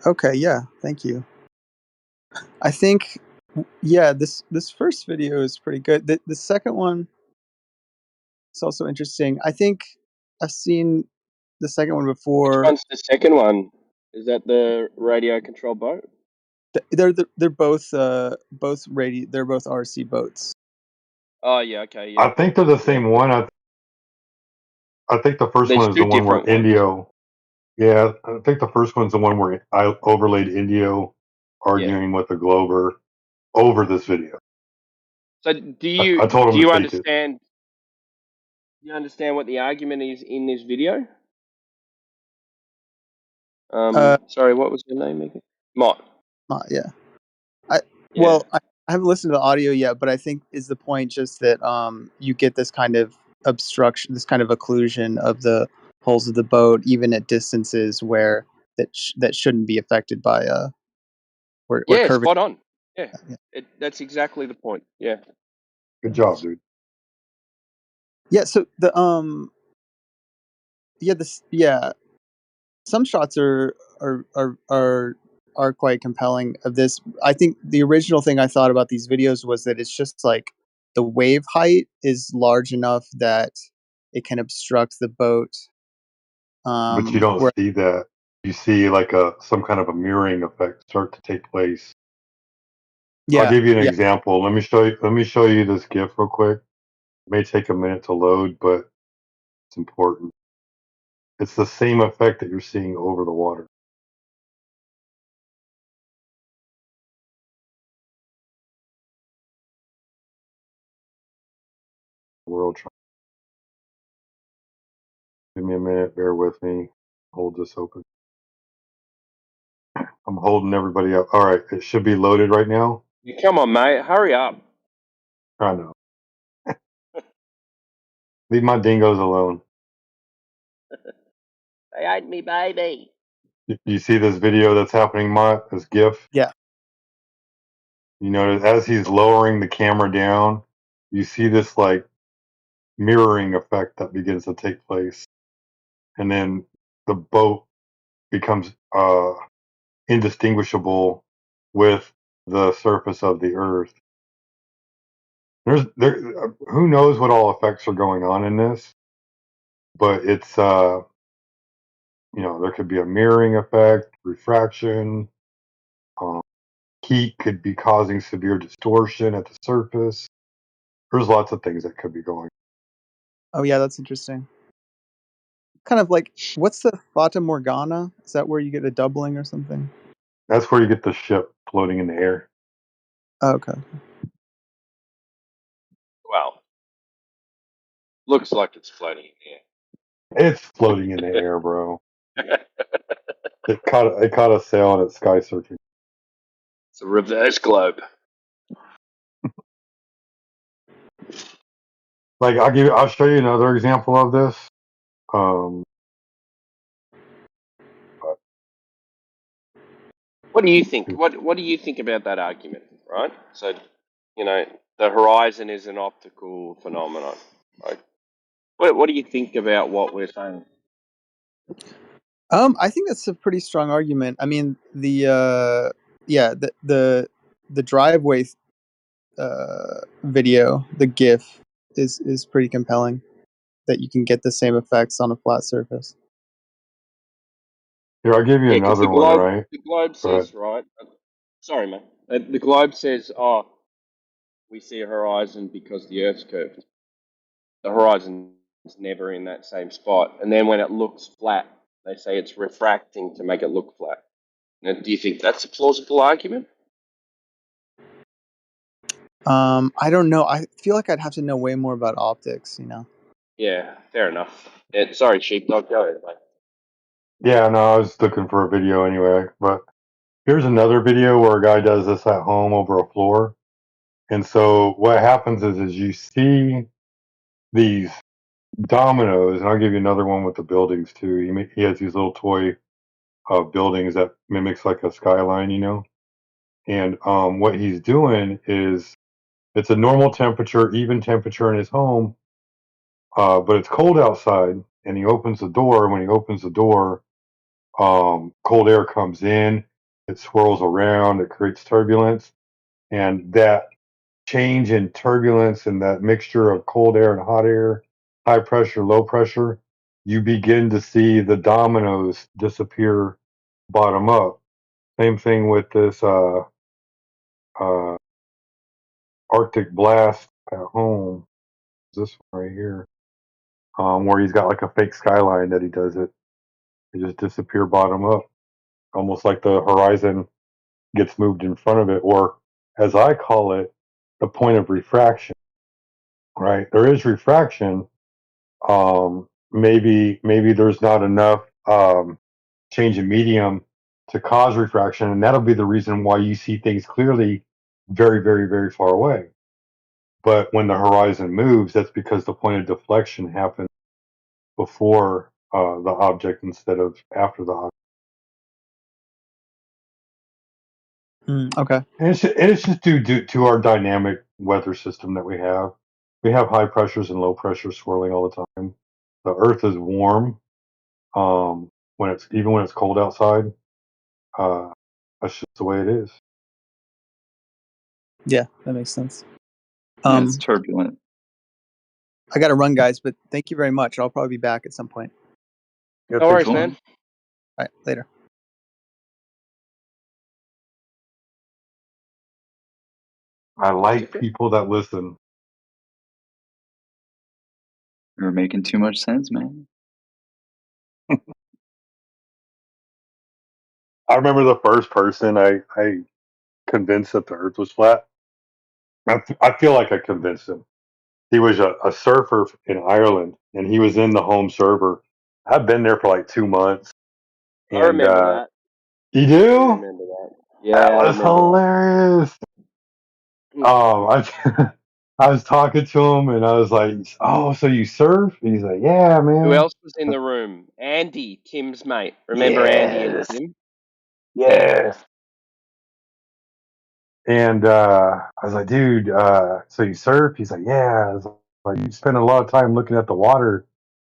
Okay. Yeah. Thank you. I think. Yeah. This first video is pretty good. The second one is also interesting. I think I've seen the second one Which before. one's the second one? Is that the radio control boat? They're both they're both RC boats. Oh yeah, okay, yeah. I think they're the Yeah. same one. I think the first There's one is two the one where different ones. Indio. Yeah, I think the first one's the one where I overlaid Indio Yeah. arguing with the Glober over this video. So do I told him to you take it. understand what the argument is in this video? Sorry, what was your name again? Mott. Yeah. I Yeah. I haven't listened to the audio yet, but I think is the point just that you get this kind of obstruction, this kind of occlusion of the hulls of the boat, even at distances where that shouldn't be affected by where Yeah, curvature. spot on. Yeah. Yeah. That's exactly the point. Yeah. Good job, dude. Yeah. So the yeah, some shots are are quite compelling of this. I think the original thing I thought about these videos was that it's just like the wave height is large enough that it can obstruct the boat. But you don't Where see that. You see like some kind of a mirroring effect start to take place. I'll yeah, give you an yeah. example. Let me show you this GIF real quick. It may take a minute to load, but it's important. It's the same effect that you're seeing over the water. World. Give me a minute. Bear with me. Hold this open. I'm holding everybody up. All right, it should be loaded right now. Come on, mate, hurry up. I know. Leave my dingoes alone. They ate me, baby. You see this video that's happening, Mott? This GIF? Yeah. You notice as he's lowering the camera down, you see this like mirroring effect that begins to take place. And then the boat becomes indistinguishable with the surface of the earth. Who knows what all effects are going on in this, but it's there could be a mirroring effect, refraction, um, heat could be causing severe distortion at the surface. There's lots of things that could be going. Oh yeah, that's interesting. Kind of like, what's the Fata Morgana? Is that where you get a doubling or something? That's where you get the ship floating in the air. Oh, okay. Well, looks like it's floating in It's floating in the air, bro. the air. It caught a sail and it's sky surfing. It's a reverse globe. Like I'll show you another example of this. Um, What do you think? What do you think about that argument? Right. So, the horizon is an optical phenomenon. Like, what do you think about what we're saying? I think that's a pretty strong argument. I mean, the driveway video, the GIF, is pretty compelling. That you can get the same effects on a flat surface. Here, I'll give you Yeah, because another one, right? the globe But says, right. Sorry, man. The globe says, oh, we see a horizon because the Earth's curved. The horizon's never in that same spot, and then when it looks flat, they say it's refracting to make it look flat. Now, do you think that's a plausible argument? I don't know. I feel like I'd have to know way more about optics. Yeah, fair enough. Sorry, sheepdog, go ahead, mate. yeah, no, I was looking for a video anyway. But here's another video where a guy does this at home over a floor. And so what happens is you see these dominoes, and I'll give you another one with the buildings too. He has these little toy buildings that mimics like a skyline, And what he's doing is it's a normal temperature, even temperature in his home, but it's cold outside. And he opens the door. And when he opens the door, cold air comes in, it swirls around, it creates turbulence, and that change in turbulence and that mixture of cold air and hot air, high pressure, low pressure, you begin to see the dominoes disappear bottom up. Same thing with this uh, Arctic blast at home. This one right here, where he's got like a fake skyline that he does it. They just disappear bottom up, almost like the horizon gets moved in front of it, or as I call it, the point of refraction. Right? There is refraction. Maybe there's not enough change in medium to cause refraction, and that'll be the reason why you see things clearly very, very, very far away. But when the horizon moves, that's because the point of deflection happens before the object instead of after the object. Okay. And it's just due to our dynamic weather system that we have. We have high pressures and low pressures swirling all the time. The Earth is warm when it's cold outside. Uh, That's just the way it is. Yeah, that makes sense. Yeah, it's turbulent. I got to run, guys, but thank you very much. I'll probably be back at some point. Yeah, No worries, cool. man. All right, later. I like people that listen. You're making too much sense, man. I remember the first person I convinced that the Earth was flat. I feel like I convinced him. He was a surfer in Ireland, and he was in the home server. I've been there for like 2 months, I and remember that. you I do do? remember that. That Yeah, I was remember that. hilarious. I I was talking to him, and I was like, "Oh, so you surf?" And he's like, "Yeah, Who man." else was in the room? Andy, Tim's mate. Remember Andy and Yes, Tim? yes. And I was like, "Dude, so you surf?" He's like, "Yeah." I was like, "You spend a lot of time looking at the water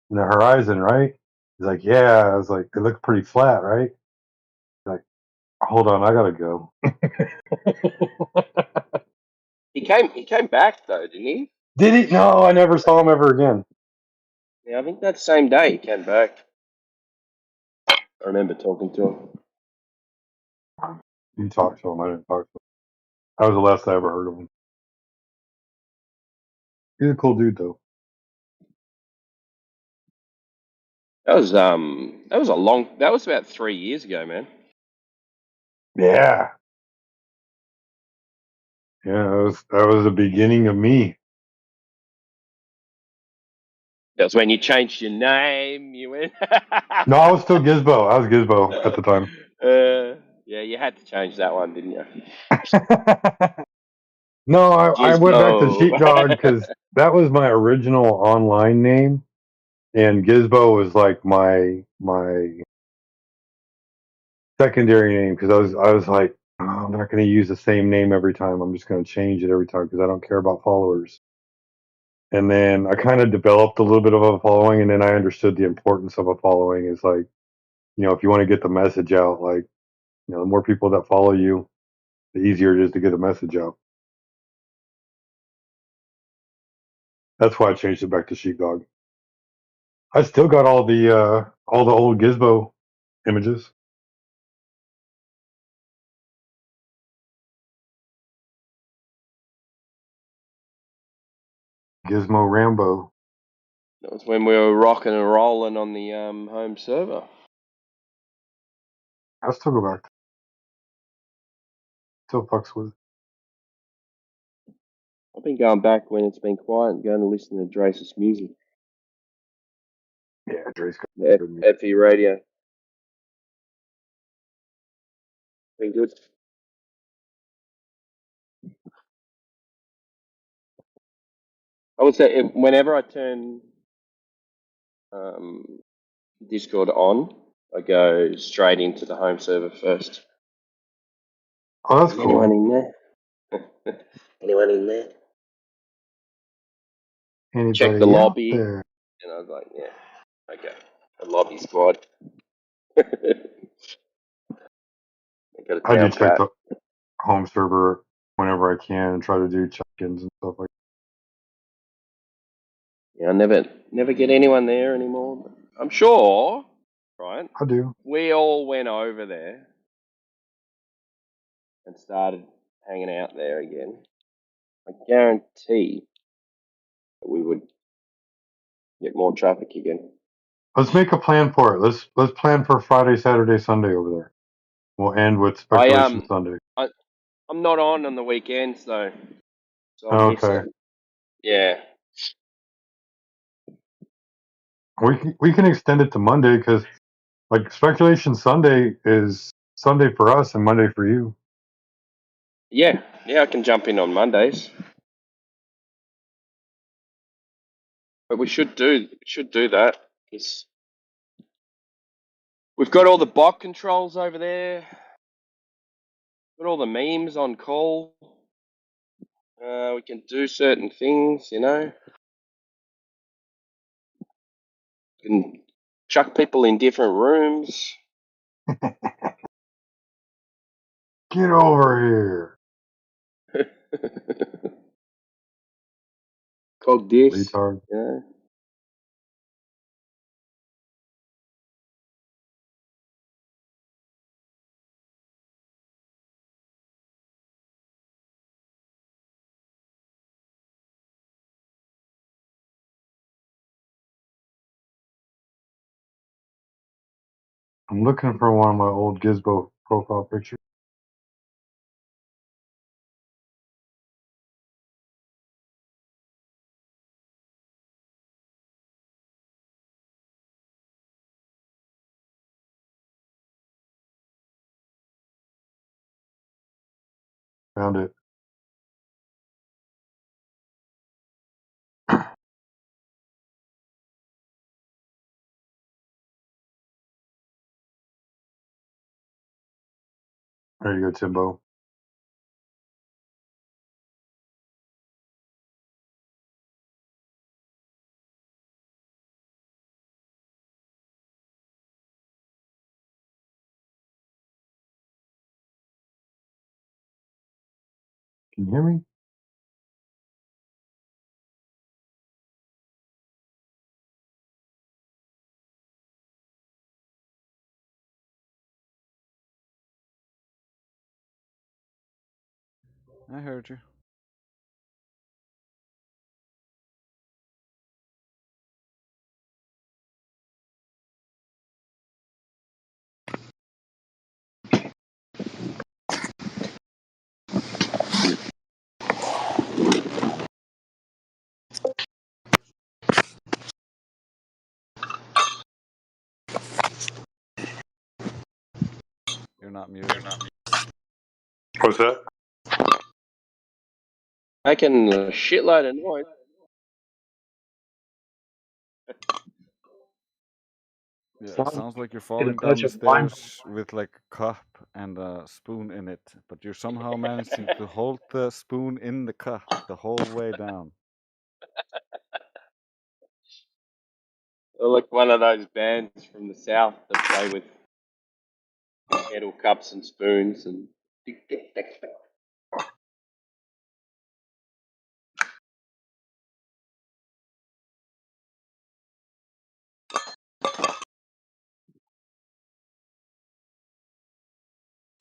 in the horizon, right?" He's like, "Yeah." I was like, "It looked pretty flat, right?" He's like, "Hold on, I gotta go." He came back though, didn't he? Did he? No, I never saw him ever again. Yeah, I think that same day he came back. I remember talking to him. You talked to him. I didn't talk to him. That was the last I ever heard of him. He's a cool dude, though. That was that was about 3 years ago, man. Yeah, yeah. That was the beginning of me. That was when you changed your name. You went. No, I was still Gizbo. I was Gizbo at the time. Yeah, you had to change that one, didn't you? No, I went back to Gizmo. Sheepdog because that was my original online name, and Gizbo was like my secondary name because I was like, "Oh, I'm not going to use the same name every time. I'm just going to change it every time because I don't care about followers." And then I kind of developed a little bit of a following, and then I understood the importance of a following is like, if you want to get the message out, like, the more people that follow you, the easier it is to get a message out. That's why I changed it back to Sheepdog. I still got all the old Gizmo images. Gizmo Rambo. That was when we were rocking and rolling on the home server. I still go back. Still fucks with. I've been going back when it's been quiet and going to listen to Drace's music. Yeah, Dre's got The good music. FE radio. Been good. I would say whenever I turn um, Discord on, I go straight into the home server first. Oh, that's Anyone cool. in there? Anyone in there? Check the Anybody out lobby, there? and I was like, yeah, okay, a lobby squad. I got it I do down check pat. the home server whenever I can and try to do check-ins and stuff like Yeah, I never get anyone there anymore. But I'm sure, right? that. I do. We all went over there and started hanging out there again. I guarantee that we would get more traffic again. Let's make a plan for it. Let's plan for Friday, Saturday, Sunday over there. We'll end with I Speculation Sunday. I'm not on the weekends though, so I'll miss Okay. it. Yeah, We can extend it to Monday because like Speculation Sunday is Sunday for us and Monday for you. yeah. I can jump in on Mondays, but we should do that. 'Cause we've got all the bot controls over there. Got all the memes on call. We can do certain things, We can chuck people in different rooms. Get over here, Cog this. retard. Yeah. I'm looking for one of my old Gizmo profile pictures. Found it. There you go, Timbo. Can you hear me? I heard you. You're not muted. What's that? Making a shitload of noise. Yeah, it Sounds sounds like you're like a falling down bunch the of wine. stairs with like a cup and a spoon in it, but you're somehow managing to hold the spoon in the cup the whole way down. Or like one of those bands from the south that play with metal cups and spoons and.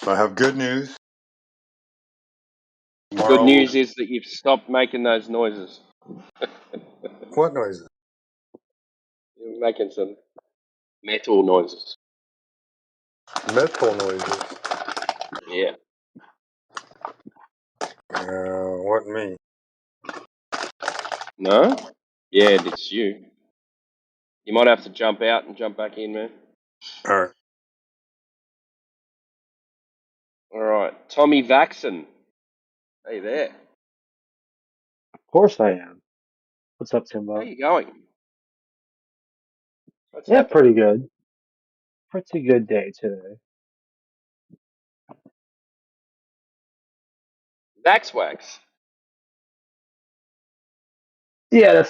I have good news. Good Tomorrow will. news is that you've stopped making those noises. What noises? You're making some metal noises. Metal noises. Yeah. What me? No? Yeah, it's you. You might have to jump out and jump back in, man. All right. All right. Tommy Vaxon. Hey there. Of course I am. What's up, How Timbo? you going? What's Yeah, happening? pretty good. Pretty good day today. Vaxwax. Yeah,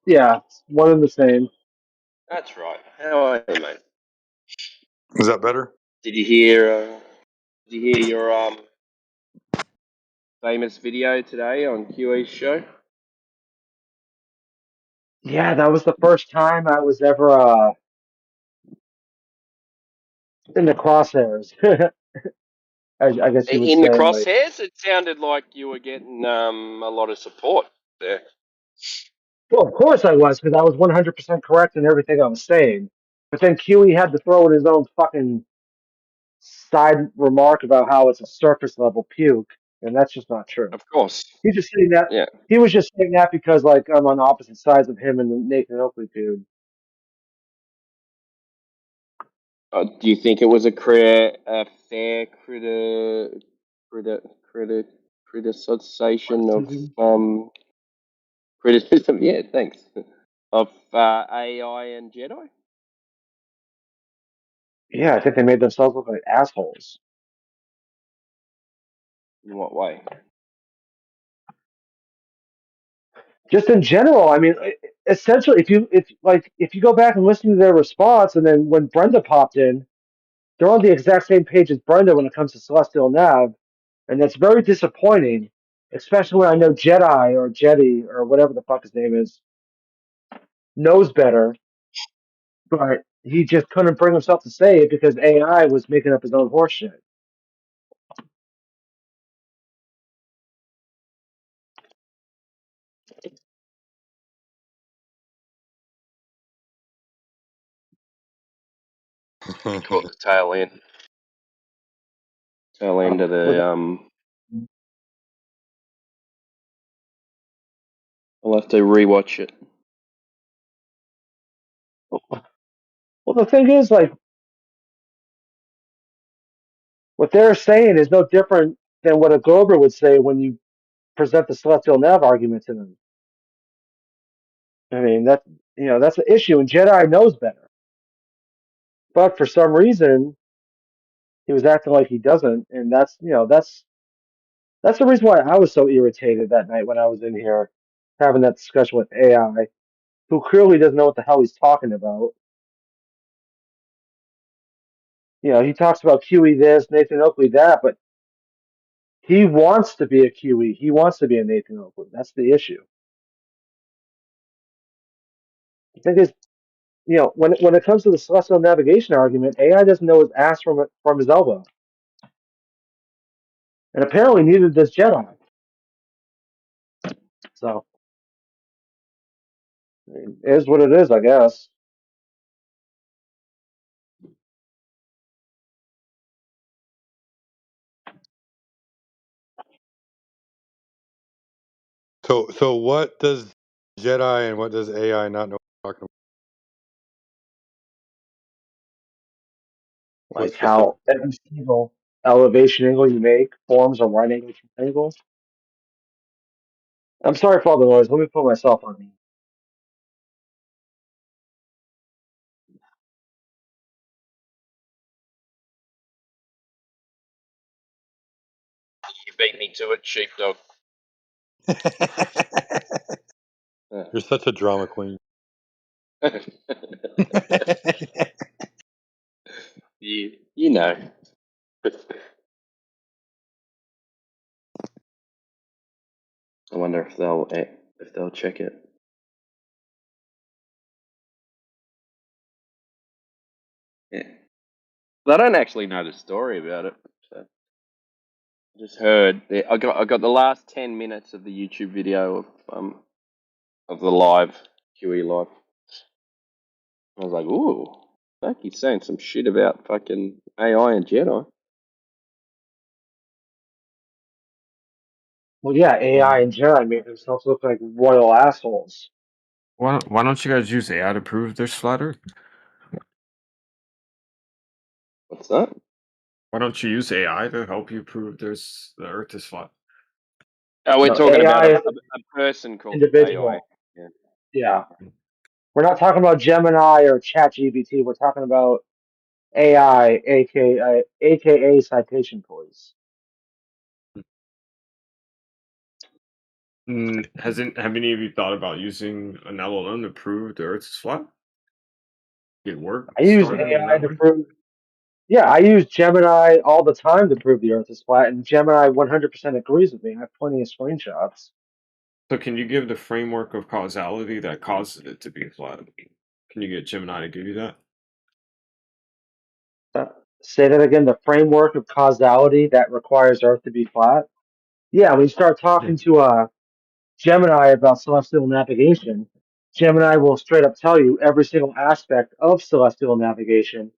yeah, one and the same. That's right. How are you, mate? Is that better? Did you hear? Did you hear your famous video today on QE's show? Yeah, that was the first time I was ever in the crosshairs. I guess you would In the say, like, crosshairs, it sounded like you were getting a lot of support there. well, of course I was, because I was 100% correct in everything I was saying. But then QE had to throw in his own fucking side remark about how it's a surface level puke, and that's just not true. Of course. He's just saying that. Yeah. He was just saying that because, like, I'm on opposite sides of him and the Nathan Oakley dude. Do you think it was a fair criticization of Criticism? criticism? Yeah, thanks. Of AI and Jedi. Yeah, I think they made themselves look like assholes. In what way? Just in general, I mean, essentially, if you go back and listen to their response, and then when Brenda popped in, they're on the exact same page as Brenda when it comes to celestial nav, and that's very disappointing, especially when I know Jedi or Jetty or whatever the fuck his name is knows better, but he just couldn't bring himself to say it because AI was making up his own horseshit. Caught the tail end. Tail end of Was the I'll have to rewatch it. well, the thing is, like, what they're saying is no different than what a Glober would say when you present the celestial nav argument to them. I mean, that's an issue, and Jedi knows better. But for some reason, he was acting like he doesn't, and that's the reason why I was so irritated that night when I was in here having that discussion with AI, who clearly doesn't know what the hell he's talking about. He talks about QE this, Nathan Oakley that, but he wants to be a QE. He wants to be a Nathan Oakley. That's the issue. The thing is, when it comes to the celestial navigation argument, AI doesn't know his ass from his elbow, and apparently neither does Jedi. So it is what it is, I guess. So what does Jedi and what does AI not know what we're talking about? What Like specific? how every single elevation angle you make forms a right angle triangle. I'm sorry for all the noise. Let me put myself on mute. You beat me to it, sheepdog. You're such a drama queen. you know. I wonder if they'll check it. Yeah. I don't actually know the story about it. So I just heard. I got the last 10 minutes of the YouTube video of the live QE live. I was like, ooh, fuck, he's saying some shit about fucking AI and Jedi. Well, yeah, AI and Jedi made themselves look like royal assholes. Why don't you guys use AI to prove there's flat Earth? What's that? Why don't you use AI to help you prove the Earth is flat? Oh, we're No, talking about AI is a person called AI. individual. Yeah. Yeah. We're not talking about Gemini or ChatGPT. We're talking about AI, aka citation police. Have any of you thought about using an LLM to prove the Earth is flat? Get work I use started in AI that to way? prove. Yeah, I use Gemini all the time to prove the Earth is flat, and Gemini 100% agrees with me. I have plenty of screenshots. So can you give the framework of causality that causes it to be flat? Can you get Gemini to give you that? Say that again. The framework of causality that requires Earth to be flat. Yeah, when you start Yeah. talking to Gemini about celestial navigation, Gemini will straight up tell you every single aspect of celestial navigation,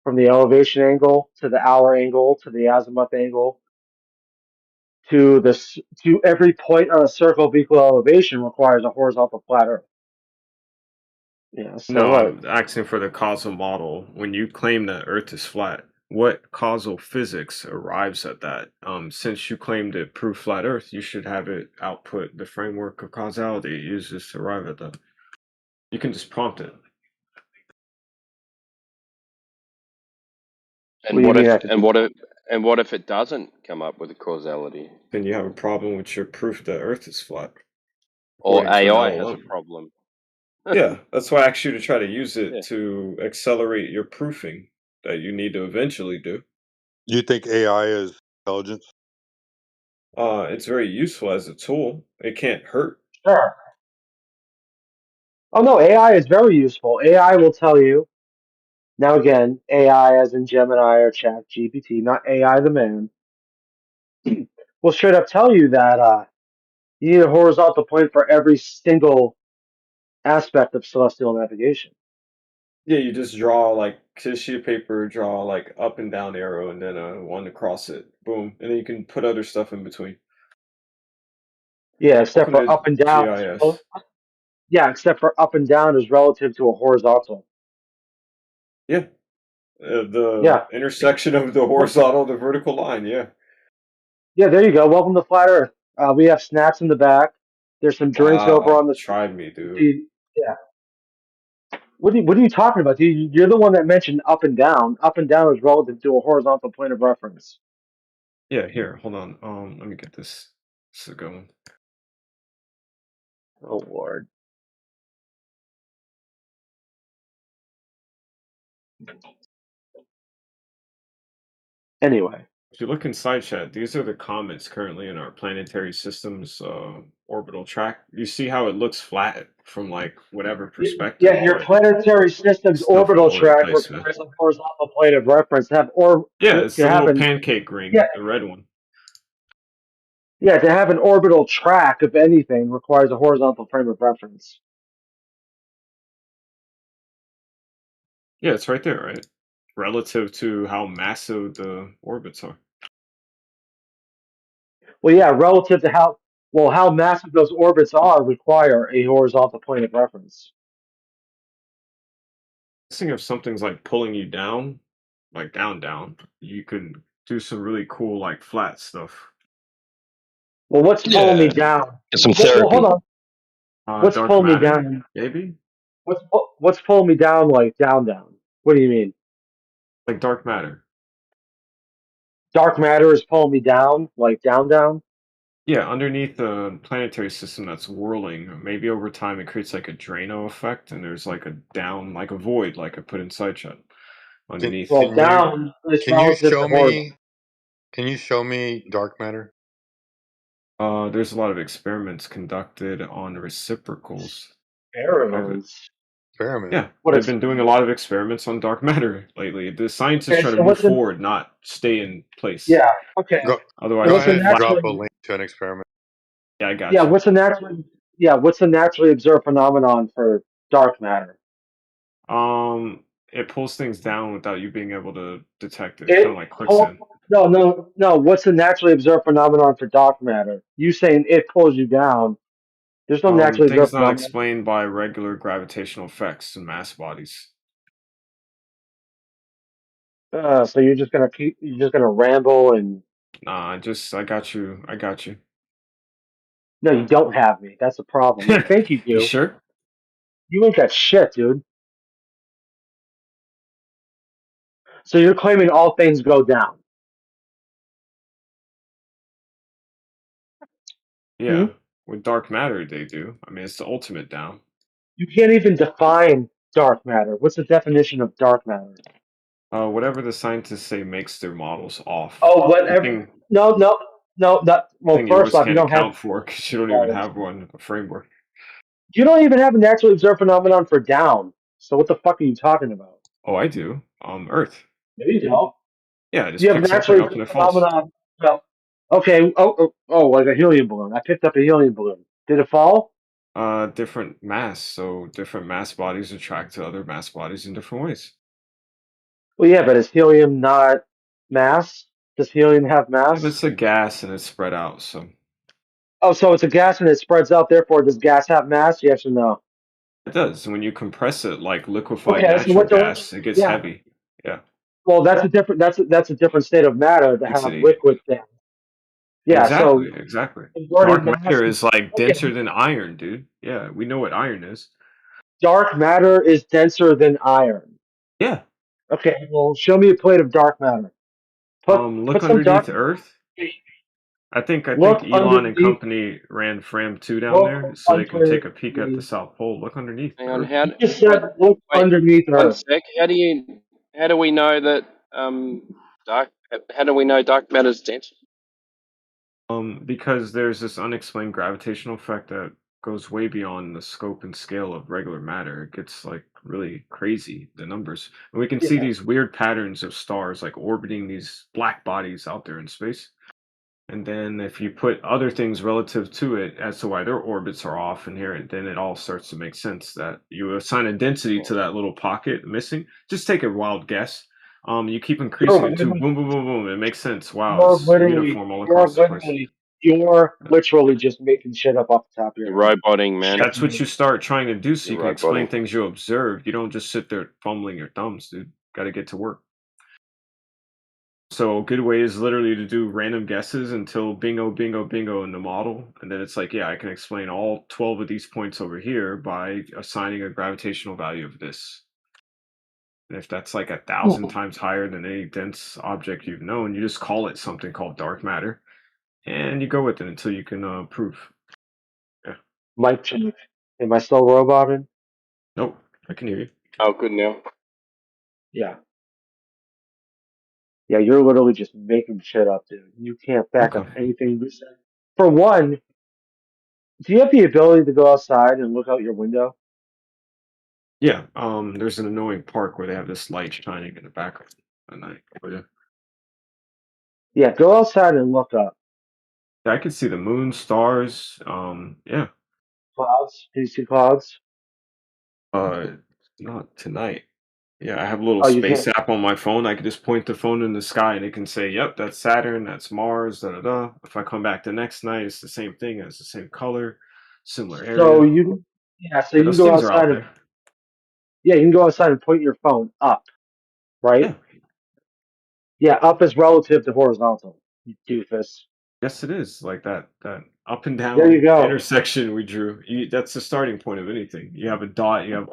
from the elevation angle to the hour angle to the azimuth angle to every point on a circle of equal elevation requires a horizontal flat Earth. Yeah. So No, what? I'm asking for the causal model. When you claim that Earth is flat, what causal physics arrives at that? Since you claim to prove flat Earth, you should have it output the framework of causality it uses to arrive at that. You can just prompt it. What do you mean? I could What if it doesn't come up with a causality? Then you have a problem with your proof that Earth is flat, Or according to an AI has a LLM. problem? Yeah, that's why I asked you to try to use it Yeah. to accelerate your proofing. that you need to eventually do. You think AI is intelligence? It's very useful as a tool. It can't hurt. Sure. Oh no, AI is very useful. AI will tell you. Now again, AI as in Gemini or Chat GPT, not AI the man, will straight up tell you that you need a horizontal point for every single aspect of celestial navigation. Yeah, you just draw like to a sheet of paper, draw like up and down arrow, and then one across it. Boom, and then you can put other stuff in between. Yeah, except Welcome for to up and down. GIS. Yeah, except for up and down is relative to a horizontal. Yeah, the Yeah. intersection of the horizontal, the vertical line. Yeah. Yeah, there you go. Welcome to Flat Earth. We have snacks in the back. There's some drinks over Wow, on the. tried me, dude. Yeah. What are you talking about, dude? You're the one that mentioned up and down. Up and down is relative to a horizontal point of reference. Yeah, here, hold on. Let me get this. This is a good one. Oh Lord. Anyway. If you look inside chat, these are the comets currently in our planetary system's orbital track. You see how it looks flat from like whatever perspective, Yeah, your but planetary system's stuff orbital all over the track place, man. requires a horizontal plane of reference. Yeah, To it's the have little an pancake yeah, ring, the red one. to have an orbital track, if anything, requires a horizontal frame of reference. Yeah, it's right there, right? Relative to how massive the orbits are. Well, yeah, relative to how massive those orbits are require a horizontal plane of reference. Think if something's like pulling you down, like down, you could do some really cool like flat stuff. Well, what's pulling me Yeah, down? get some Well, hold therapy. on. What's Dark pulling me matter, down? maybe? What's pulling me down like down? What do you mean? Like dark matter. Dark matter is pulling me down like down? Yeah, underneath the planetary system that's whirling, maybe over time it creates like a Drano effect, and there's like a down, like a void, like I put inside shot Can underneath. Well, can you down is can you relative to show horizontal. me can you show me dark matter? There's a lot of experiments conducted on reciprocals. Experiments. Experiment. Yeah, What they've is been doing a lot of experiments on dark matter lately. The scientists okay? try to So move what's an forward, not stay in place. yeah? Okay. Go So Otherwise, go you what's a ahead get and flat. drop a naturally link to an experiment. Yeah, I yeah? got you. What's a naturally observed phenomenon for dark matter? It pulls things down without you being able to detect it, kind of It like quicksand. no. What's a naturally observed phenomenon for dark matter? You saying it pulls you down? There's no naturally Things observed not phenomenon. explained by regular gravitational effects in mass bodies. So you're just gonna ramble and Nah, I got you. I got you. no, you don't have me. That's the problem. You think you You do. sure? You ain't got shit, dude. So you're claiming all things go down. Hmm? Yeah. With dark matter, they do. I mean, it's the ultimate down. You can't even define dark matter. What's the definition of dark matter? Whatever the scientists say makes their models off. Oh, whatever. Something, No. Well, thing first yours off, you can't don't have account for because you don't even models. have one, a framework. You don't even have a naturally observed phenomenon for down. So what the fuck are you talking about? Oh, I do. Earth. No, you don't. Yeah, I just You have pick a something naturally up and observed it falls. phenomenon. No. Okay. Like a helium balloon. I picked up a helium balloon. Did it fall? Different mass, so different mass bodies attract to other mass bodies in different ways. Well, yeah, but is helium not mass? Does helium have If mass? it's a gas and it's spread out, so Oh, so it's a gas and it spreads out. Therefore, does gas have mass? Yes or no? it does. When you compress it like liquefied Okay. So natural what's a gas, it gets yeah? heavy. Yeah, Well, that's a different state of matter to have density. liquid gas. Yeah. So Exactly. converting Dark mass. matter is like Okay. denser than iron, dude. Yeah, we know what iron is. Dark matter is denser than iron. Yeah. Okay. Well, show me a plate of dark matter. Put Look some underneath dark. Earth. I think Look Elon and underneath. company ran Fram 2 down there Look so they can take a peek at the underneath. South Pole. Look underneath Hang the on, Earth. how? You just What? said look Wait, underneath one Earth. sec. How do we know that dark? How do we know dark matter's dense? Because there's this unexplained gravitational effect that goes way beyond the scope and scale of regular matter. It gets like really crazy, the numbers. And we can see Yeah. these weird patterns of stars like orbiting these black bodies out there in space. And then if you put other things relative to it as to why their orbits are off and here, then it all starts to make sense that you assign a density to that little pocket missing. Just take a wild guess. You keep increasing it too. Boom, boom, boom, boom. It makes sense. Wow, it's uniform all across the place. You're literally just making shit up off the top of your You're head. roboting, man. That's what you start trying to do so you You're can explain roboting. things you observed. You don't just sit there fumbling your thumbs, dude. Got to get to work. So a good way is literally to do random guesses until bingo, bingo, bingo in the model. And then it's like, yeah, I can explain all 12 of these points over here by assigning a gravitational value of this. And if that's like 1,000 times higher than any dense object you've known, you just call it something called dark matter. And you go with it until you can prove. Yeah. Mic check. Am I still roboting? Nope. I can hear you. Oh, good now. Yeah. Yeah, you're literally just making shit up, dude. You can't back Okay. up anything you say. For one, do you have the ability to go outside and look out your window? Yeah. There's an annoying park where they have this light shining in the background at night. Oh, yeah. Yeah, go outside and look up. I can see the moon, stars. Yeah. Clouds. Do you see clouds? Uh, not tonight. Yeah, I have a little Oh, you space can't. app on my phone. I can just point the phone in the sky and it can say, "Yep, that's Saturn, that's Mars, da da da." If I come back the next night, it's the same thing, it's the same color, similar So area. you, yeah, so Yeah, you can those go things are outside out and, there. yeah, you can go outside and point your phone up, right? Yeah, Yeah, up is relative to horizontal, you doofus. yes, it is like that up and There you down go. intersection we drew. That's the starting point of anything. You have a dot, and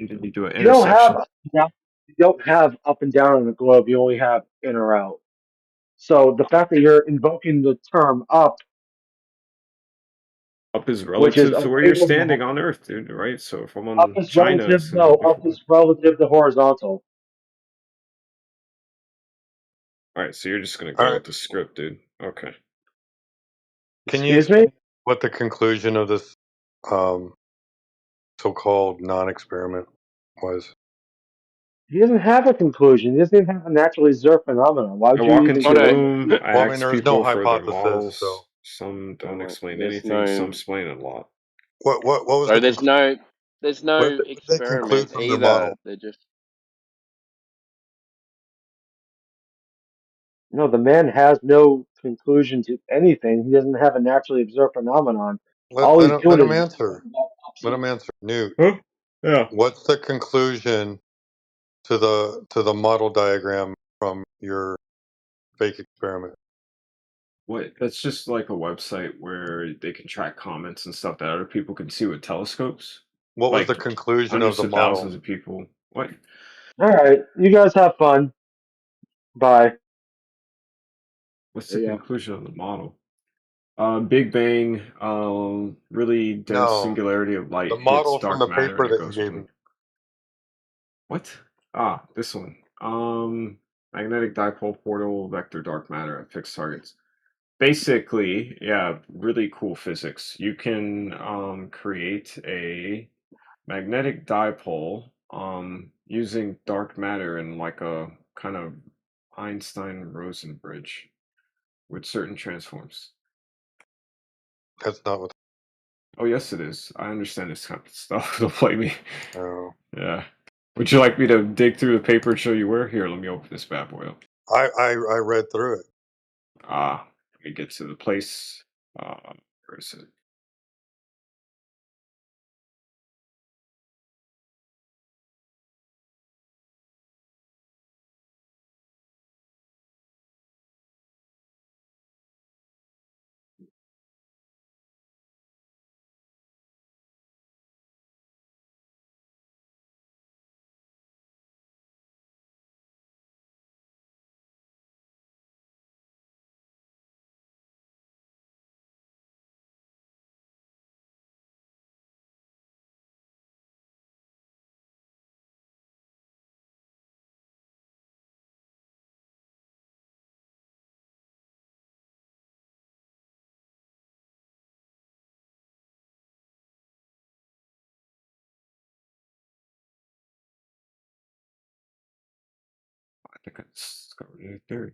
then you do an You don't have intersection. you don't have up and down on the globe. You only have in or out. So the fact that you're invoking the term up, Up is which is relative to where away you're from standing on Earth, dude. Right? So if I'm up on is China, relative. it's gonna No, be up different. is relative to horizontal. All right, so you're just gonna All go right. with the script, dude. Okay. Can you Excuse me? explain what the conclusion of this um, so-called non-experiment was? He doesn't have a conclusion. He doesn't even have a naturally observed phenomenon. Why I would you walk even into Not a give a. him? room, I Well, I mean, ask there was no people for their hypothesis. So models. Some don't Alright, explain there's anything, some no. explain a lot. what was So the there's conclusion? no. There's no What did they conclude experiment from their either. model? They're just. No, the man has no conclusion to anything. He doesn't have a naturally observed phenomenon. All Let he's him let doing him is answer. Let him answer. Newt, Huh? Yeah. what's the conclusion to the model diagram from your fake experiment? What? That's just like a website where they can track comments and stuff that other people can see with telescopes. What was the Like conclusion of hundreds the of thousands model? of people. What? all right. You guys have fun. Bye. What's the Yeah. conclusion of the model? Big Bang, really dense No, singularity of the light hits model from dark the matter and paper it that you goes gave me. boom. What? Ah, this one. Magnetic dipole portal vector dark matter at fixed targets. Basically, yeah, really cool physics. You can create a magnetic dipole using dark matter in like a kind of Einstein-Rosen bridge with certain transforms. That's not what. Oh, yes, it is. I understand this kind of stuff. Don't play me. No, Yeah. Would you like me to dig through the paper and show you where? Here, let me open this bad boy up. I read through it. Let me get to the place. Where is it? think I discovered a new theory.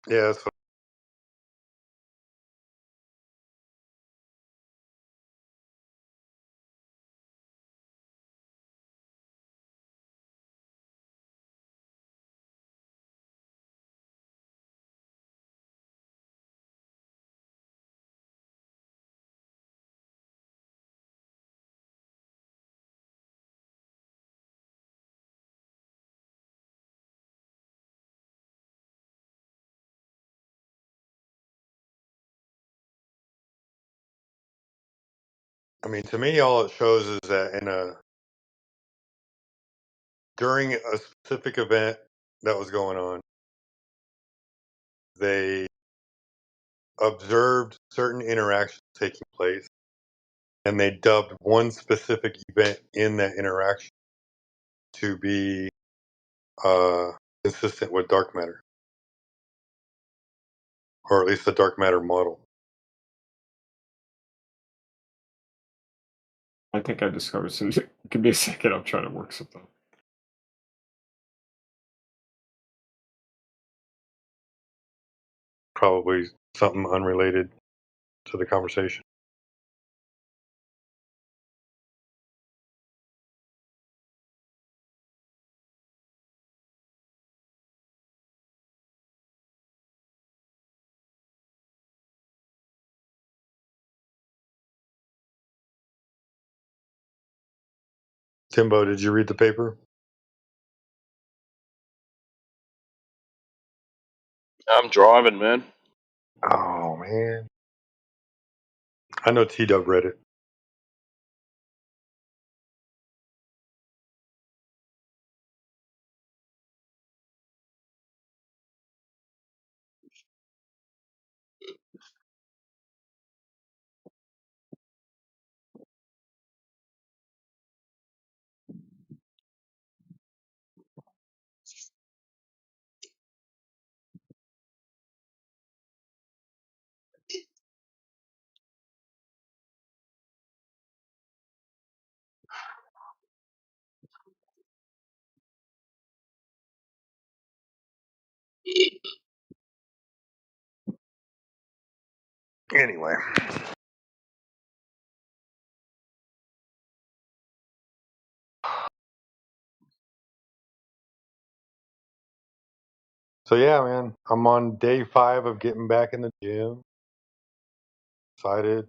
Yeah, that's what, I mean, to me, all it shows is that during a specific event that was going on, they observed certain interactions taking place, and they dubbed one specific event in that interaction to be consistent with dark matter, or at least the dark matter model. I think I discovered something. Give me a second. I'm trying to work something. Probably something unrelated to the conversation. Timbo, did you read the paper? I'm driving, man. Oh man, I know T Dub read it. Anyway, so yeah, man, I'm on day 5 of getting back in the gym. Excited Is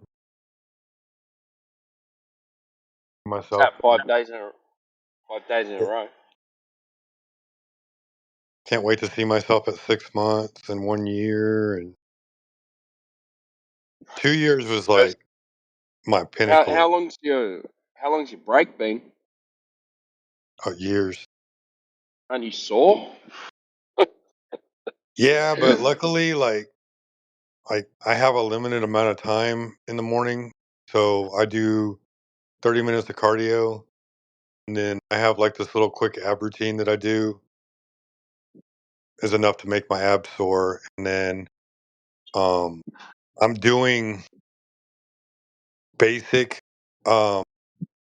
myself. that 5 days in a row? Can't wait to see myself at 6 months and 1 year, and 2 years was First, like my how pinnacle how long's your how long's your break been? of years. And you sore? Yeah, but luckily, like I have a limited amount of time in the morning, so I do 30 minutes of cardio, and then I have like this little quick ab routine that I do, is enough to make my abs sore, and then I'm doing basic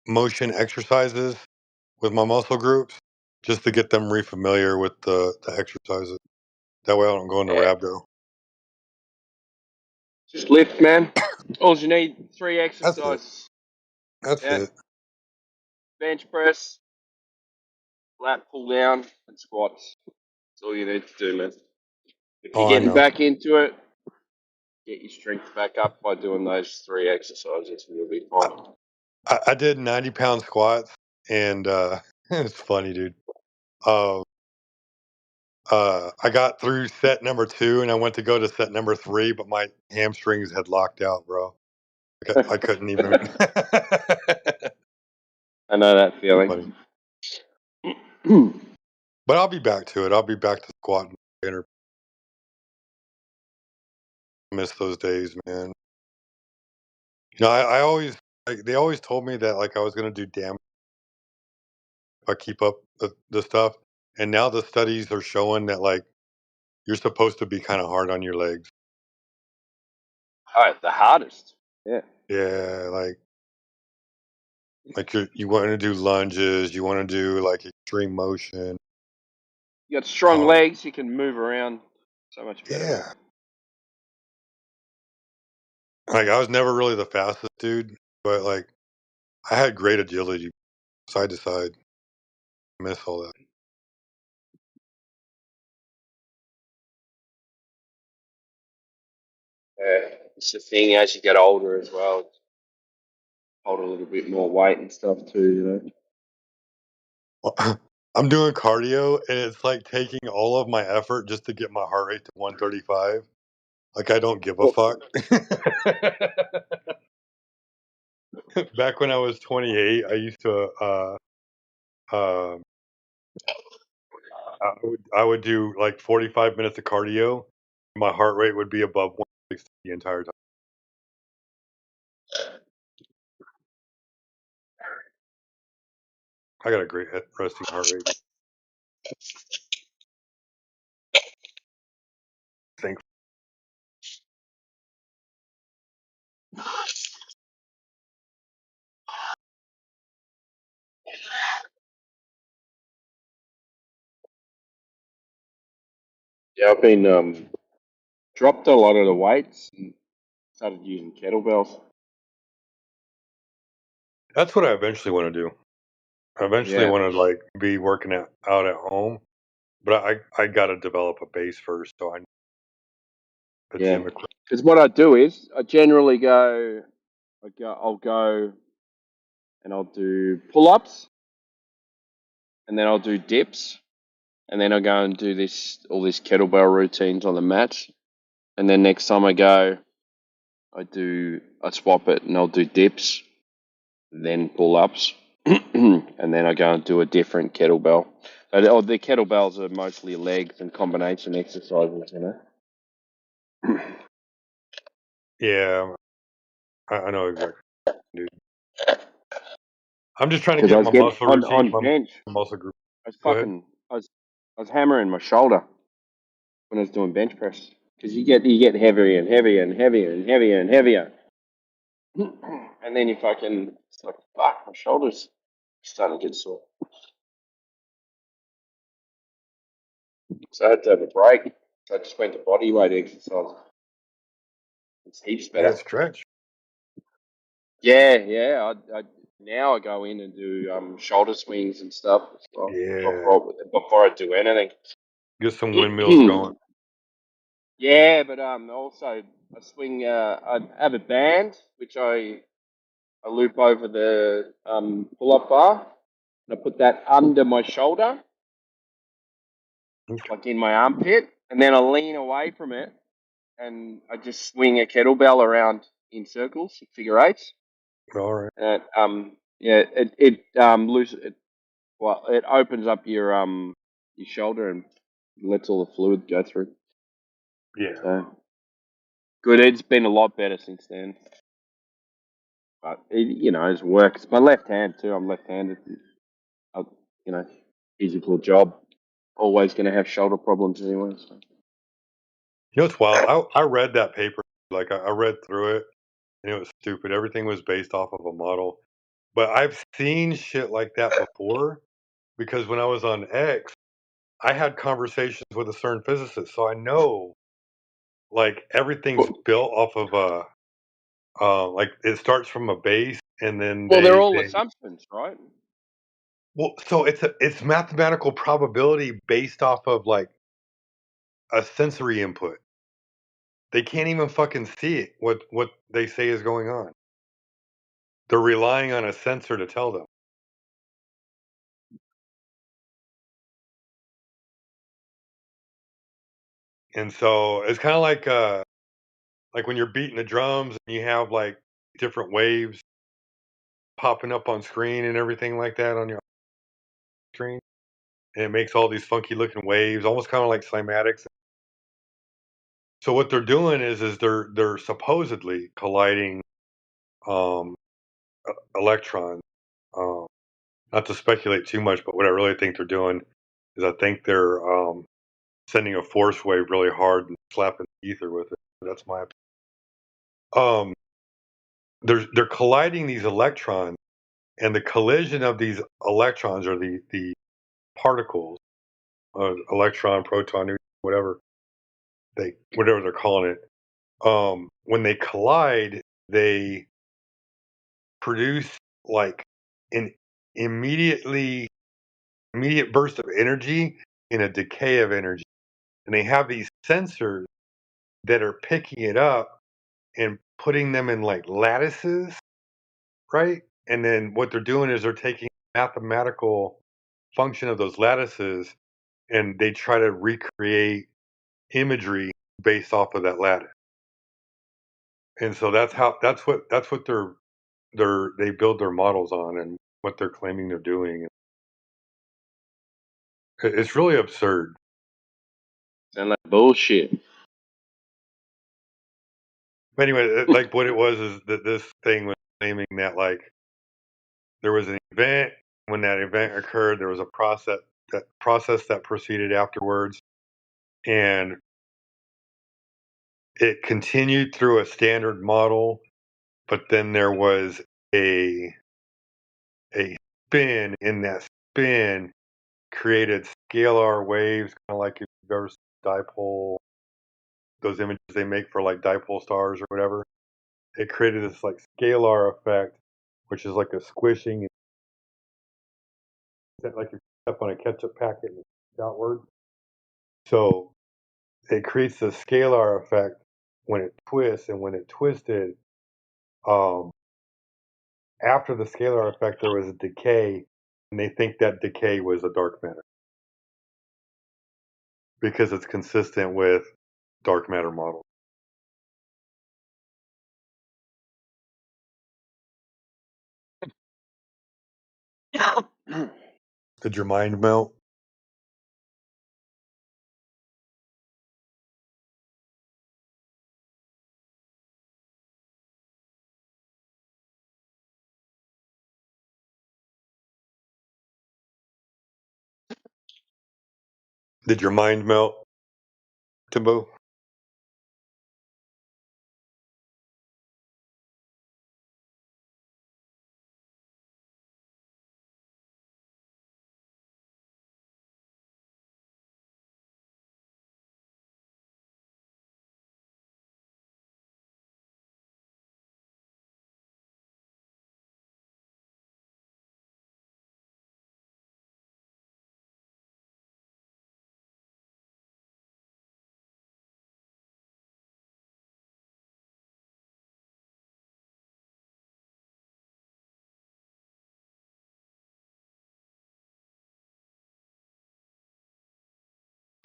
motion exercises with my muscle groups just to get them refamiliar with the exercises. That way I don't go into Yeah. rhabdo. Just lift, man. All you need, 3 That's it. exercises. That's Yeah. it. Bench press, lat pull down, and squats. That's all you need to do, man. If you're Oh, I getting know. back into it, get your strength back up by doing those 3 exercises, and you'll be fine. I did 90-pound squats, and it's funny, dude. I got through set number 2, and I went to go to set number 3, but my hamstrings had locked out, bro. I couldn't even. I know that Funny. feeling. But I'll be back to it. I'll be back to squatting. I miss those days, man. You know, I always they always told me that like I was gonna do damage if I keep up the stuff, and now the studies are showing that like you're supposed to be kind of hard on your legs. Alright, the hardest. Yeah. Yeah, like you want to do lunges, you want to do like extreme motion. You got strong Um, legs, you can move around so much better, man. yeah, like I was never really the fastest dude, but like I had great agility, side to side. I miss all that. Yeah. It's the thing as you get older as well. Hold a little bit more weight and stuff too, you know. I'm doing cardio, and it's like taking all of my effort just to get my heart rate to 135. Like I don't give a Well, fuck. Back when I was 28, I used to uh, I would do like 45 minutes of cardio. My heart rate would be above 160 the entire time. I got a great resting heart rate. Think. yeah, I've been dropped a lot of the weights and started using kettlebells. That's what I eventually want to do. I eventually Yeah. want to like be working out at home, but I got to develop a base first. So I need a Yeah. gym equipment. Because what I do is I generally I'll go and I'll do pull-ups, and then I'll do dips, and then I'll go and do all these kettlebell routines on the mat, and then next time I go, I swap it and I'll do dips, then pull-ups, and then I go and do a different kettlebell. The kettlebells are mostly legs and combination exercises, you know. Yeah, I know exactly, dude. I'm just trying to Because I get was my getting muscle routine, on my bench, muscle group. I was Go ahead. fucking, I was hammering my shoulder when I was doing bench press. Because you get heavier and heavier and heavier and heavier and heavier, and then it's like fuck, my shoulders starting to get sore. So I had to have a break. So I just went to body weight exercise. It's heaps Yeah, better. stretch. Yeah. Now I go in and do shoulder swings and stuff as well Yeah, before I do anything. get some windmills going. Yeah, but also I swing. I have a band which I loop over the pull-up bar, and I put that under my shoulder, Okay. like in my armpit, and then I lean away from it, and I just swing a kettlebell around in circles, figure eights. All right. And yeah, it opens up your shoulder and lets all the fluid go through. Yeah. So good. It's been a lot better since then. But it's work. It's my left hand too. I'm left-handed. I, physical job. always going to have shoulder problems anyway. So. You know, it's wild. I read that paper. Like I read through it, and it was stupid. Everything was based off of a model. But I've seen shit like that before because when I was on X, I had conversations with a certain physicist, so I know like everything's built off of a like it starts from a base, and then Well, they're they all assumptions, right? well, so it's mathematical probability based off of like a sensory input. They can't even fucking see it. What they say is going on. They're relying on a sensor to tell them. And so it's kind of like when you're beating the drums and you have like different waves popping up on screen and everything like that on your screen, and it makes all these funky looking waves, almost kind of like cymatics. So what they're doing is they're supposedly colliding um, electrons. Um, not to speculate too much, but what I really think they're doing is I think they're sending a force wave really hard and slapping the ether with it. That's my opinion. They're colliding these electrons, and the collision of these electrons or the particles, electron, proton, whatever they're calling it. When they collide, they produce like an immediate burst of energy and a decay of energy, and they have these sensors that are picking it up and putting them in like lattices, right? And then what they're doing is they're taking mathematical function of those lattices and they try to recreate imagery based off of that lattice. And so that's what they build their models on and what they're claiming they're doing. It's really absurd. Sound like bullshit. But anyway, like what it was is that this thing was claiming that like there was an event. When that event occurred, there was a process that proceeded afterwards, and it continued through a standard model. But then there was a a spin, in that spin created scalar waves, kind of like if you've ever seen dipole, those images they make for like dipole stars or whatever. It created this like scalar effect, which is like a squishing, like you step on a ketchup packet and it's outward. So it creates the scalar effect when it twists, and when it twisted, um, after the scalar effect, there was a decay, and they think that decay was a dark matter because it's consistent with dark matter models. Did your mind melt? Did your mind melt, Timbo?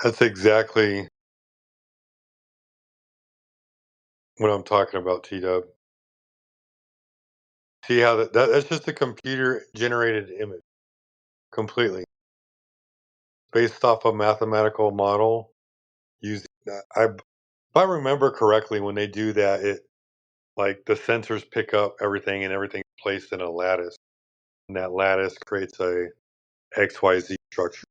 That's exactly what I'm talking about, T-Dub. See how that's just a computer generated image completely based off a mathematical model using if I remember correctly, when they do that, it like the sensors pick up everything and everything's placed in a lattice, and that lattice creates a XYZ structure.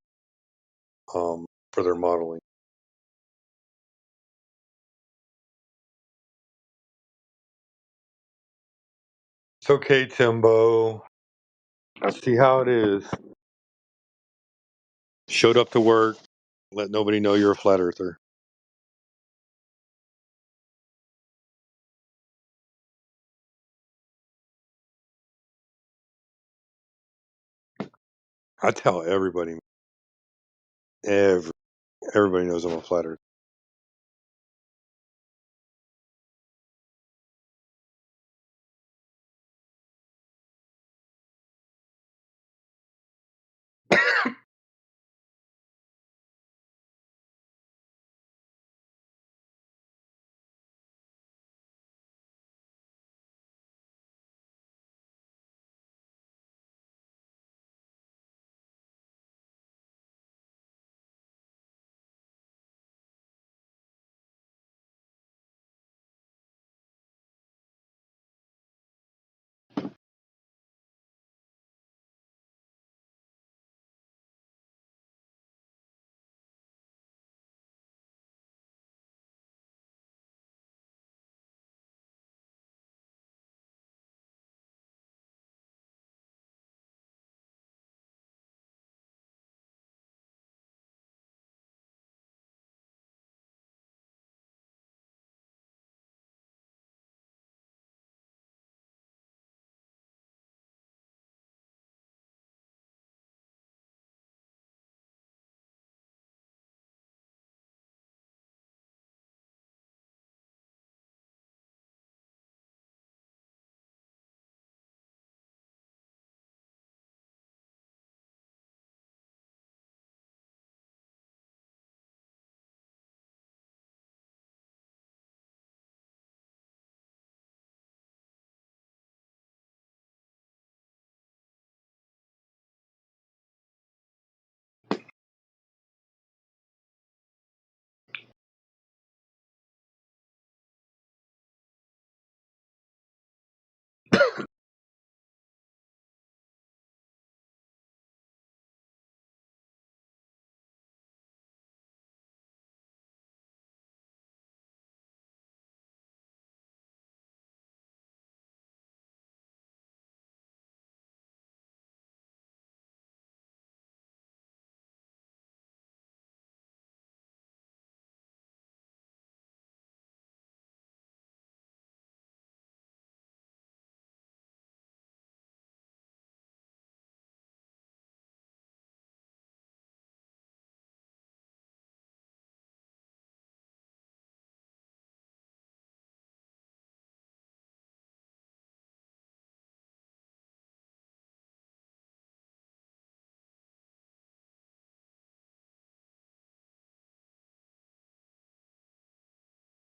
for their modeling. It's okay, Timbo. I see how it is. Showed up to work. Let nobody know you're a flat earther. I tell everybody. Everybody knows I'm a flat earther.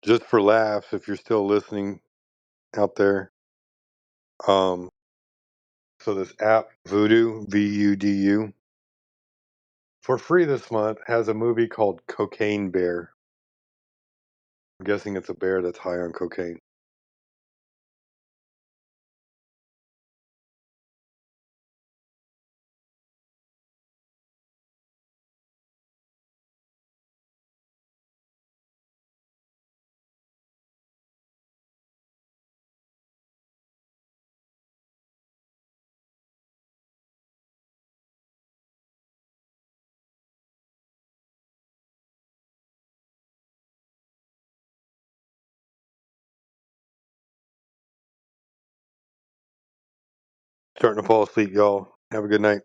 Just for laughs, if you're still listening out there. So this app, Voodoo, VUDU, for free this month has a movie called Cocaine Bear. I'm guessing it's a bear that's high on cocaine. Starting to fall asleep, y'all. Have a good night.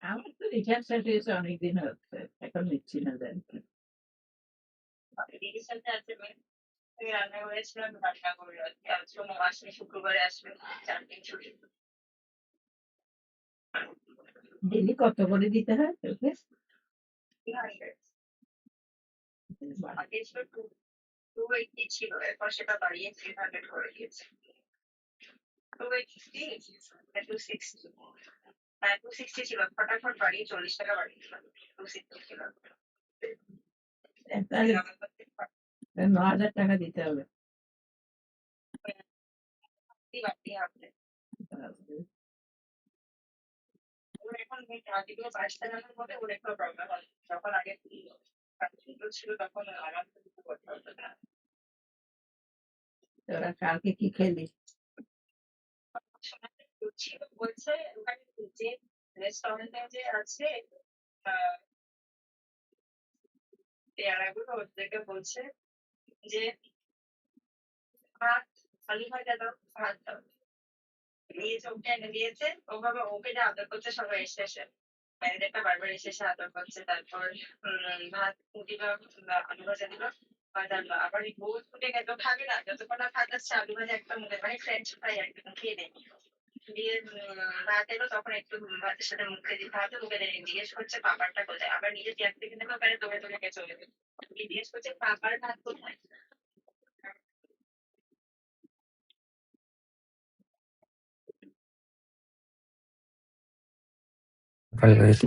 আমার তো recharge শেষ হয়েছে অনেকদিন হচ্ছে, এখন নিচ্ছি না দেন। আমি রান্না করেছিলাম, রান্না করে সোম আসবে, শুক্রবারে আসবে, 4 দিন ছুটি। ডেলি কত করে দিতে হয় তোকে? 300 আগে ছিল 280 ছিল, এরপর সেটা বাড়িয়ে 300 করে দিয়েছে। 280 260 260 ছিল, ফটাফট বাড়িয়ে 40 টাকা বাড়িয়ে দিলাম, 260 ছিল। 9,000 টাকা দিতে হবে। এখন আগে 5 টাকার মধ্যে ওর একটু প্রবলেম হয়, যখন আগে ছিল তখন আরাম করে করতে হতো না। তোরা কালকে কি খেলি? বলছে ওখানে যে রেস্টুরেন্টে যে আছে পেয়ারাগুলো, ওদেরকে বলছে যে ভাত, আলু ভাজা দাও, ভাত দাও, দিয়েছে, ওকে এনে দিয়েছে। ওভাবে ওকে যে আদর করছে সবাই এসে এসে, ম্যানেজারটা বারবার এসে এসে আদর করছে। তারপর ভাত দিল, আলু ভাজা দিল, ভাজা আবার বউ ফুটে গেল, খাবে না যতক্ষণ না ভাত আসছে, আলু ভাজা একটা মুখে, মানে ফ্রেঞ্চ ফ্রাই একদম খেয়ে নেই। দিয়ে ভাত এলো, তখন একটু ভাতের সাথে মুখে দিয়ে ভাত মুখে দিয়ে জিজ্ঞেস করছে পাপারটা কোথায়, আবার নিজের চেয়ার থেকে নেবে, ওখানে দৌড়ে দৌড়ে গিয়ে চলে গেল, জিজ্ঞেস করছে পাপার ভাত কোথায়। Bye guys.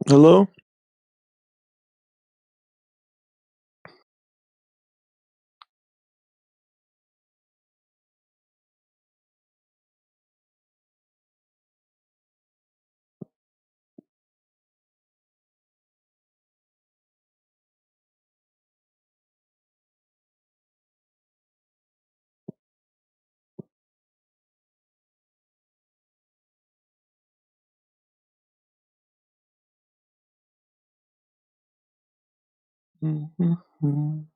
Hello? Mhm.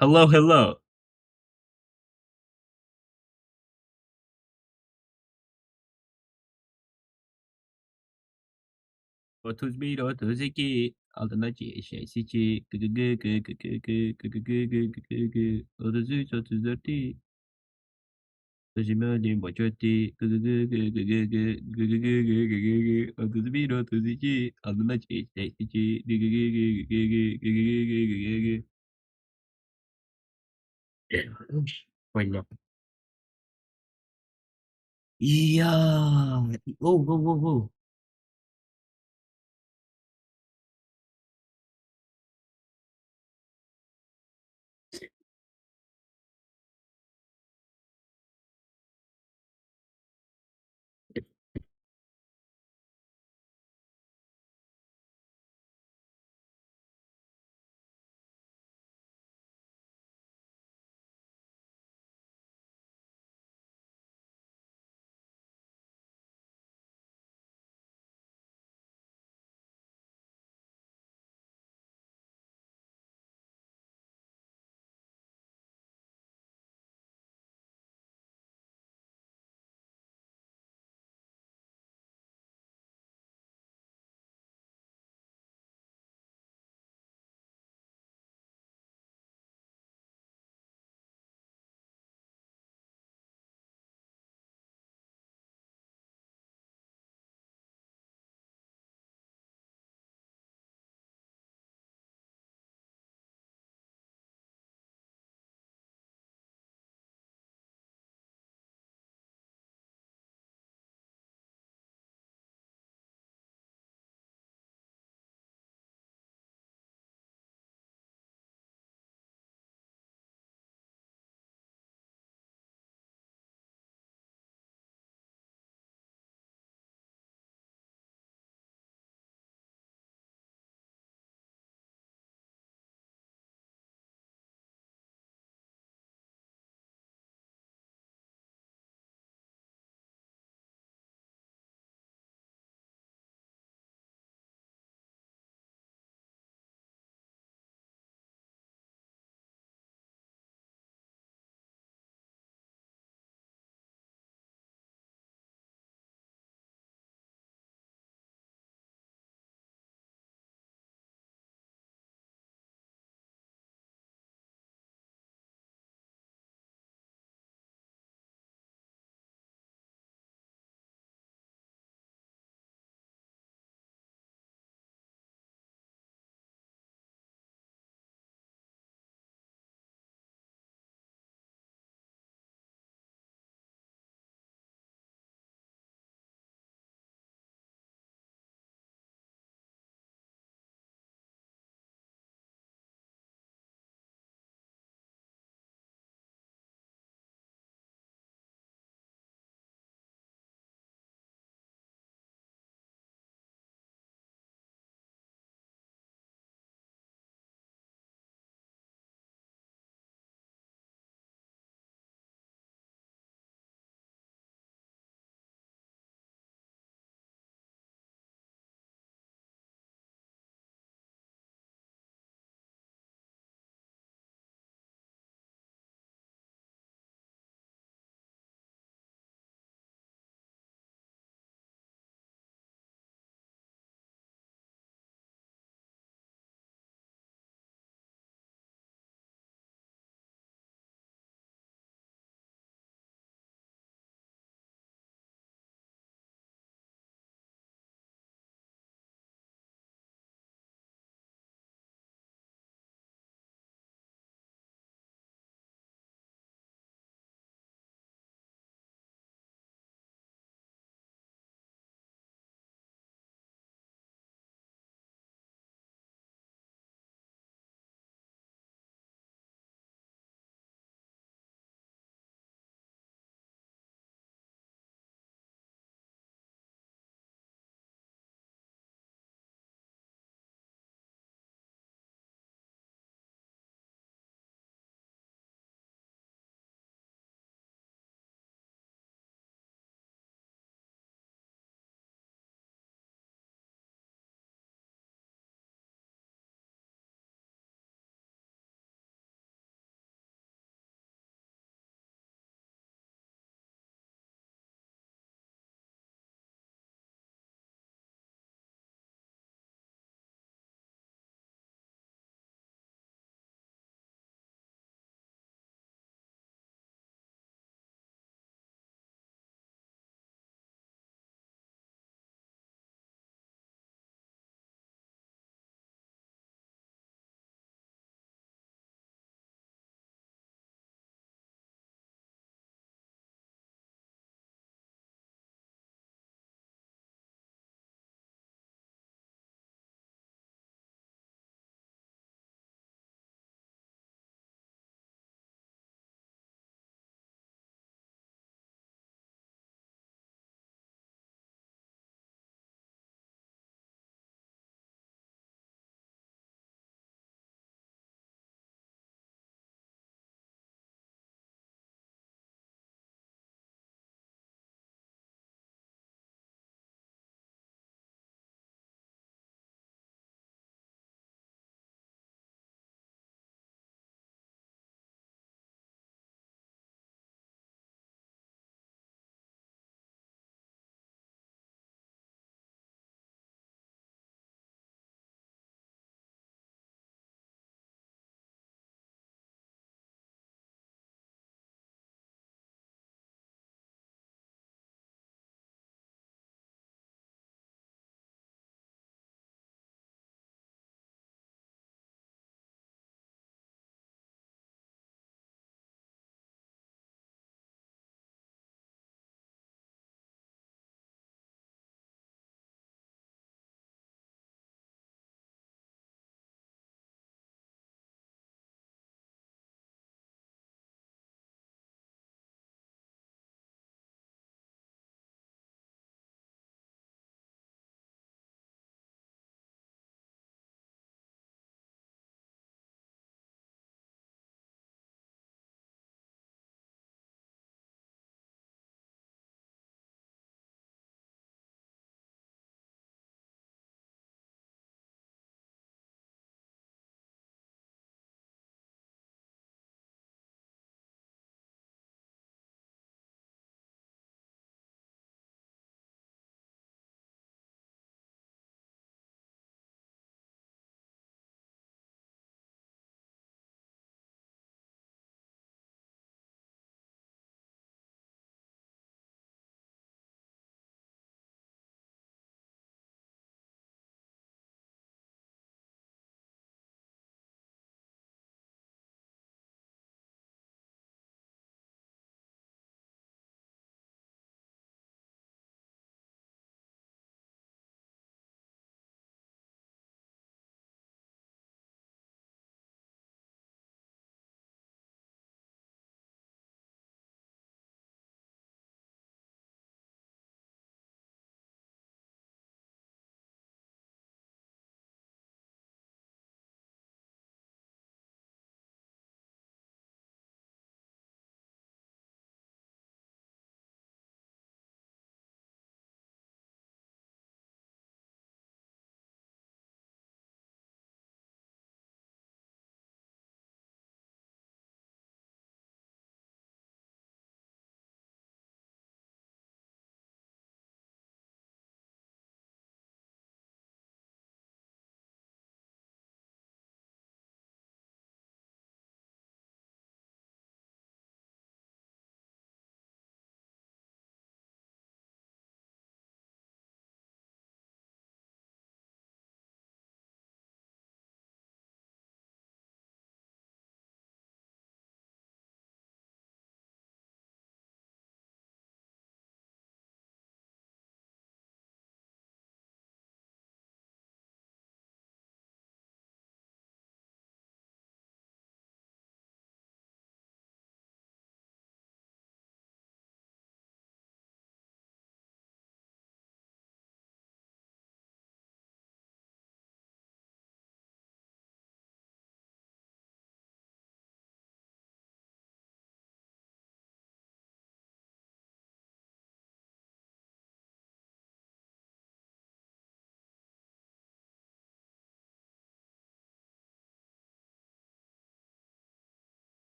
Hello, hello. Otuz bir, 32. Altına şey siçi. Gı gı gı gı gı gı gı gı gı gı gı gı gı gı. 33, 34. Taşımadım başötti. Gı gı gı gı gı gı gı. Gı gı gı gı gı gı gı. 31, 32. Altına şey siçi. Gı gı gı gı gı gı gı. Gı gı gı gı gı gı gı. Bueno. Iya. Oh, oh, oh, oh.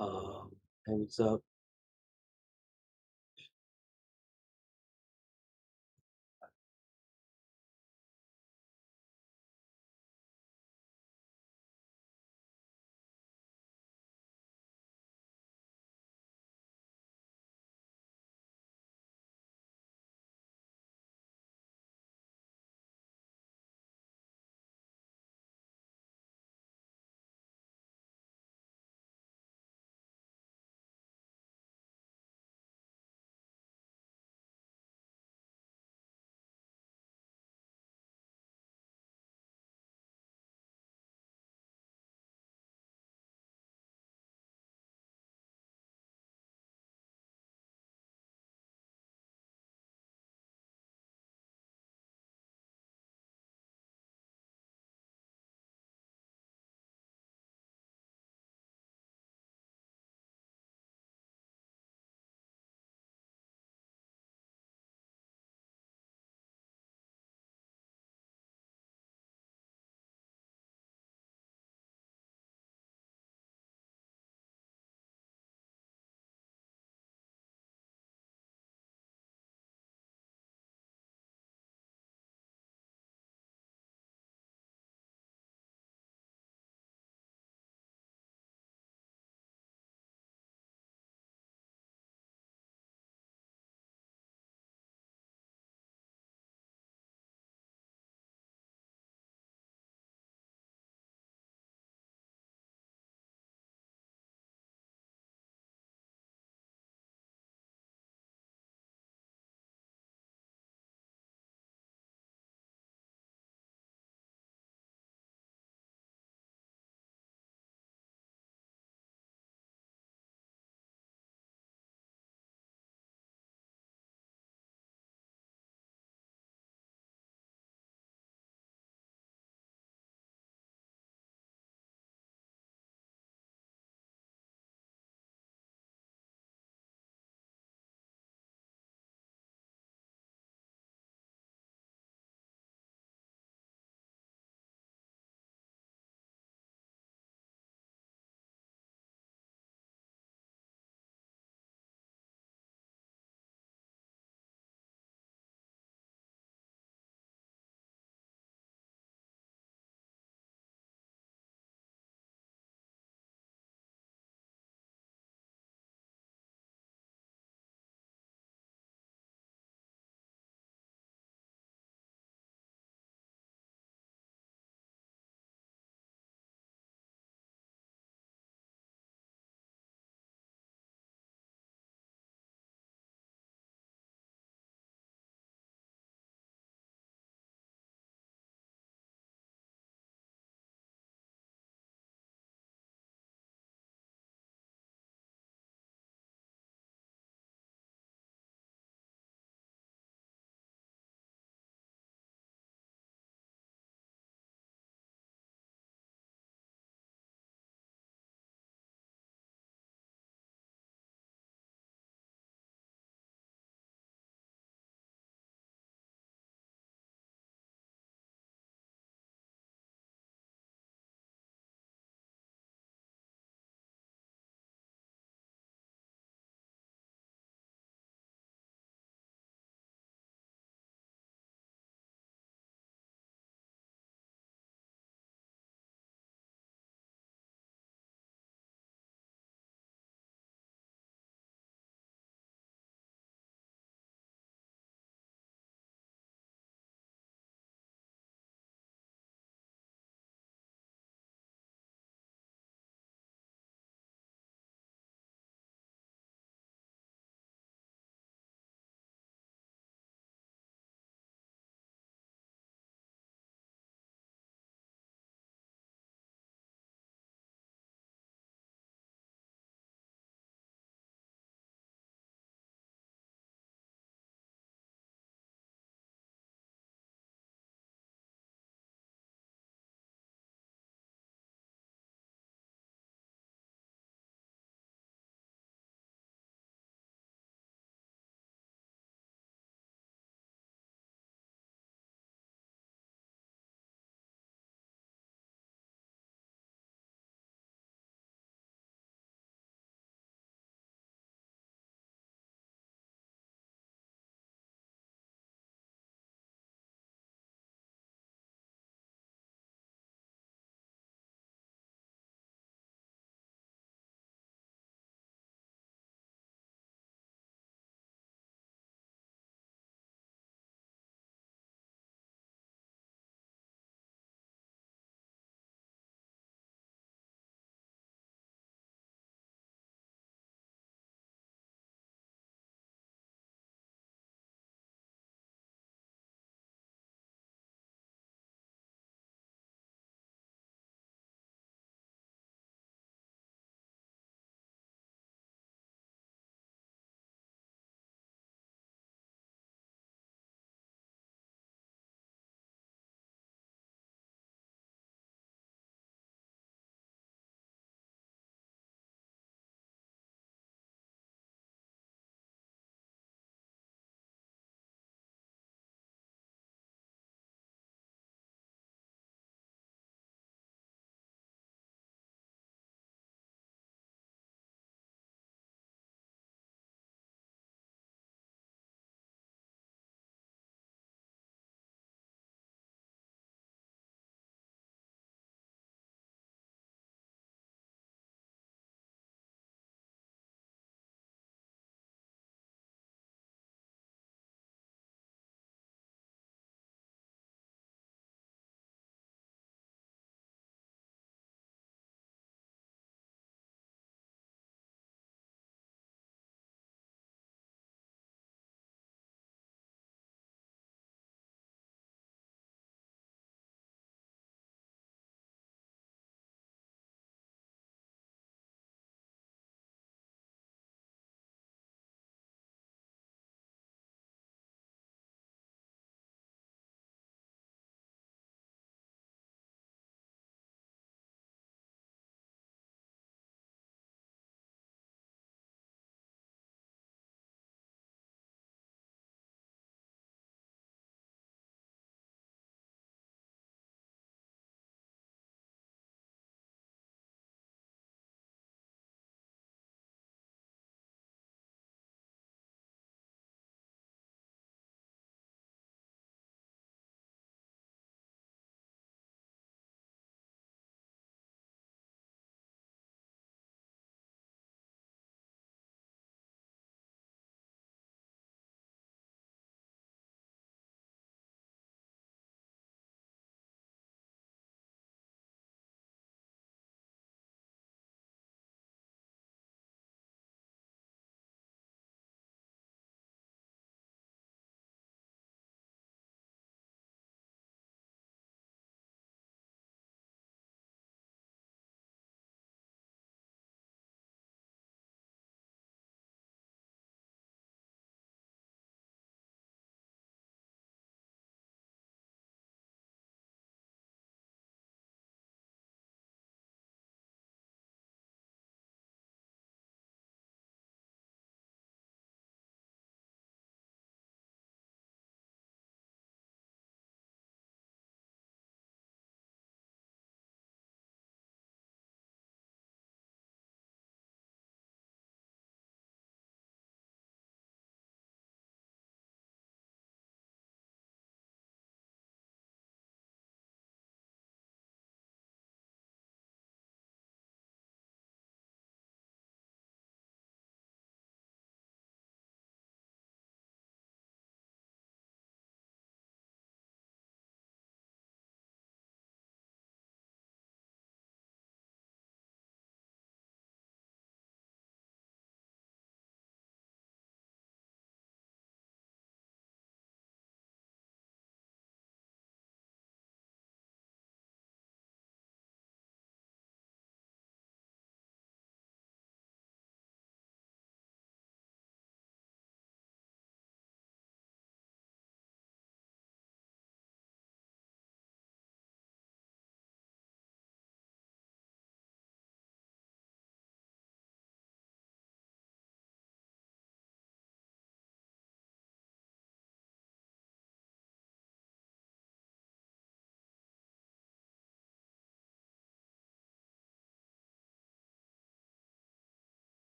Hey, what's up?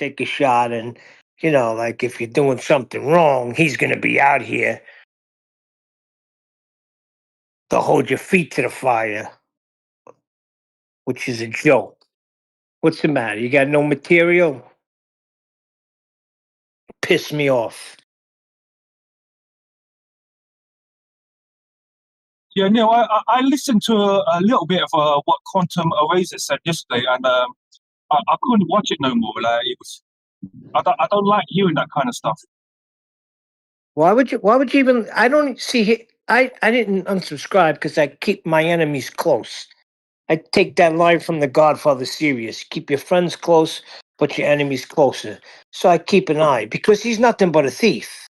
take a shot, and like if you're doing something wrong, he's gonna be out here to hold your feet to the fire, which is a joke. What's the matter? You got no material? Piss me off. Yeah, Neil, I listened to a little bit of what Quantum Oasis said yesterday, and I couldn't watch it no more. Like it was, I don't like hearing that kind of stuff. Why would you even? I don't see. I didn't unsubscribe because I keep my enemies close. I take that line from The Godfather serious. Keep your friends close, but your enemies closer. So I keep an eye because he's nothing but a thief.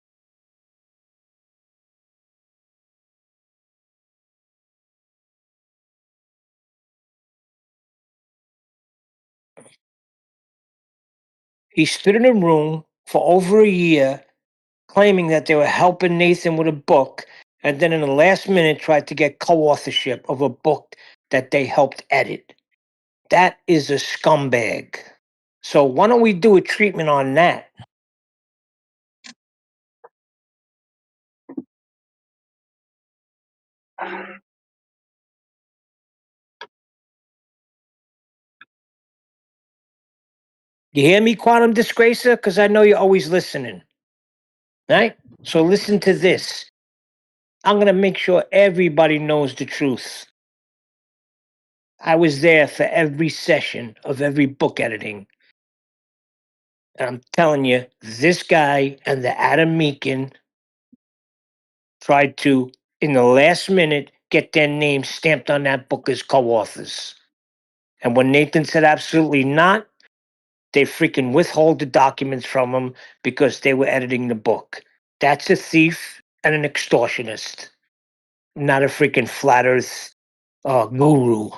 He stood in a room for over a year claiming that they were helping Nathan with a book, and then in the last minute tried to get co-authorship of a book that they helped edit. That is a scumbag. So why don't we do a treatment on that? You hear me, Quantum Disgracer? Because I know you're always listening. Right? So listen to this. I'm going to make sure everybody knows the truth. I was there for every session of every book editing. And I'm telling you, this guy and the Adam Meakin tried to, in the last minute, get their names stamped on that book as co-authors. And when Nathan said absolutely not, they freaking withhold the documents from him because they were editing the book. That's a thief and an extortionist, not a freaking flat earth guru.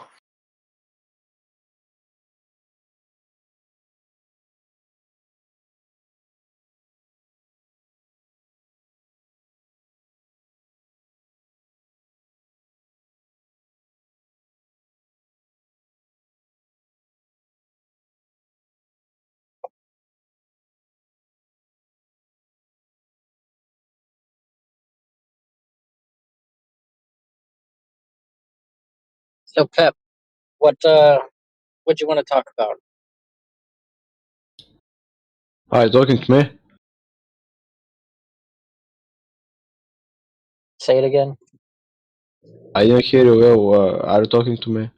So Pep, what do you want to talk about? Are you talking to me? Say it again. I didn't hear you well. Are you talking to me?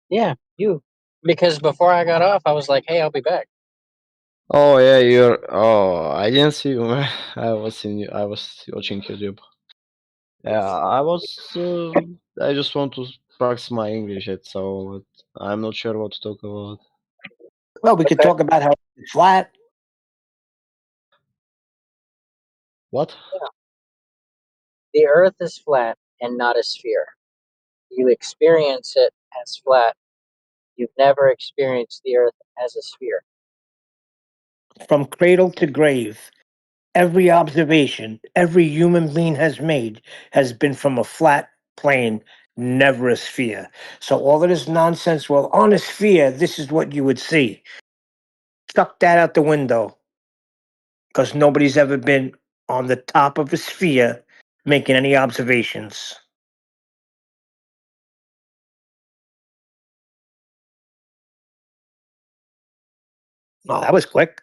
Yeah, you. Because before I got off, I was like, "Hey, I'll be back." Oh yeah, you're. Oh, I didn't see you. I was in. I was watching YouTube. Yeah, I was. I just want to practice my English. It's so. I'm not sure what to talk about. Well, we could Okay. talk about how it's flat. What? Yeah. The Earth is flat and not a sphere. You experience it as flat. You've never experienced the Earth as a sphere. From cradle to grave, every observation every human being has made has been from a flat plane, never a sphere. So all of this nonsense, well, on a sphere, this is what you would see. Chuck that out the window because nobody's ever been on the top of a sphere making any observations. Oh, that was quick.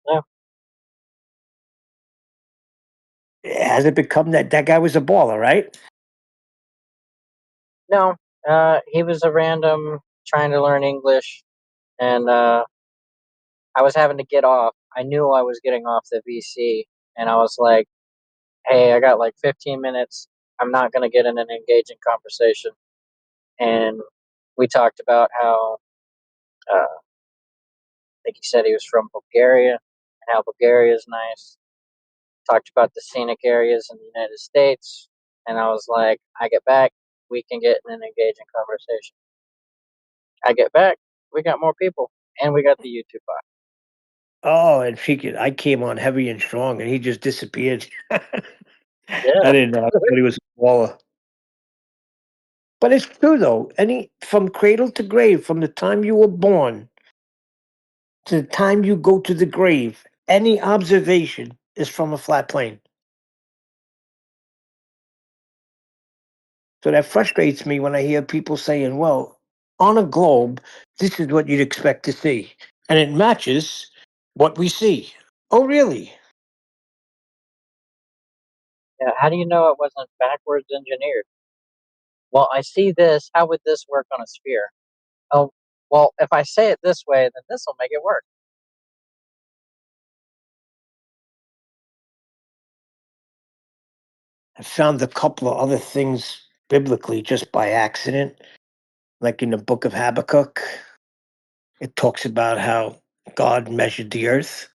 Yeah. Has it become that guy was a baller, right? No, he was a random trying to learn English, and I was having to get off. I knew I was getting off the VC, and I was like, "Hey, I got like 15 minutes. I'm not going to get in an engaging conversation." And we talked about how I think he said he was from Bulgaria and how Bulgaria is nice. Talked about the scenic areas in the United States, and I was like, "I get back, we can get in an engaging conversation." I get back, we got more people, and we got the YouTube bot. Oh, and I came on heavy and strong, and he just disappeared. Yeah. I didn't know. I thought he was a baller. But it's true though. From cradle to grave, from the time you were born to the time you go to the grave, any observation is from a flat plane. So that frustrates me when I hear people saying, well, on a globe, this is what you'd expect to see. And it matches what we see. Oh, really? Yeah. How do you know it wasn't backwards engineered? Well, I see this. How would this work on a sphere? Oh, well, if I say it this way, then this will make it work. I found a couple of other things biblically just by accident, like in the book of Habakkuk. It talks about how God measured the earth.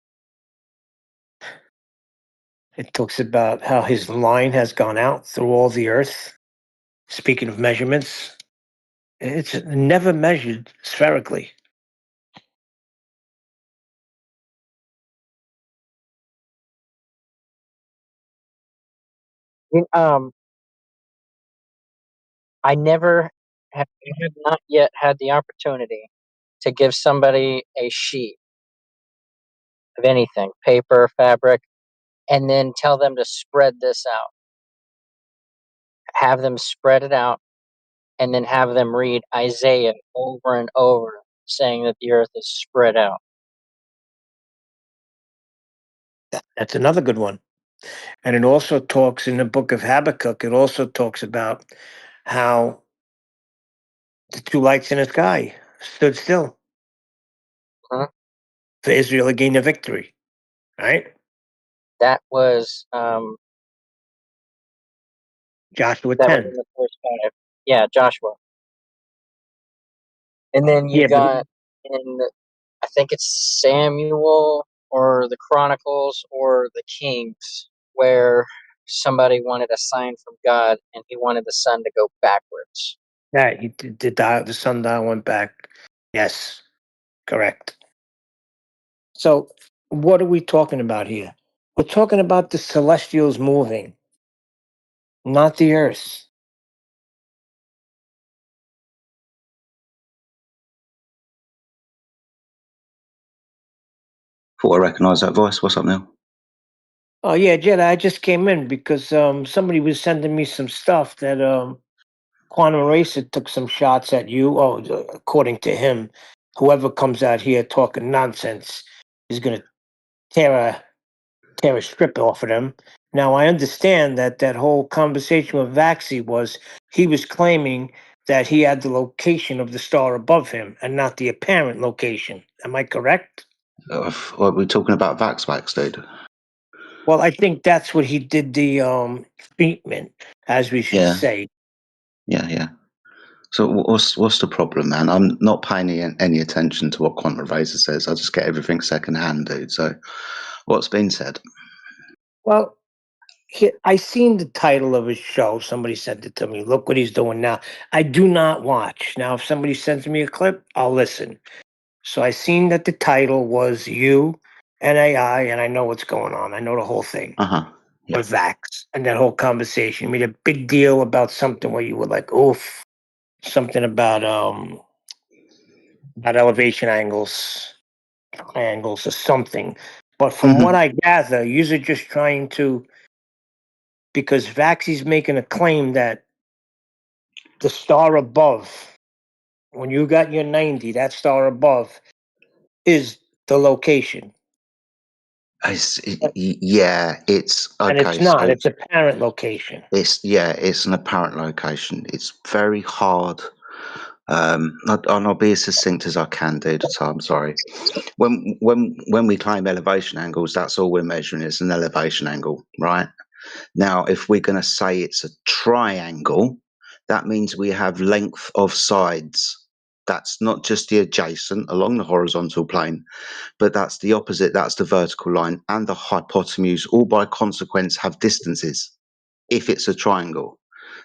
It talks about how his line has gone out through all the earth. Speaking of measurements, it's never measured spherically. Um, I have not yet had the opportunity to give somebody a sheet of anything, paper, fabric, and then tell them to spread this out. Have them spread it out, and then have them read Isaiah over and over, saying that the earth is spread out. That's another good one. And it also talks in the book of Habakkuk, it also talks about how the two lights in the sky stood still Huh? for Israel to gain a victory, right? That was Joshua that was 10. in the first 5. Yeah, Joshua. And then you Yeah, but got in I think it's Samuel or the Chronicles or the Kings where somebody wanted a sign from God and he wanted the sun to go backwards. yeah, the sundial went back. Yes, correct. So, what are we talking about here? We're talking about the celestials moving, not the earth. Thought I recognised that voice. What's up, Neil? Oh yeah, Jed, I just came in because somebody was sending me some stuff that Quantum Racer took some shots at you. Oh, according to him, whoever comes out here talking nonsense is gonna tear a tear a strip off of them. Now I understand that that whole conversation with Vaxi was he was claiming that he had the location of the star above him and not the apparent location. Am I correct? What, we're talking about Vax, dude. Well, I think that's what he did the treatment, as we should Yeah, say. yeah. So what's the problem, man? I'm not paying any attention to what Quantum Razor says. I just get everything secondhand, dude. So what's been said? Well, I seen the title of his show. Somebody sent it to me. Look what he's doing now. I do not watch. Now, if somebody sends me a clip, I'll listen. So I seen that the title was You and AI, and I know what's going on. I know the whole thing Yeah. with Vax and that whole conversation. You made a big deal about something where you were like, oof, something about elevation angles or something. But from what I gather, you're just trying to, because Vaxi's making a claim that the star above, when you got your 90, that star above is the location. Yeah, it's And okay. it's not, So it's a parent location. it's an apparent location. It's very hard. I'll be as succinct as I can, dude. So I'm sorry. When we claim elevation angles, that's all we're measuring is an elevation angle, right? Now, if we're going to say it's a triangle, that means we have length of sides. That's not just the adjacent along the horizontal plane, but that's the opposite. That's the vertical line and the hypotenuse, all by consequence have distances if it's a triangle.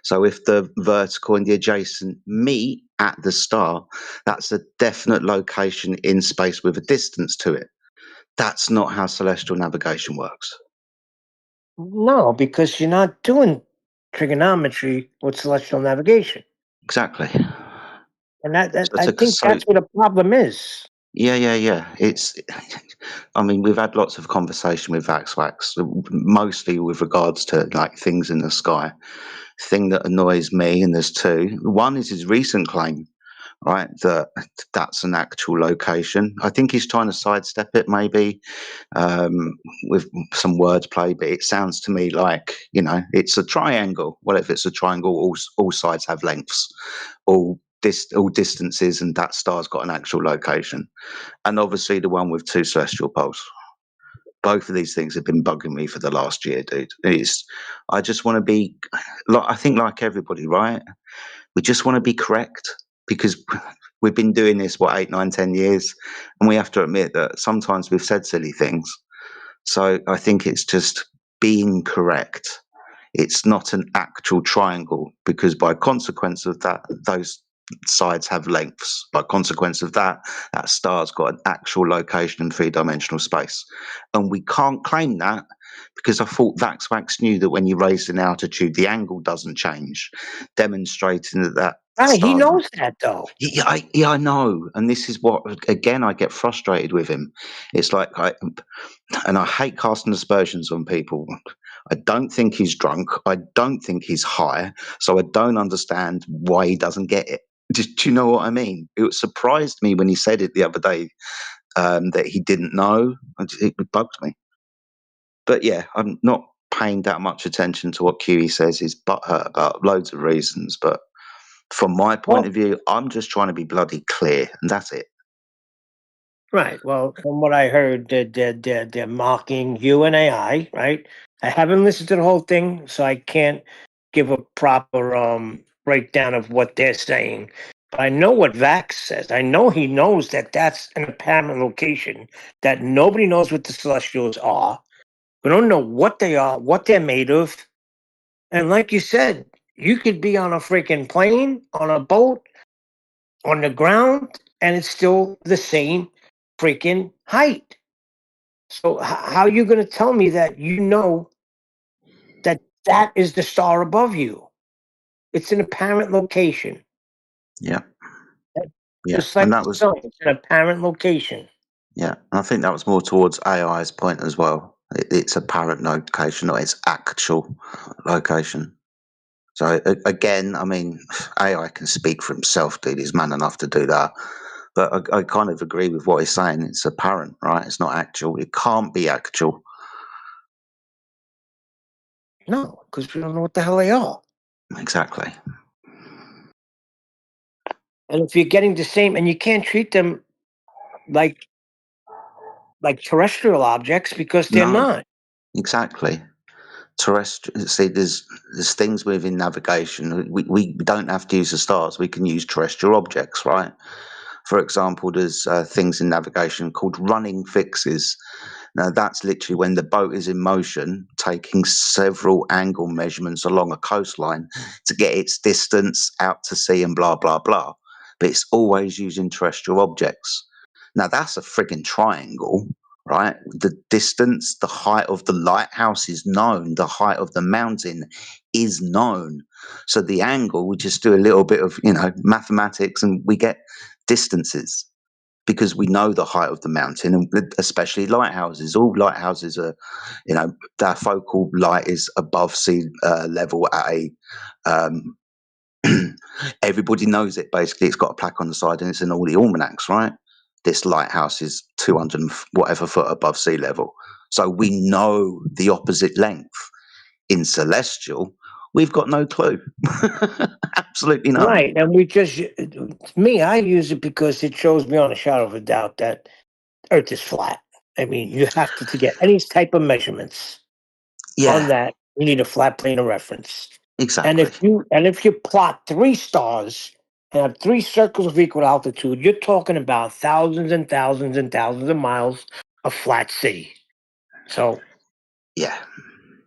So if the vertical and the adjacent meet at the star, that's a definite location in space with a distance to it. That's not how celestial navigation works. No, because you're not doing trigonometry with celestial navigation. Exactly. And that So, I so, think so that's what the problem is. yeah. It's, I mean, we've had lots of conversation with Vaxwax, mostly with regards to like things in the sky. Thing that annoys me, and there's two. One is his recent claim, right, that that's an actual location. I think he's trying to sidestep it, maybe, with some wordplay, but it sounds to me like, it's a triangle. Well, if it's a triangle, all sides have lengths, all distances, and that star's got an actual location. And obviously the one with two celestial poles. Both of these things have been bugging me for the last year, dude. I just want to be, I think, like everybody, right? We just want to be correct, because we've been doing this, 8, 9, 10 years, and we have to admit that sometimes we've said silly things. So I think it's just being correct. It's not an actual triangle, because by consequence of that, those sides have lengths. By consequence of that, that star's got an actual location in three-dimensional space. And we can't claim that, because I thought Vaxwax knew that when you raise an altitude, the angle doesn't change, demonstrating that Right, he stars. knows that though. Yeah, I know. And this is what, again, I get frustrated with him. It's like, and I hate casting aspersions on people. I don't think he's drunk. I don't think he's high. So I don't understand why he doesn't get it. Do you know what I mean? It surprised me when he said it the other day, that he didn't know. It bugged me. But yeah, I'm not paying that much attention to what QE says. He's butthurt about loads of reasons. But from my point Well, of view, I'm just trying to be bloody clear, and that's it. right. Well, from what I heard, they're mocking you and AI, right? I haven't listened to the whole thing, so I can't give a proper breakdown of what they're saying. But I know what Vax says. I know he knows that that's an apparent location, that nobody knows what the Celestials are. We don't know what they are, what they're made of. And like you said, you could be on a freaking plane, on a boat, on the ground, and it's still the same freaking height. So how are you going to tell me that you know that that is the star above you? It's an apparent location. Yeah. Yeah. Just like And that the was, sun, it's an apparent location. yeah. I think that was more towards AI's point as well. It's apparent location, or its actual location. So again, I mean, AI can speak for himself, dude. He's man enough to do that. But I kind of agree with what he's saying. It's apparent, right? It's not actual. It can't be actual. No, because we don't know what the hell they are. Exactly. And if you're getting the same, and you can't treat them like terrestrial objects because they're No, not. exactly. Terrestrial. See, there's things within navigation. We don't have to use the stars. We can use terrestrial objects, right? For example, there's things in navigation called running fixes. Now, that's literally when the boat is in motion, taking several angle measurements along a coastline to get its distance out to sea and blah, blah, blah. But it's always using terrestrial objects. Now, that's a frigging triangle, right? The distance, the height of the lighthouse is known, the height of the mountain is known. So the angle, we just do a little bit of, mathematics, and we get distances, because we know the height of the mountain, and especially lighthouses. All lighthouses are, their focal light is above sea level at a. Everybody knows it. Basically, it's got a plaque on the side, and it's in all the almanacs, right? This lighthouse is 200 whatever foot above sea level, so we know the opposite length. In celestial, we've got no clue. Absolutely none. Right. And me, I use it because it shows beyond a shadow of a doubt that Earth is flat. I mean, you have to get any type of measurements on Yeah, that. You need a flat plane of reference. And exactly. if you plot 3 stars and have 3 circles of equal altitude, you're talking about thousands and thousands and thousands of miles of flat sea. So Yeah,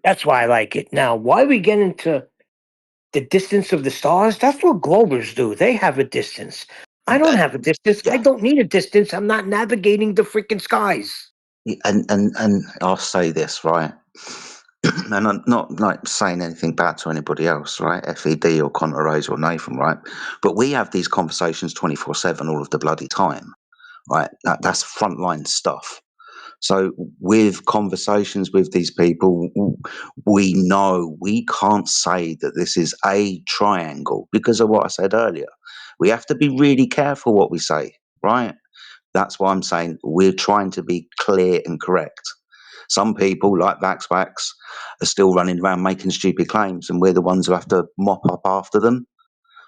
that's why I like it. Now, why we get into the distance of the stars? That's what globers do. They have a distance. I don't but have a distance. I yeah, don't need a distance. I'm not navigating the freaking skies. and I'll say this, right. and I'm not like saying anything bad to anybody else, right? FED or Conterase or Nathan, right? But we have these conversations 24/7 all of the bloody time, right? That's frontline stuff. So with conversations with these people, we know we can't say that this is a triangle because of what I said earlier. We have to be really careful what we say, right? That's why I'm saying we're trying to be clear and correct. Some people, like Vaxwax, are still running around making stupid claims, and we're the ones who have to mop up after them.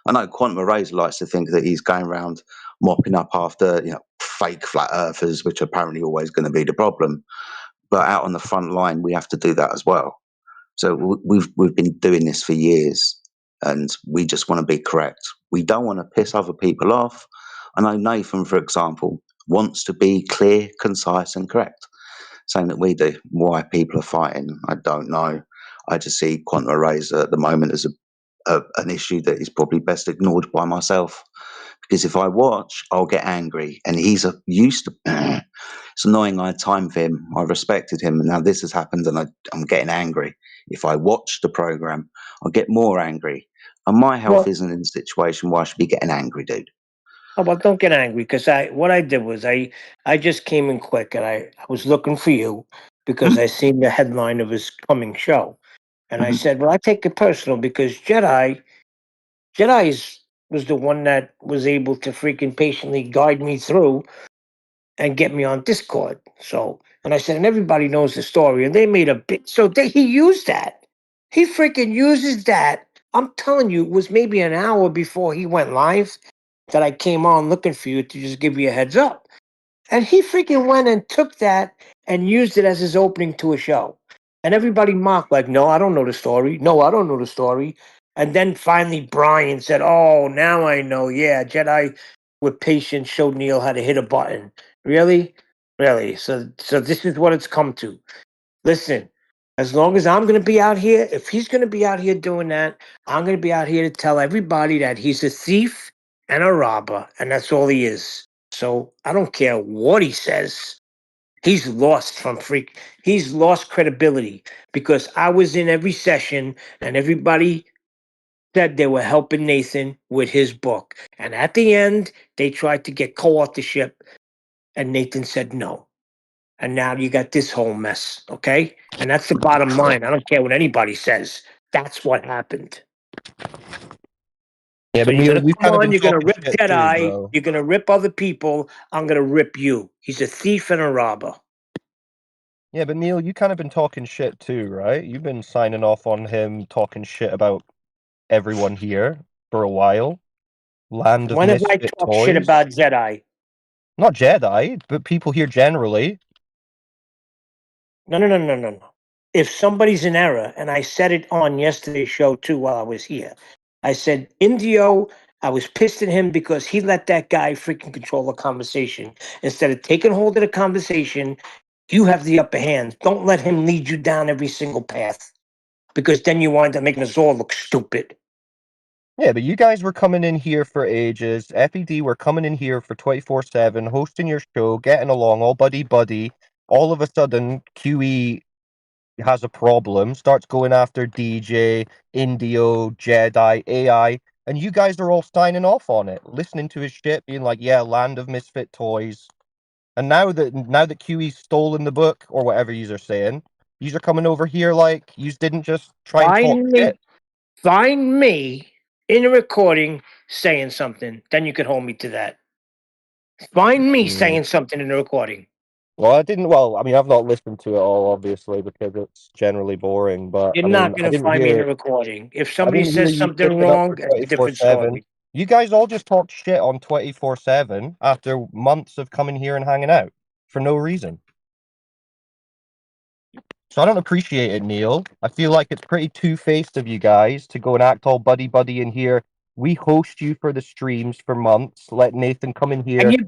I know Quantum Arrays likes to think that he's going around mopping up after fake flat earthers, which are apparently always going to be the problem. But out on the front line, we have to do that as well. So we've been doing this for years, and we just want to be correct. We don't want to piss other people off. I know Nathan, for example, wants to be clear, concise, and correct. Same that we do. Why people are fighting, I don't know. I just see quantum arrays at the moment as an issue that is probably best ignored by myself. Because if I watch, I'll get angry, and he's used to. It's annoying. I had time for him. I respected him, and now this has happened, and I'm getting angry. If I watch the program, I'll get more angry. And my health Well, isn't in a situation where I should be getting angry, dude. oh, well, don't get angry because what I did was I just came in quick and I was looking for you because I seen the headline of his coming show, and I said, well, I take it personal because Jedi's was the one that was able to freaking patiently guide me through and get me on Discord. So, and I said, and everybody knows the story, and they made a big. So he used that. He freaking uses that. I'm telling you, it was maybe an hour before he went live that I came on looking for you to just give you a heads up. And he freaking went and took that and used it as his opening to a show. And everybody mocked, like, no, I don't know the story. No, I don't know the story. And then finally Brian said, oh, now I know. Yeah, Jedi with patience showed Neil how to hit a button. Really? Really? So this is what it's come to. Listen, as long as I'm going to be out here, if he's going to be out here doing that, I'm going to be out here to tell everybody that he's a thief and a robber, and that's all he is. So I don't care what he says. He's lost He's lost credibility because I was in every session and everybody said they were helping Nathan with his book. And at the end, they tried to get co-authorship, and Nathan said no. And now you got this whole mess, okay? And that's the bottom line. I don't care what anybody says. That's what happened. Yeah, So but you're Neil, gonna you've come kind of on, been you're gonna talking rip shit too, Jedi, bro. you're gonna rip other people, I'm gonna rip you. He's a thief and a robber. Yeah, but Neil, you kind of been talking shit too, right? You've been signing off on him, talking shit about everyone here for a while. Land of When have I Misfit talked shit Toys. about Jedi? Not Jedi, but people here generally. No. If somebody's in error, and I said it on yesterday's show too while I was here, I said, Indio, I was pissed at him because he let that guy freaking control the conversation. Instead of taking hold of the conversation, you have the upper hand. Don't let him lead you down every single path because then you wind up making us all look stupid. Yeah, but you guys were coming in here for ages. FED were coming in here for 24/7, hosting your show, getting along, all buddy-buddy. All of a sudden, QE has a problem, starts going after DJ, Indio, Jedi, AI, and you guys are all signing off on it, listening to his shit, being like, yeah, land of misfit toys. And now that QE's stolen the book, or whatever yous are saying, yous are coming over here like yous didn't just try and talk shit. Find me in a recording saying something, then you could hold me to that. Find me Mm. saying something in the recording. Well, I mean, I've not listened to it all, obviously, because it's generally boring, but You're I not mean, going to find me in a recording. If I somebody didn't hear says you something sticking up wrong, for it's a different 24/7. story. You guys all just talked shit on 24/7 after months of coming here and hanging out for no reason. So I don't appreciate it, Neil. I feel like it's pretty two-faced of you guys to go and act all buddy-buddy in here. We host you for the streams for months. Let Nathan come in here, host You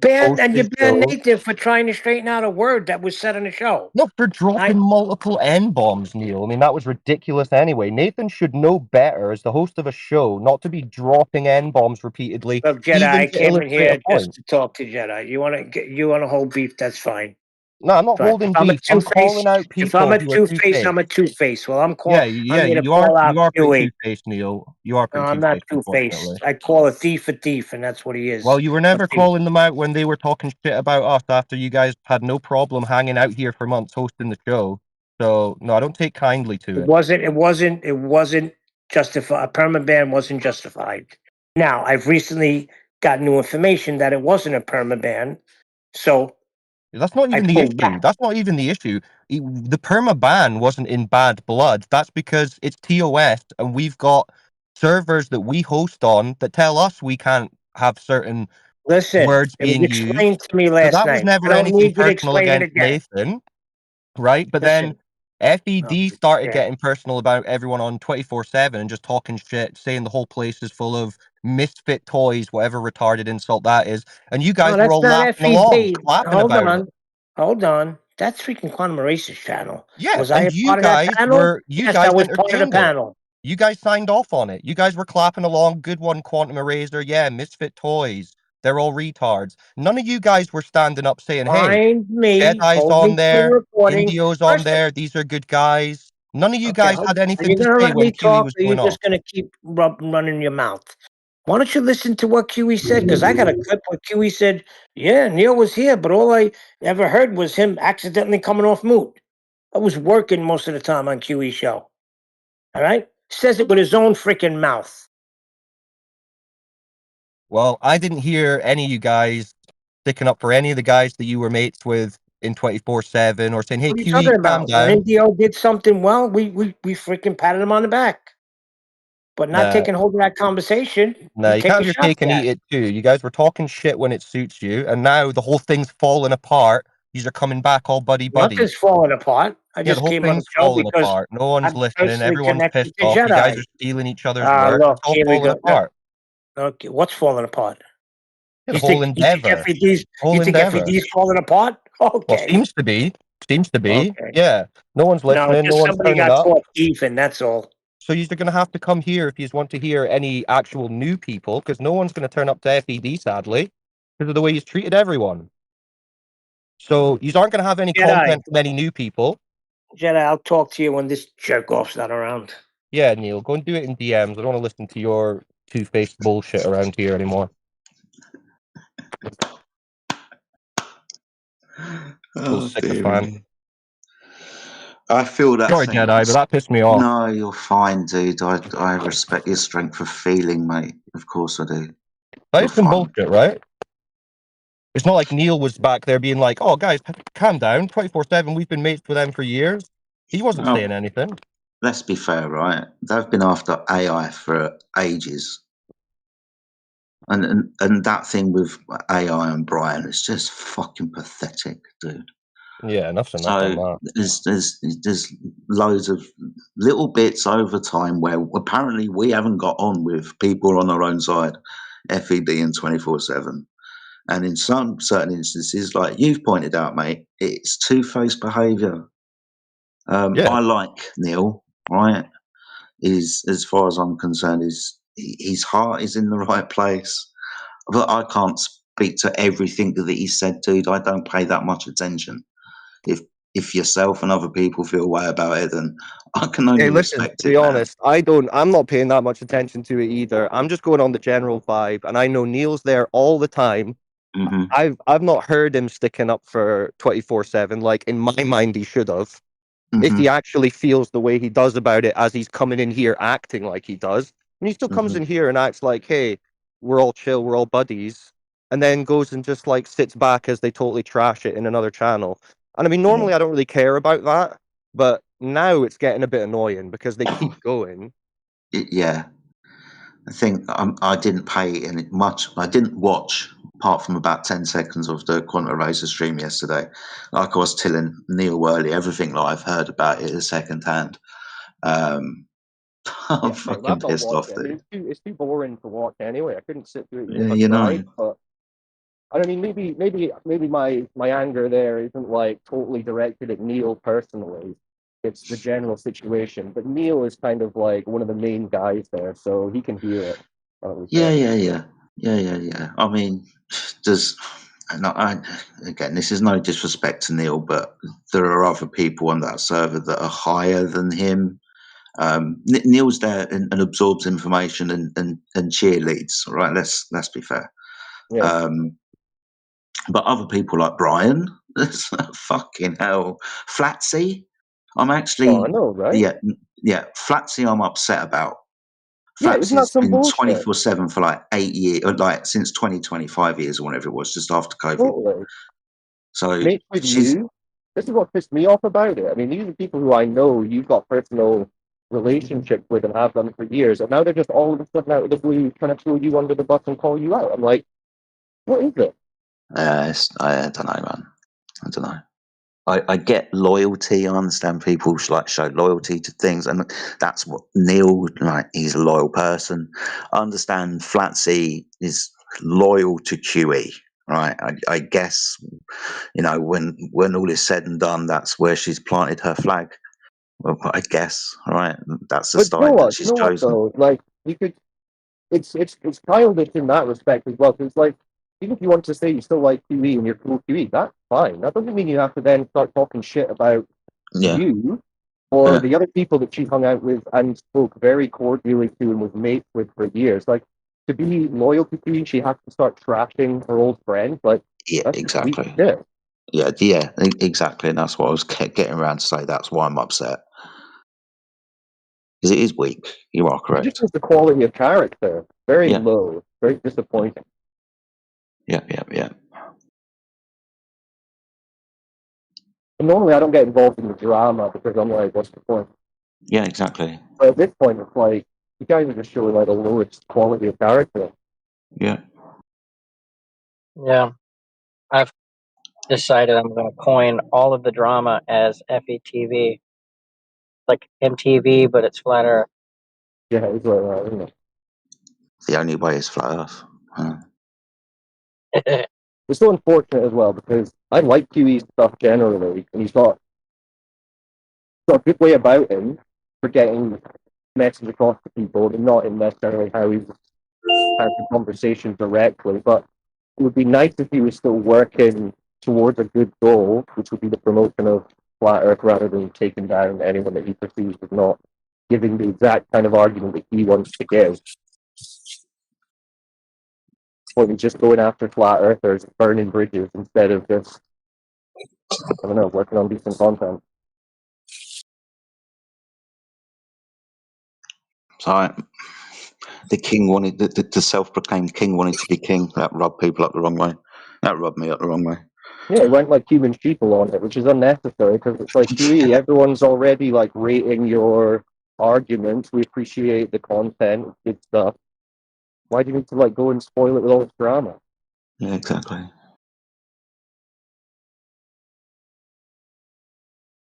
his banned show. Nathan for trying to straighten out a word that was said on the show. No, for dropping multiple N-bombs, Neil. I mean, that was ridiculous anyway. Nathan should know better as the host of a show not to be dropping N-bombs repeatedly, Look, Jedi, even I to came in illustrate a here point. just to talk to Jedi. You want to hold beef? That's fine. No, I'm not Right. holding If I'm a beef. I'm two-face, calling out if I'm people a who are two-face, I'm a two-faced. two-face. Well, Yeah, I'm here to call out you are pretty Huey. two-faced, Neil. You are No, pretty I'm not two-faced, unfortunately. two-faced. I call a thief, and that's what he is. Well, you were never A thief. calling them out when they were talking shit about us after you guys had no problem hanging out here for months hosting the show. So no, I don't take kindly to It it. wasn't justified. A perma ban wasn't justified. Now, I've recently got new information that it wasn't a perma ban, so That's not I even the pulled issue. back. That's not even the issue. The perma ban wasn't in bad blood. That's because it's TOS and we've got servers that we host on that tell us we can't have certain Listen, words it was being explained used. to me So last that was night. I never don't anything need you to personal explain it against again. Nathan, right? But then Listen, FED started yeah. getting personal about everyone on 24/7 and just talking shit, saying the whole place is full of misfit toys, whatever retarded insult that is. And you No, guys were that's all not laughing along, FED. clapping Hold about it. on. Hold on. That's freaking Quantum Eraser's channel. Yeah, Was I and a part of that panel? you Yes, I guys was part of the entertained it. panel. You guys signed off on it. You guys were clapping along. Good one, Quantum Eraser. Yeah, misfit toys. They're all retards. None of you guys were standing up saying, "Hey, Find me, Jedi's hold me on to the there, recording. Indio's on First, there. These are good guys." None of you okay, guys had are anything you to going to say let me when QE talk, was or are you going off. just going to keep running your mouth? Why don't you listen to what QE said? Because I got a clip where QE said, yeah, Neil was here, but all I ever heard was him accidentally coming off mute. I was working most of the time on QE show. All right? Says it with his own freaking mouth. Well, I didn't hear any of you guys sticking up for any of the guys that you were mates with in 24/7 or saying, "Hey, What are you QE, talking calm about? When down." Indio did something well, we freaking patted him on the back. But not Nah, taking hold of that conversation, nah, you you take can't a have your shot cake and at. eat it too. You guys were talking shit when it suits you, and now the whole thing's falling apart. These are coming back all buddy buddy. Nothing's falling apart. I Yeah, the just whole came on the thing's show falling because apart. No one's I'm listening. personally Everyone's connected pissed to off. You guys are Jedi. stealing each other's work. Look, It's all here we falling go. No, apart. okay, what's falling apart? Yeah, the whole You think endeavor. FED's Whole you think endeavor. FED's falling apart? Well, Okay. seems to be. Seems to be. Okay. Yeah. No one's No, listening. No just one's somebody turning got up. caught thieving, that's all. So you're going to have to come here if you want to hear any actual new people, because no one's going to turn up to FED, sadly, because of the way he's treated everyone. So you aren't going to have any Jedi. content from any new people. Jedi, I'll talk to you when this jerk off's not around. Yeah, Neil, go and do it in DMs. I don't want to listen to your two-faced bullshit around here anymore. So Oh, sycophant. dearie. I feel that Sorry, thing. Jedi, but that pissed me off. No, you're fine, dude. I respect your strength of feeling, mate. Of course I do. That You're is some fine. bullshit, right? It's not like Neil was back there being like, "Oh, guys, calm down. 24/7. We've been mates with them for years." He wasn't Oh, saying anything. let's be fair, right? They've been after AI for ages. And that thing with AI and Brian is just fucking pathetic, dude. Yeah, enough's enough on So that. there's loads of little bits over time where apparently we haven't got on with people on our own side, FED and 24/7. And in some certain instances, like you've pointed out, mate, it's two-faced behaviour. Yeah. I like Neil, right? As far as I'm concerned, his heart is in the right place. But I can't speak to everything that he said, dude. I don't pay that much attention. If yourself and other people feel a way about it, then I can only Hey, listen, respect to be it, man. honest, I'm not paying that much attention to it either. I'm just going on the general vibe, and I know Neil's there all the time. Mm-hmm. I've not heard him sticking up for 24/7. Like in my mind, he should have. If Mm-hmm. he actually feels the way he does about it, as he's coming in here acting like he does, and he still comes Mm-hmm. in here and acts like, "Hey, we're all chill, we're all buddies," and then goes and just like sits back as they totally trash it in another channel. And I mean, normally I don't really care about that, but now it's getting a bit annoying because they keep going. Yeah. I think I didn't pay any much. I didn't watch apart from about 10 seconds of the Quantum Racer stream yesterday. Like I was telling Neil Worley, everything that I've heard about it is secondhand. I'm Yeah, fucking I've not pissed watched off, it. I mean, dude. it's too boring to watch anyway. I couldn't sit through it even Yeah, if I you know. tried. But I mean, maybe my anger there isn't like totally directed at Neil personally. It's the general situation. But Neil is kind of like one of the main guys there, so he can hear it. I don't really Yeah, care. yeah, yeah. Yeah, yeah, yeah. I mean, there's and again, this is no disrespect to Neil, but there are other people on that server that are higher than him. Neil's there and absorbs information and cheerleads, right? Let's be fair. Yeah. But other people like Brian, fucking hell, Flatsy, I'm actually, Oh, I know, right? yeah, Flatsy, I'm upset about. Yeah, isn't that Flatsy's some been bullshit? 24/7 for like 8 years, or like since 25 years or whatever it was, just after COVID. Totally. So Mates with she's, you. This is what pissed me off about it. I mean, these are people who I know you've got personal relationships with and have done for years, and now they're just all of a sudden out of the blue trying to throw you under the bus and call you out. I'm like, what is it? I don't know, man. I don't know. I get loyalty. I understand people like show loyalty to things, and that's what Neil like. He's a loyal person. I understand Flatsy is loyal to QE, right? I guess when all is said and done, that's where she's planted her flag. Well, I guess, right? That's the But you know side that what? You she's know what chosen. though? Like, you could. It's childish in that respect as well. 'Cause it's like, even if you want to say you still like QE and you're cool QE, that's fine. That doesn't mean you have to then start talking shit about Yeah, you or yeah, the other people that she hung out with and spoke very cordially to and was mates with for years. Like, to be loyal to QE, she has to start trashing her old friends. Like, yeah, that's just weak exactly. shit. Yeah, exactly. And that's what I was getting around to say. That's why I'm upset because it is weak. You are It just correct. was the quality of character very Yeah, low, very disappointing. yeah. And normally I don't get involved in the drama because I'm like, what's the point? Yeah, exactly. But at this point, it's like, you guys are just showing like the lowest quality of character. Yeah. Yeah, I've decided I'm going to coin all of the drama as FETV, like MTV, but it's flat Earth. Yeah, it's like that, isn't it? The only way is flat Earth. It's so unfortunate as well because I like QE's stuff generally, and he's got a good way about him for getting messages across to people, and not in necessarily how he's had the conversation directly. But it would be nice if he was still working towards a good goal, which would be the promotion of flat Earth rather than taking down anyone that he perceives as not giving the exact kind of argument that he wants to give. Or he's just going after flat earthers, burning bridges instead of just, I don't know, working on decent content. So the king wanted the self-proclaimed king wanted to be king. That rubbed people up the wrong way. That rubbed me up the wrong way. Yeah, it went like human sheeple on it, which is unnecessary because it's like, QE, everyone's already like rating your arguments. We appreciate the content, good stuff. Why do you need to like go and spoil it with all this drama? Yeah, exactly.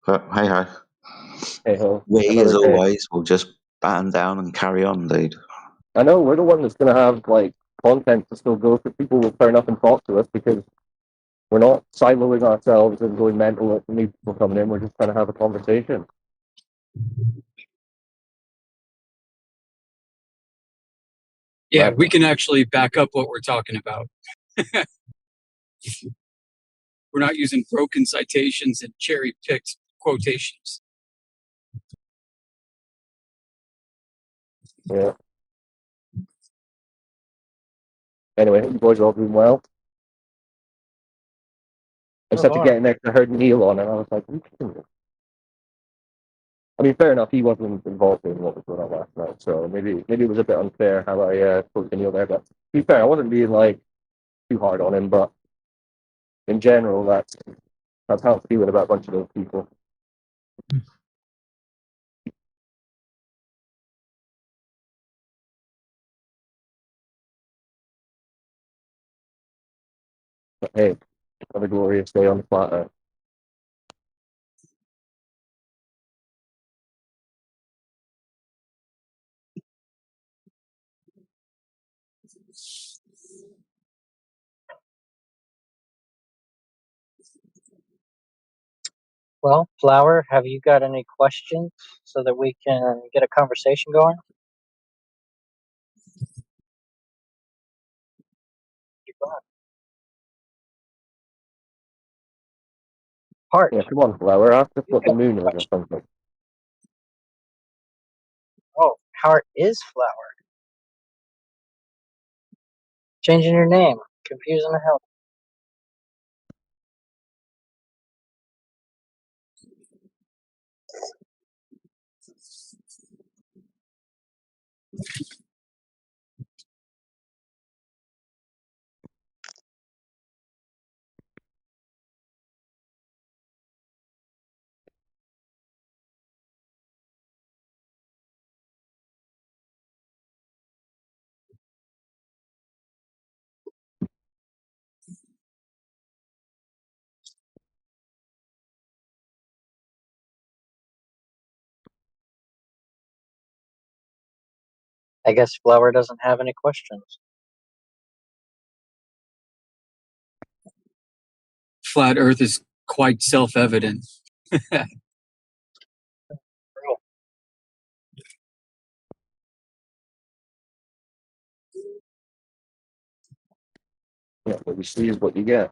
But hey ho. Hey ho, We, as another day. always, will just batten down and carry on, dude. I know we're the one that's going to have like content to still go, so people will turn up and talk to us because we're not siloing ourselves and going mental at new people coming in. We're just trying to have a conversation. Yeah, Right. we can actually back up what we're talking about. We're not using broken citations and cherry picked quotations. Yeah. Anyway, you boys are all doing well. I just Oh, had to get Lord. in there to heard Neil on, and I was like, I mean, fair enough, he wasn't involved in what was going on last night, so maybe it was a bit unfair how I spoke to Neil there. But to be fair, I wasn't being like too hard on him, but in general, that's how I'm feeling about a bunch of those people. But hey, have a glorious day on the flat Earth. Well, Flower, have you got any questions so that we can get a conversation going? Heart. Yeah, come on, Flower. Ask us You what the got moon the is or question. something. Oh, Heart is flower. Changing your name. Confusing the hell. I guess Flower doesn't have any questions. Flat Earth is quite self-evident. Yeah, what you see is what you get.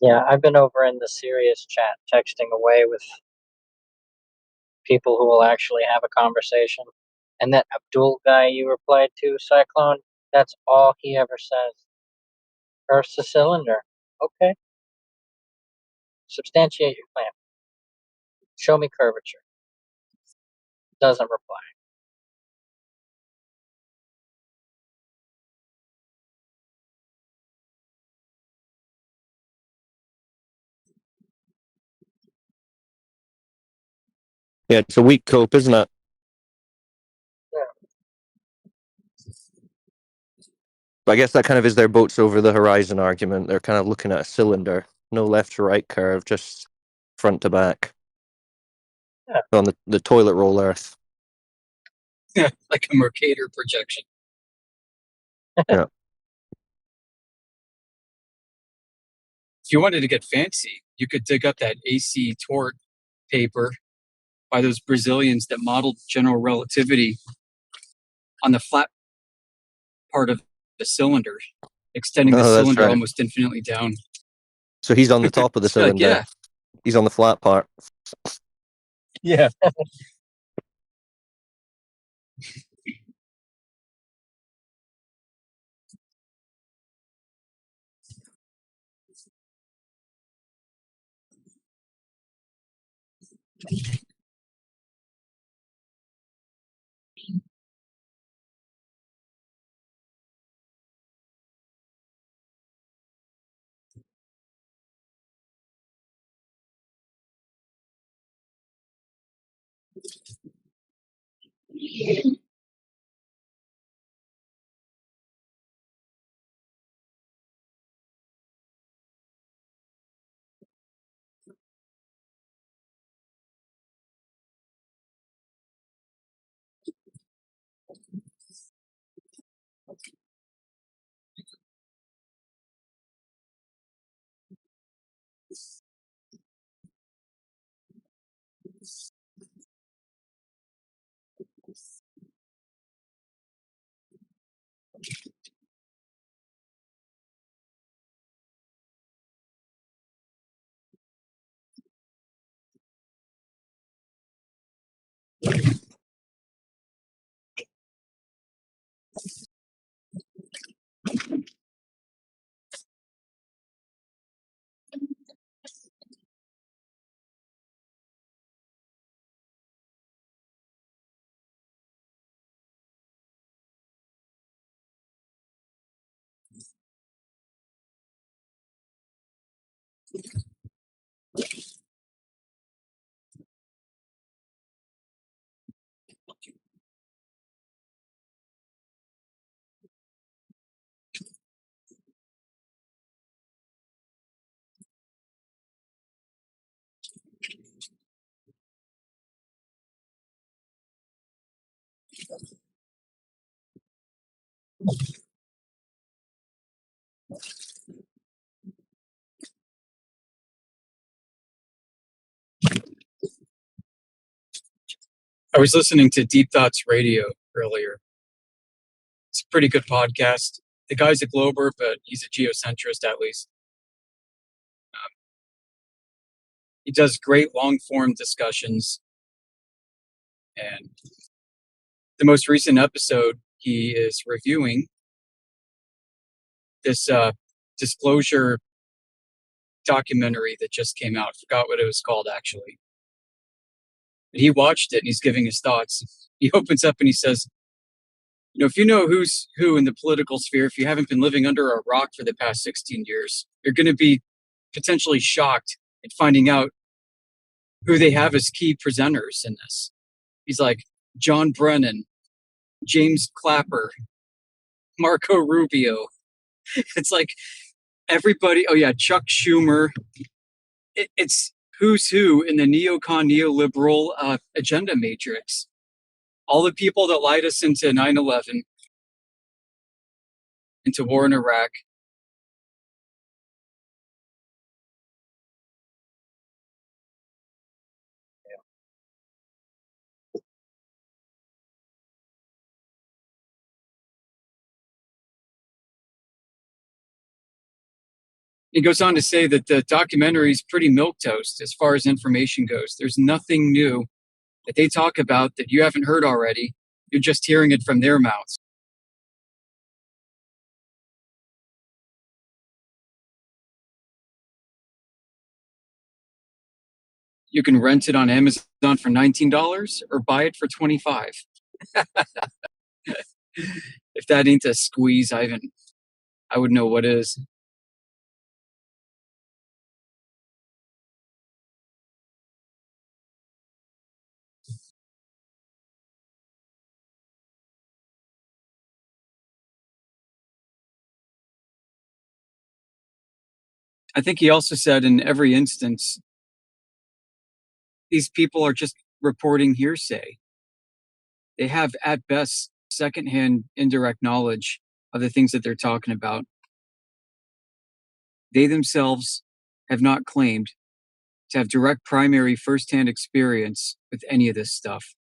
Yeah, I've been over in the serious chat texting away with people who will actually have a conversation. And that Abdul guy you replied to, Cyclone, that's all he ever says. Earth's a cylinder. Okay. Substantiate your claim. Show me curvature. Doesn't reply. Yeah, it's a weak cope, isn't it? But I guess that kind of is their boats over the horizon argument. They're kind of looking at a cylinder, no left to right curve, just front to back. Yeah. On the toilet roll Earth. Yeah, like a Mercator projection. Yeah. If you wanted to get fancy, you could dig up that AC Tort paper by those Brazilians that modeled general relativity on the flat part of the cylinder, extending the Oh, that's cylinder right. almost infinitely down. So he's on the top of the So, like, cylinder. yeah. He's on the flat part. Yeah. I was listening to Deep Thoughts Radio earlier. It's a pretty good podcast. The guy's a Glober, but he's a geocentrist at least. He does great long form discussions. And the most recent episode, he is reviewing this disclosure documentary that just came out. I forgot what it was called, actually. And he watched it and he's giving his thoughts. He opens up and he says, you know, if you know who's who in the political sphere, if you haven't been living under a rock for the past 16 years, you're going to be potentially shocked at finding out who they have as key presenters in this. He's like John Brennan, James Clapper, Marco Rubio. It's like everybody. Oh yeah, Chuck Schumer. It's who's who in the neocon neoliberal agenda matrix. All the people that lied us into 9/11, into war in Iraq. He goes on to say that the documentary is pretty milquetoast as far as information goes. There's nothing new that they talk about that you haven't heard already. You're just hearing it from their mouths. You can rent it on Amazon for $19 or buy it for $25. If that ain't a squeeze, I would know what is. I think he also said in every instance, these people are just reporting hearsay. They have, at best, secondhand indirect knowledge of the things that they're talking about. They themselves have not claimed to have direct primary firsthand experience with any of this stuff.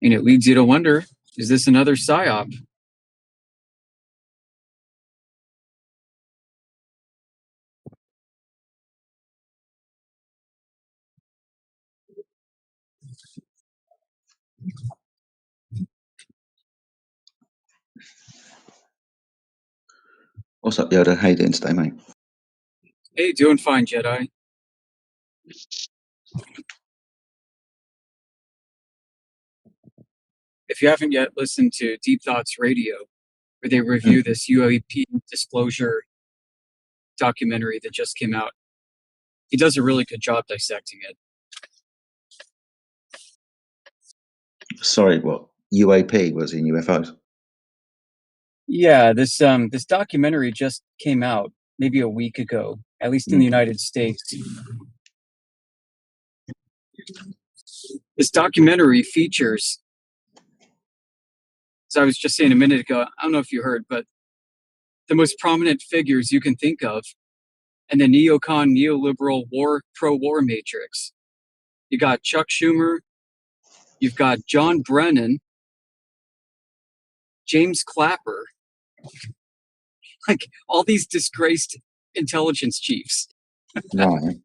And it leads you to wonder, is this another PSYOP? What's up, Yoda? How you doing today, mate? Hey, doing fine, Jedi. If you haven't yet listened to Deep Thoughts Radio, where they review this UAP disclosure documentary that just came out, he does a really good job dissecting it. Sorry, what? UAP was in UFOs? Yeah, this documentary just came out maybe a week ago, at least in the United States. This documentary features, as I was just saying a minute ago, I don't know if you heard, but the most prominent figures you can think of in the neocon, neoliberal, pro-war matrix. You got Chuck Schumer, you've got John Brennan, James Clapper, like all these disgraced intelligence chiefs. Right.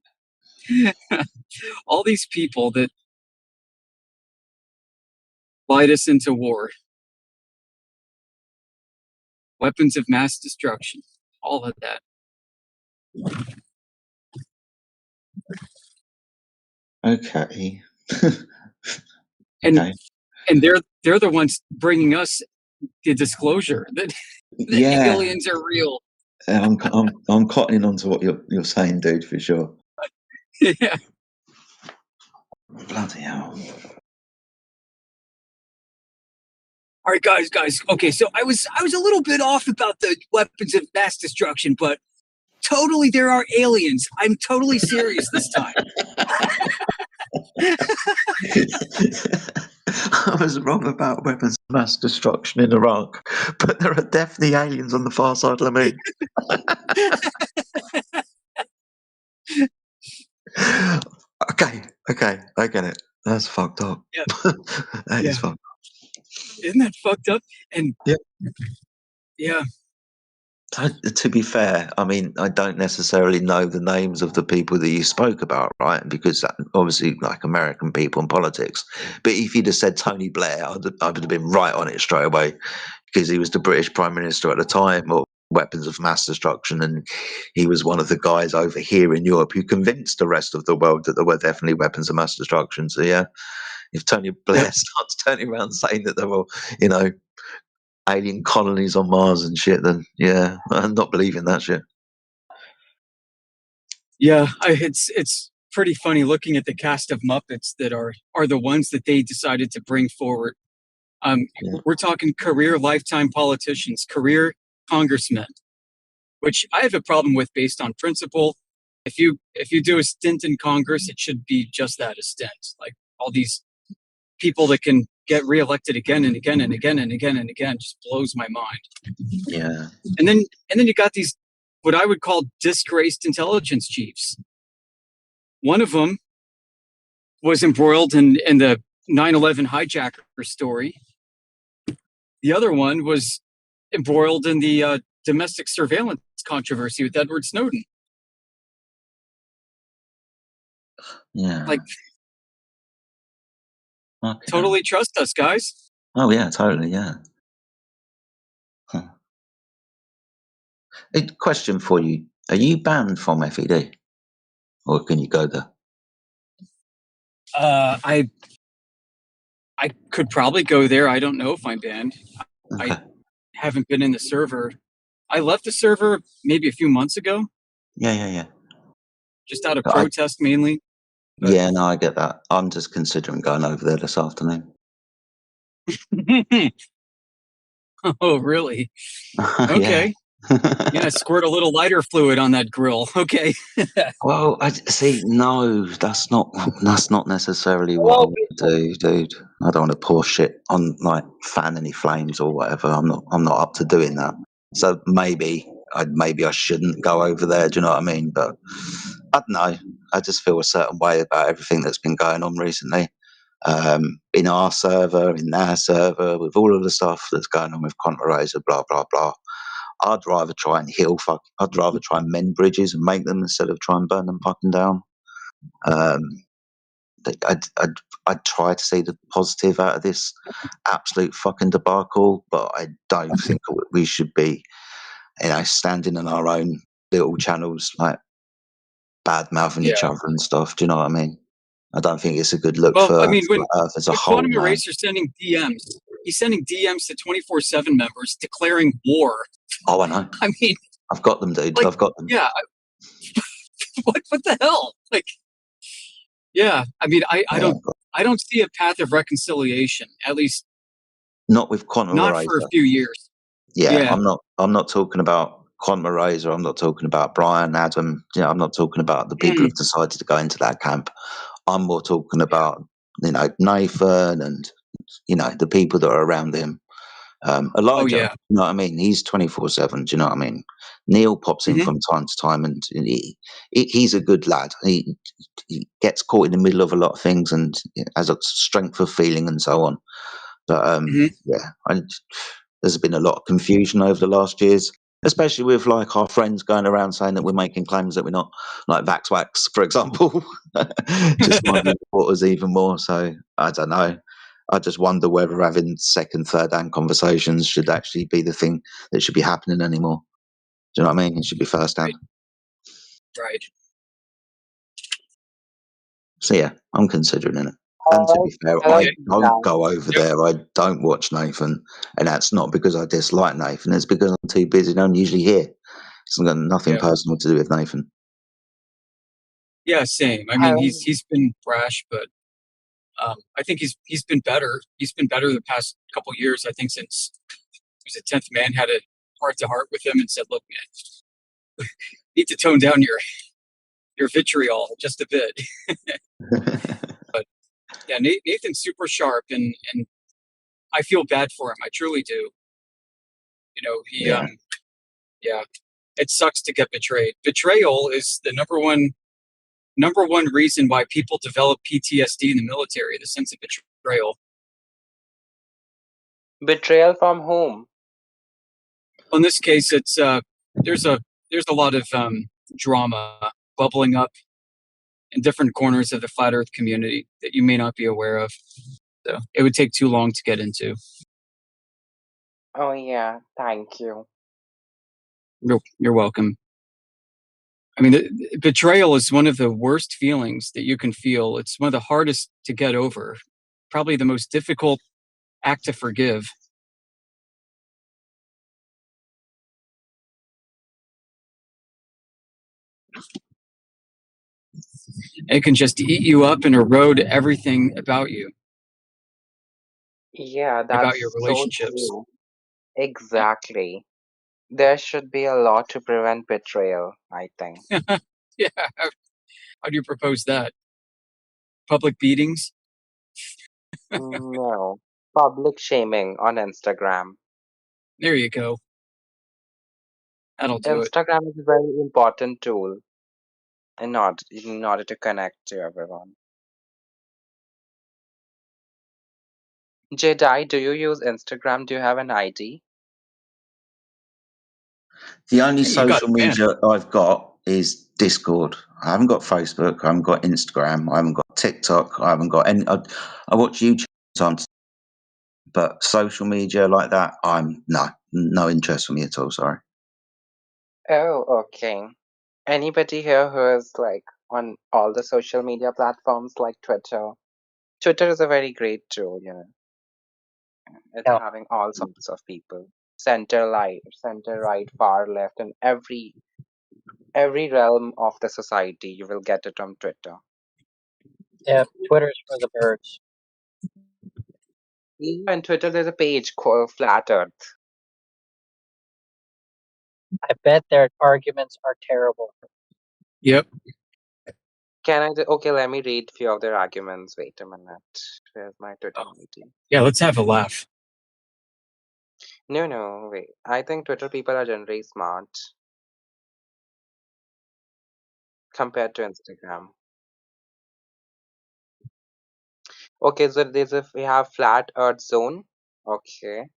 All these people that lied us into war. Weapons of mass destruction. All of that. Okay. And they're the ones bringing us the disclosure that the aliens are real. I'm cottoning on to what you're saying, dude, for sure. Yeah. Bloody hell. All right, guys. Okay, so I was a little bit off about the weapons of mass destruction, but totally there are aliens. I'm totally serious this time. I was wrong about weapons of mass destruction in Iraq, but there are definitely aliens on the far side of the moon. Okay, I get it. That's fucked up. Yeah. That is fucked up. Isn't that fucked up? And yeah. To be fair, I mean, I don't necessarily know the names of the people that you spoke about, right? Because obviously, like American people and politics. But if you'd have said Tony Blair, I would have been right on it straight away because he was the British Prime Minister at the time, or weapons of mass destruction, and he was one of the guys over here in Europe who convinced the rest of the world that there were definitely weapons of mass destruction. So yeah, if Tony Blair starts turning around saying that there were, alien colonies on Mars and shit, then yeah, I'm not believing that shit. Yeah, it's pretty funny looking at the cast of Muppets that are the ones that they decided to bring forward. We're talking career lifetime politicians, career congressmen, which I have a problem with based on principle. If you do a stint in Congress, it should be just that, a stint. Like all these people that can get reelected again and again and again and again and again just blows my mind. Yeah. And then you got these what I would call disgraced intelligence chiefs. One of them was embroiled in the 9/11 hijacker story. The other one was embroiled in the domestic surveillance controversy with Edward Snowden. Yeah. Like, totally trust us, guys. Oh yeah, totally, yeah. Huh. A question for you: are you banned from FED, or can you go there? I could probably go there. I don't know if I'm banned. Okay. I haven't been in the server. I left the server maybe a few months ago. Yeah. Just out of protest, mainly. But yeah, no, I get that. I'm just considering going over there this afternoon. Oh, really? Okay. Yeah, squirt a little lighter fluid on that grill. Okay. Well, I see. No, that's not necessarily what I want to do, dude. I don't want to pour shit on, like, fan any flames or whatever. I'm not up to doing that. So maybe I shouldn't go over there. Do you know what I mean? But I don't know. I just feel a certain way about everything that's been going on recently. In our server, in their server, with all of the stuff that's going on with Contra-Razor, blah blah blah. I'd rather try and I'd rather try and mend bridges and make them instead of try and burn them fucking down. I'd try to see the positive out of this absolute fucking debacle, but I don't think we should be, standing in our own little channels, like bad mouthing each other and stuff. Do you know what I mean? I don't think it's a good look Well, for I mean, when Earth as a whole, Quantum man. Eraser's sending DMs, he's sending DMs to 24/7 members declaring war. Oh, I know. I mean, I've got them, dude. like, I've got them. yeah. What the hell? Like, yeah. I mean, I don't see a path of reconciliation. At least not with Quantum not Eraser. for a few years. Yeah, Yeah. I'm not talking about Quantum Eraser. I'm not talking about Brian, Adam. I'm not talking about the people who've decided to go into that camp. I'm more talking about, Nathan and, the people that are around him. Elijah, yeah. you know what I mean? He's 24/7. Do you know what I mean? Neil pops in Mhm. from time to time, and he's a good lad. He gets caught in the middle of a lot of things and has a strength of feeling and so on. But there's been a lot of confusion over the last years, especially with like our friends going around saying that we're making claims that we're not, like Vaxwax, for example, just muddying the waters even more. So I don't know. I just wonder whether having second, third hand conversations should actually be the thing that should be happening anymore. Do you know what I mean? It should be first hand. Right. So yeah, I'm considering it. And to be fair, I don't go over there. I don't watch Nathan, and that's not because I dislike Nathan. It's because I'm too busy and I'm usually here. It's got nothing personal to do with Nathan. Yeah, same. I mean, he's been brash, but I think he's been better. He's been better the past couple years. I think since the 10th man had a heart to heart with him and said, "Look, man, need to tone down your vitriol just a bit." But yeah, Nathan's super sharp, and I feel bad for him. I truly do. He yeah, it sucks to get betrayed. Betrayal is the number one reason why people develop PTSD in the military. The sense of betrayal. Betrayal from whom? In this case, it's there's a lot of drama bubbling up in different corners of the flat Earth community that you may not be aware of. So it would take too long to get into. Oh yeah, thank you. You're welcome. I mean, betrayal is one of the worst feelings that you can feel. It's one of the hardest to get over. Probably the most difficult act to forgive. It can just eat you up and erode everything about you. Yeah, About your that's so relationships. true. Exactly. There should be a law to prevent betrayal, I think. Yeah. How do you propose that? Public beatings? No. Public shaming on Instagram. There you go. That'll do it. Instagram is a very important tool in order to connect to everyone. Jedi, do you use Instagram? Do you have an ID? The only Hey, you got social it, man. media I've got is Discord. I haven't got Facebook. I haven't got Instagram. I haven't got TikTok. I haven't got any. I watch YouTube sometimes, but social media like that, no interest for me at all. Sorry. Oh, okay. Anybody here who is like on all the social media platforms like Twitter? Twitter is a very great tool, It's having all sorts of people. Center right, far left, and every realm of the society, you will get it on Twitter. Yeah, Twitter's for the birds. On Twitter, there's a page called Flat Earth. I bet their arguments are terrible. Yep. Okay, let me read a few of their arguments. Wait a minute. Where's my Twitter ID? Yeah, let's have a laugh. No, wait. I think Twitter people are generally smart compared to Instagram. Okay, so we have Flat Earth Zone. Okay.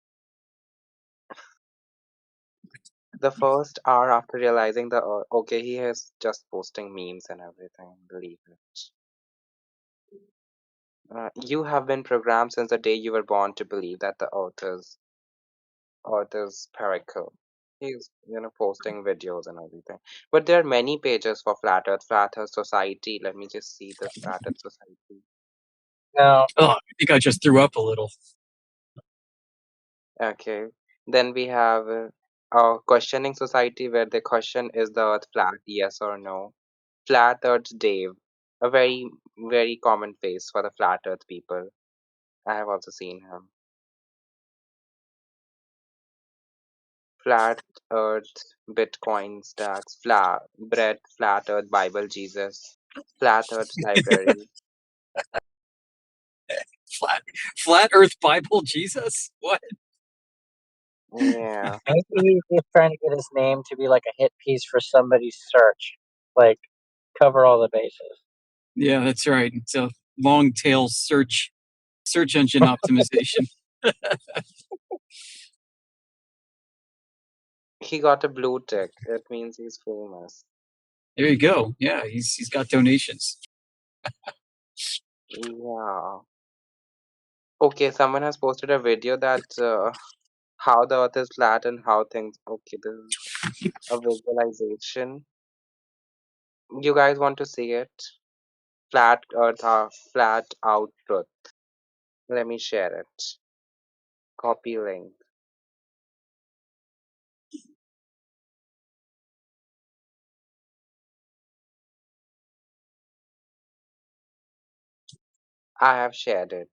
The first hour after realizing okay, he is just posting memes and everything. Believe it. You have been programmed since the day you were born to believe that the Earth is spherical. He's posting videos and everything. But there are many pages for Flat Earth Society. Let me just see this Flat Earth Society. No. Oh, I think I just threw up a little. Okay. Then we have Questioning Society, where the question is the Earth flat, yes or no. Flat Earth Dave, a very, very common face for the Flat Earth people. I have also seen him. Flat Earth Bitcoin Stacks, Bread, Flat Earth Bible Jesus, Flat Earth Library. Flat Earth Bible Jesus? What? Yeah. Maybe he's just trying to get his name to be like a hit piece for somebody's search, like cover all the bases. Yeah, that's right. It's a long tail search engine optimization. He got a blue tick. It means he's famous. There you go. Yeah, he's got donations. Yeah. Okay, someone has posted a video that how the Earth is flat and how things. Okay, this is a visualization. You guys want to see it? Flat Earth, flat out truth. Let me share it. Copy link. I have shared it.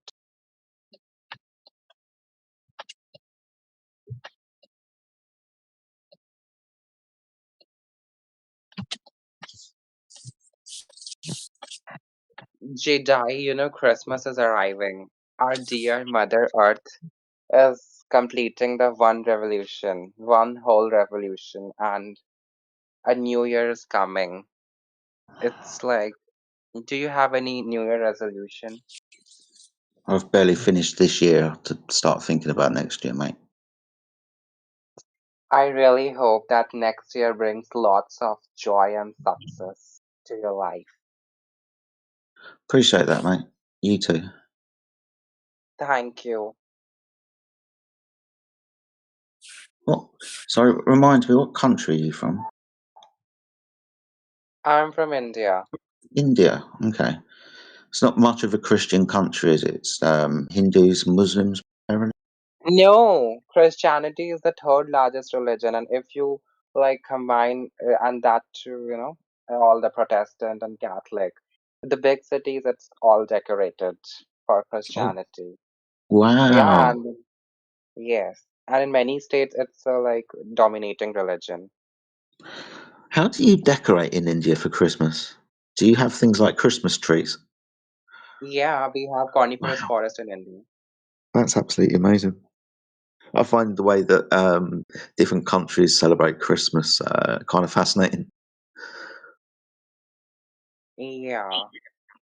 Jedi, Christmas is arriving. Our dear Mother Earth is completing the one whole revolution, and a new year is coming. It's like, do you have any New Year resolution? I've barely finished this year to start thinking about next year, mate. I really hope that next year brings lots of joy and success to your life. Appreciate that, mate. You too. Thank you. What? Sorry, remind me, what country are you from? I'm from India. India. Okay. It's not much of a Christian country, is it? It's Hindus, Muslims, primarily. No, Christianity is the third largest religion, and if you like combine and that too, all the Protestant and Catholic, the big cities, it's all decorated for Oh, Christianity. Yeah, wow. and yes, and in many states, it's a like dominating religion. How do you decorate in India for Christmas? Do you have things like Christmas trees? Yeah, we have coniferous Wow, forest in India. that's absolutely amazing. I find the way that different countries celebrate Christmas kind of fascinating. Yeah.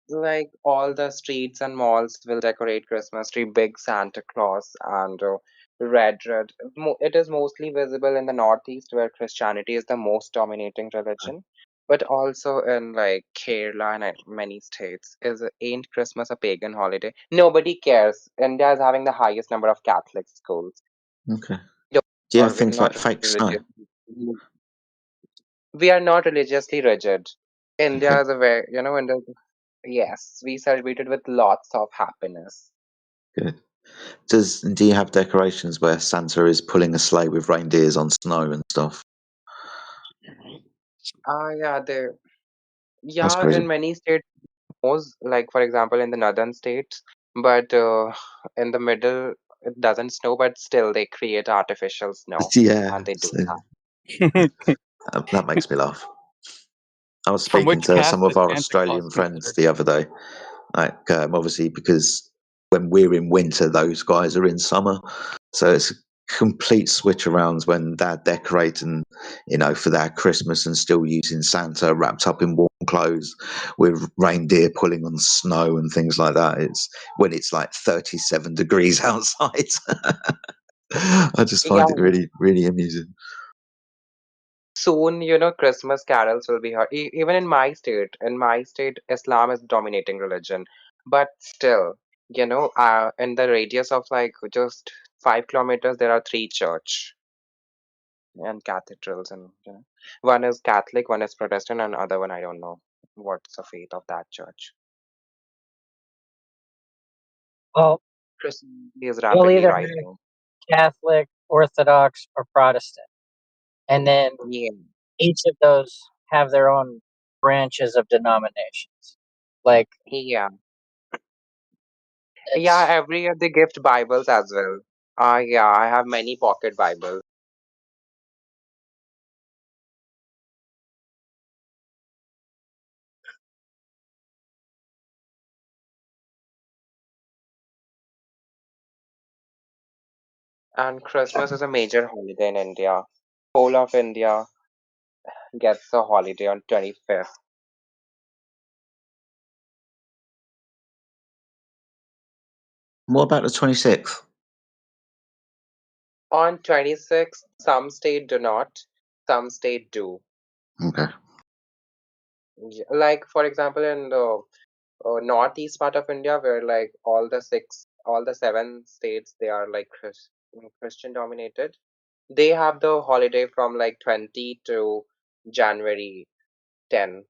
Like all the streets and malls will decorate Christmas tree, big Santa Claus and red. It is mostly visible in the Northeast where Christianity is the most dominating religion, but also in like Kerala and many states. Ain't Christmas a pagan holiday? Nobody cares. India is having the highest number of Catholic schools. Okay. No, Do you have or we're things like not fake snow? religious. We are not religiously rigid. Okay, India is a very, India. Yes, we celebrated with lots of happiness. good. Do you have decorations where Santa is pulling a sleigh with reindeers on snow and stuff? Yeah, That's in crazy. many states, like for example in the northern states, but in the middle it doesn't snow, but still they create artificial snow Yeah, and they do that makes me laugh. I was From speaking which to caste some is of our Santa Claus Australian friends considered? the other day. Like, obviously, because when we're in winter, those guys are in summer. So it's a complete switch arounds when they're decorating, for their Christmas and still using Santa wrapped up in warm clothes with reindeer pulling on snow and things like that. It's when it's like 37 degrees outside. I just that. Yeah, find it really, really amusing. soon, Christmas carols will be heard. Even in my state, Islam is dominating religion. But still, in the radius of like just 5 kilometers, there are three church and cathedrals, and one is Catholic, one is Protestant, and other one I don't know what's the faith of that church. Well, Christianity is you'll rapidly either have rising. Catholic, Orthodox, or Protestant, and then Yeah, each of those have their own branches of denominations. Like yeah, yeah. it's Every year they gift Bibles as well. Yeah, I have many pocket Bibles. And Christmas is a major holiday in India. Whole of India gets a holiday on 25th. What about the 26th? On 26th, some state do not, some state do. Okay. Like for example, in the northeast part of India, where like all the seven states, they are like Christian dominated. They have the holiday from like 20 to January 10,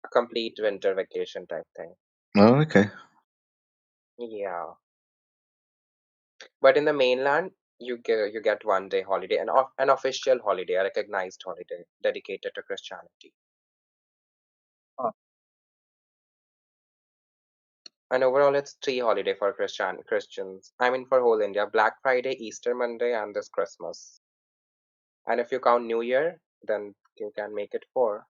a complete winter vacation type thing. Oh, okay. Yeah. But in the mainland, you get 1 day holiday, an official holiday, a recognized holiday dedicated to Christianity. And overall, it's three holiday for Christians. I mean, for whole India: Black Friday, Easter Monday, and this Christmas. And if you count New Year, then you can make it four.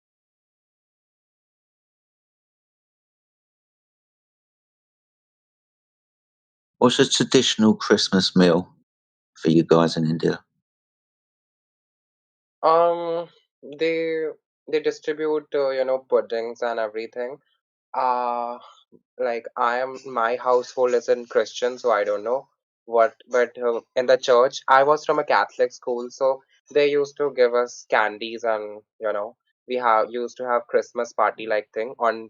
What's a traditional Christmas meal for you guys in India? Um, they they distribute puddings and everything. Uh like my household isn't Christian, so I don't know what. But in the church, I was from a Catholic school, so they used to give us candies, and we have used to have Christmas party like thing on